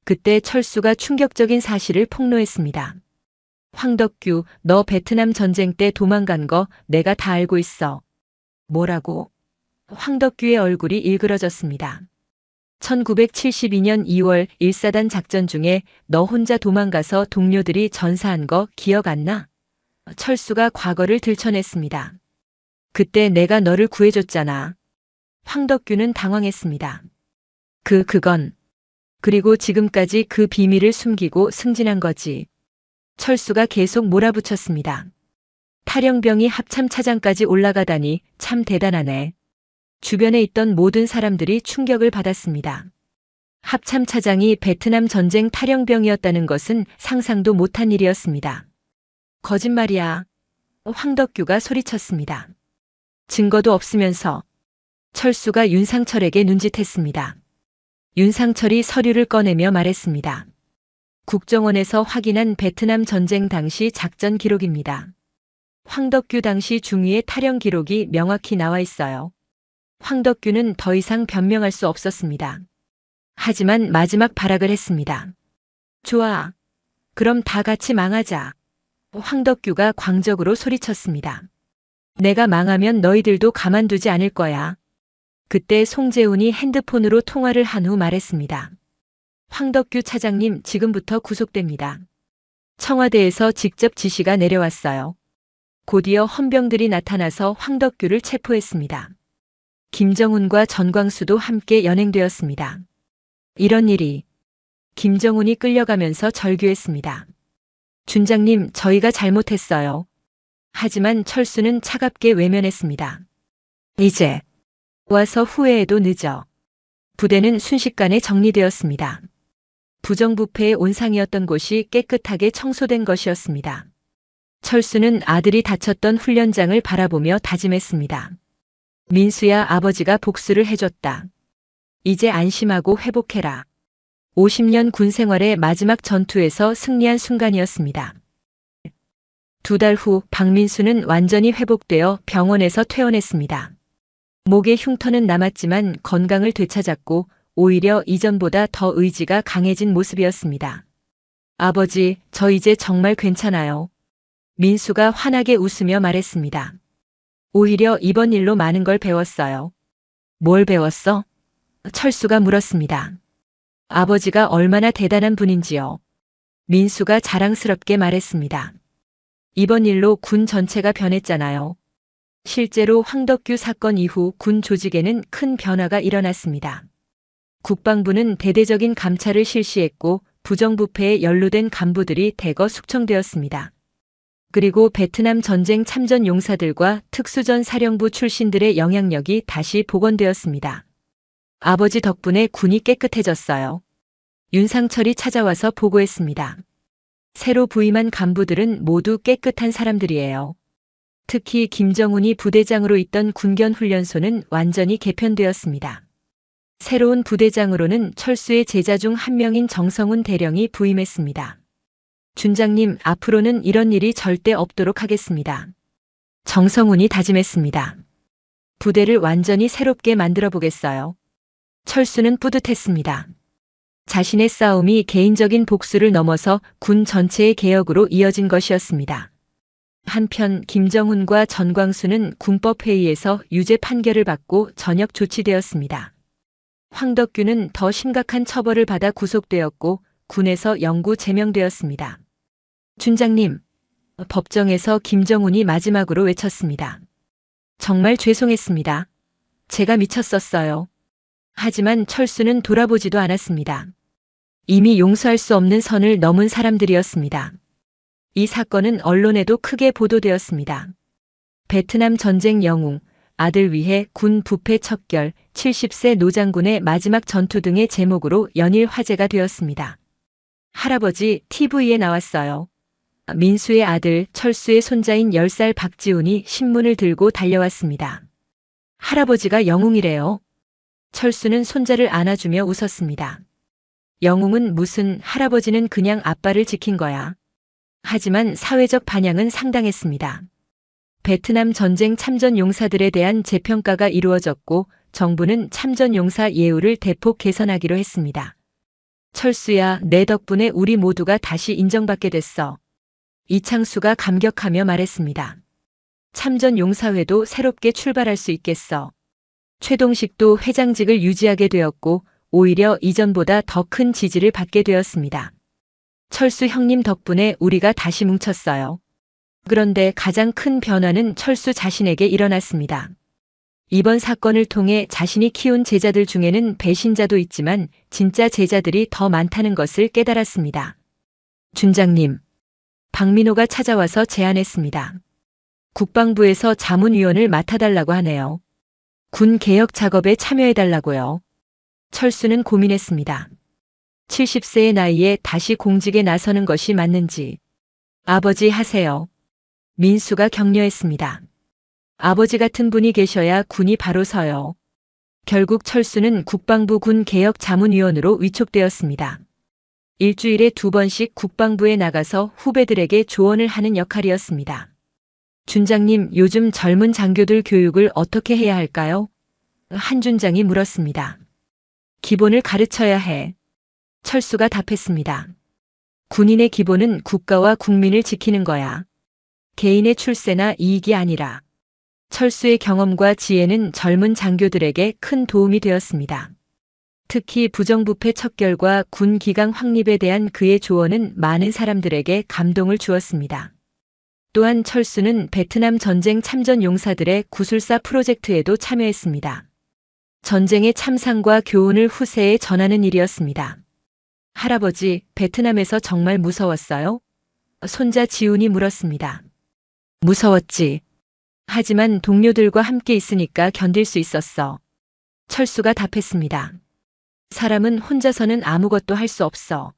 그때 철수가 충격적인 사실을 폭로했습니다. 황덕규, 너 베트남 전쟁 때 도망간 거 내가 다 알고 있어. 뭐라고? 황덕규의 얼굴이 일그러졌습니다. 1972년 2월 1사단 작전 중에 너 혼자 도망가서 동료들이 전사한 거 기억 안 나? 철수가 과거를 들춰냈습니다. 그때 내가 너를 구해줬잖아. 황덕규는 당황했습니다. 그건. 그리고 지금까지 그 비밀을 숨기고 승진한 거지. 철수가 계속 몰아붙였습니다. 탈영병이 합참차장까지 올라가다니 참 대단하네. 주변에 있던 모든 사람들이 충격을 받았습니다. 합참차장이 베트남 전쟁 탈영병이었다는 것은 상상도 못한 일이었습니다. 거짓말이야. 황덕규가 소리쳤습니다. 증거도 없으면서. 철수가 윤상철에게 눈짓했습니다. 윤상철이 서류를 꺼내며 말했습니다. 국정원에서 확인한 베트남 전쟁 당시 작전 기록입니다. 황덕규 당시 중위의 탈영 기록이 명확히 나와 있어요. 황덕규는 더 이상 변명할 수 없었습니다. 하지만 마지막 발악을 했습니다. 좋아. 그럼 다 같이 망하자. 황덕규가 광적으로 소리쳤습니다. 내가 망하면 너희들도 가만두지 않을 거야. 그때 송재훈이 핸드폰으로 통화를 한 후 말했습니다. 황덕규 차장님 지금부터 구속됩니다. 청와대에서 직접 지시가 내려왔어요. 곧이어 헌병들이 나타나서 황덕규를 체포했습니다. 김정훈과 전광수도 함께 연행되었습니다. 이런 일이. 김정훈이 끌려가면서 절규했습니다. 준장님, 저희가 잘못했어요. 하지만 철수는 차갑게 외면했습니다. 이제 와서 후회해도 늦어. 부대는 순식간에 정리되었습니다. 부정부패의 온상이었던 곳이 깨끗하게 청소된 것이었습니다. 철수는 아들이 다쳤던 훈련장을 바라보며 다짐했습니다. 민수야, 아버지가 복수를 해줬다. 이제 안심하고 회복해라. 50년 군 생활의 마지막 전투에서 승리한 순간이었습니다. 2달 후 박민수는 완전히 회복되어 병원에서 퇴원했습니다. 목에 흉터는 남았지만 건강을 되찾았고 오히려 이전보다 더 의지가 강해진 모습이었습니다. 아버지, 저 이제 정말 괜찮아요. 민수가 환하게 웃으며 말했습니다. 오히려 이번 일로 많은 걸 배웠어요. 뭘 배웠어? 철수가 물었습니다. 아버지가 얼마나 대단한 분인지요. 민수가 자랑스럽게 말했습니다. 이번 일로 군 전체가 변했잖아요. 실제로 황덕규 사건 이후 군 조직에는 큰 변화가 일어났습니다. 국방부는 대대적인 감찰을 실시했고 부정부패에 연루된 간부들이 대거 숙청되었습니다. 그리고 베트남 전쟁 참전 용사들과 특수전 사령부 출신들의 영향력이 다시 복원되었습니다. 아버지 덕분에 군이 깨끗해졌어요. 윤상철이 찾아와서 보고했습니다. 새로 부임한 간부들은 모두 깨끗한 사람들이에요. 특히 김정훈이 부대장으로 있던 군견훈련소는 완전히 개편되었습니다. 새로운 부대장으로는 철수의 제자 중 한 명인 정성훈 대령이 부임했습니다. 준장님, 앞으로는 이런 일이 절대 없도록 하겠습니다. 정성훈이 다짐했습니다. 부대를 완전히 새롭게 만들어 보겠어요. 철수는 뿌듯했습니다. 자신의 싸움이 개인적인 복수를 넘어서 군 전체의 개혁으로 이어진 것이었습니다. 한편 김정훈과 전광수는 군법회의에서 유죄 판결을 받고 전역 조치되었습니다. 황덕규는 더 심각한 처벌을 받아 구속되었고 군에서 영구 제명되었습니다. 준장님, 법정에서 김정훈이 마지막으로 외쳤습니다. 정말 죄송했습니다. 제가 미쳤었어요. 하지만 철수는 돌아보지도 않았습니다. 이미 용서할 수 없는 선을 넘은 사람들이었습니다. 이 사건은 언론에도 크게 보도되었습니다. 베트남 전쟁 영웅, 아들 위해 군 부패 척결, 70세 노장군의 마지막 전투 등의 제목으로 연일 화제가 되었습니다. 할아버지 TV에 나왔어요. 민수의 아들 철수의 손자인 10살 박지훈이 신문을 들고 달려왔습니다. 할아버지가 영웅이래요. 철수는 손자를 안아주며 웃었습니다. 영웅은 무슨, 할아버지는 그냥 아빠를 지킨 거야. 하지만 사회적 반향은 상당했습니다. 베트남 전쟁 참전 용사들에 대한 재평가가 이루어졌고 정부는 참전 용사 예우를 대폭 개선하기로 했습니다. 철수야, 내 덕분에 우리 모두가 다시 인정받게 됐어. 이창수가 감격하며 말했습니다. 참전 용사회도 새롭게 출발할 수 있겠어. 최동식도 회장직을 유지하게 되었고 오히려 이전보다 더 큰 지지를 받게 되었습니다. 철수 형님 덕분에 우리가 다시 뭉쳤어요. 그런데 가장 큰 변화는 철수 자신에게 일어났습니다. 이번 사건을 통해 자신이 키운 제자들 중에는 배신자도 있지만 진짜 제자들이 더 많다는 것을 깨달았습니다. 준장님, 박민호가 찾아와서 제안했습니다. 국방부에서 자문위원을 맡아달라고 하네요. 군 개혁 작업에 참여해달라고요. 철수는 고민했습니다. 70세의 나이에 다시 공직에 나서는 것이 맞는지. 아버지 하세요. 민수가 격려했습니다. 아버지 같은 분이 계셔야 군이 바로 서요. 결국 철수는 국방부 군 개혁 자문위원으로 위촉되었습니다. 일주일에 2번씩 국방부에 나가서 후배들에게 조언을 하는 역할이었습니다. 준장님, 요즘 젊은 장교들 교육을 어떻게 해야 할까요? 한 준장이 물었습니다. 기본을 가르쳐야 해. 철수가 답했습니다. 군인의 기본은 국가와 국민을 지키는 거야. 개인의 출세나 이익이 아니라. 철수의 경험과 지혜는 젊은 장교들에게 큰 도움이 되었습니다. 특히 부정부패 척결과 군 기강 확립에 대한 그의 조언은 많은 사람들에게 감동을 주었습니다. 또한 철수는 베트남 전쟁 참전 용사들의 구술사 프로젝트에도 참여했습니다. 전쟁의 참상과 교훈을 후세에 전하는 일이었습니다. 할아버지, 베트남에서 정말 무서웠어요? 손자 지훈이 물었습니다. 무서웠지. 하지만 동료들과 함께 있으니까 견딜 수 있었어. 철수가 답했습니다. 사람은 혼자서는 아무것도 할 수 없어.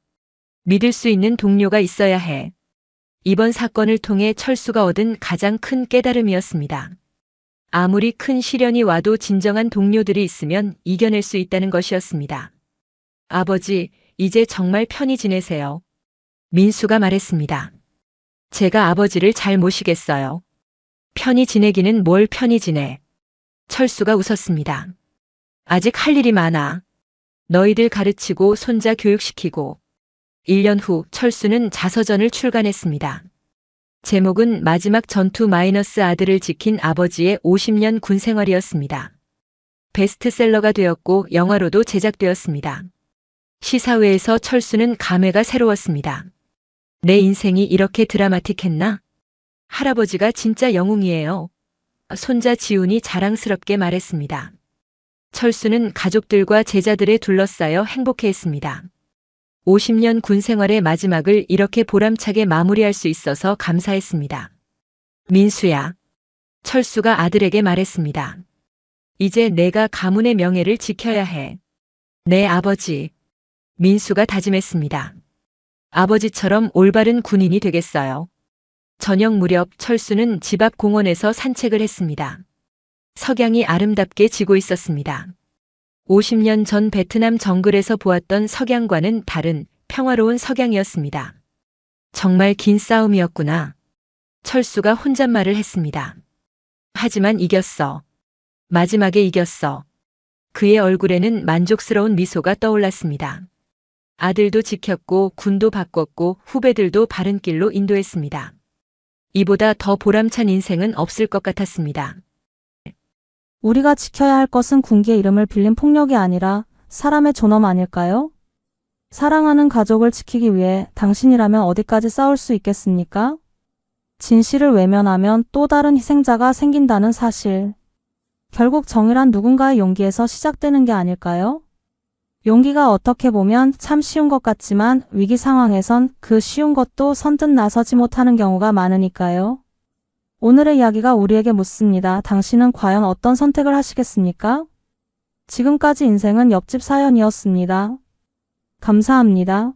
믿을 수 있는 동료가 있어야 해. 이번 사건을 통해 철수가 얻은 가장 큰 깨달음이었습니다. 아무리 큰 시련이 와도 진정한 동료들이 있으면 이겨낼 수 있다는 것이었습니다. 아버지, 이제 정말 편히 지내세요. 민수가 말했습니다. 제가 아버지를 잘 모시겠어요. 편히 지내기는 뭘 편히 지내. 철수가 웃었습니다. 아직 할 일이 많아. 너희들 가르치고 손자 교육시키고. 1년 후 철수는 자서전을 출간했습니다. 제목은 마지막 전투 마이너스 아들을 지킨 아버지의 50년 군 생활이었습니다. 베스트셀러가 되었고 영화로도 제작되었습니다. 시사회에서 철수는 감회가 새로웠습니다. 내 인생이 이렇게 드라마틱했나? 할아버지가 진짜 영웅이에요. 손자 지훈이 자랑스럽게 말했습니다. 철수는 가족들과 제자들에 둘러싸여 행복해했습니다. 50년 군 생활의 마지막을 이렇게 보람차게 마무리할 수 있어서 감사했습니다. 민수야. 철수가 아들에게 말했습니다. 이제 내가 가문의 명예를 지켜야 해. 네, 아버지. 민수가 다짐했습니다. 아버지처럼 올바른 군인이 되겠어요. 저녁 무렵 철수는 집 앞 공원에서 산책을 했습니다. 석양이 아름답게 지고 있었습니다. 50년 전 베트남 정글에서 보았던 석양과는 다른 평화로운 석양이었습니다. 정말 긴 싸움이었구나. 철수가 혼잣말을 했습니다. 하지만 이겼어. 마지막에 이겼어. 그의 얼굴에는 만족스러운 미소가 떠올랐습니다. 아들도 지켰고 군도 바꿨고 후배들도 바른 길로 인도했습니다. 이보다 더 보람찬 인생은 없을 것 같았습니다. 우리가 지켜야 할 것은 군기의 이름을 빌린 폭력이 아니라 사람의 존엄 아닐까요? 사랑하는 가족을 지키기 위해 당신이라면 어디까지 싸울 수 있겠습니까? 진실을 외면하면 또 다른 희생자가 생긴다는 사실. 결국 정의란 누군가의 용기에서 시작되는 게 아닐까요? 용기가 어떻게 보면 참 쉬운 것 같지만 위기 상황에선 그 쉬운 것도 선뜻 나서지 못하는 경우가 많으니까요. 오늘의 이야기가 우리에게 묻습니다. 당신은 과연 어떤 선택을 하시겠습니까? 지금까지 인생은 옆집 사연이었습니다. 감사합니다.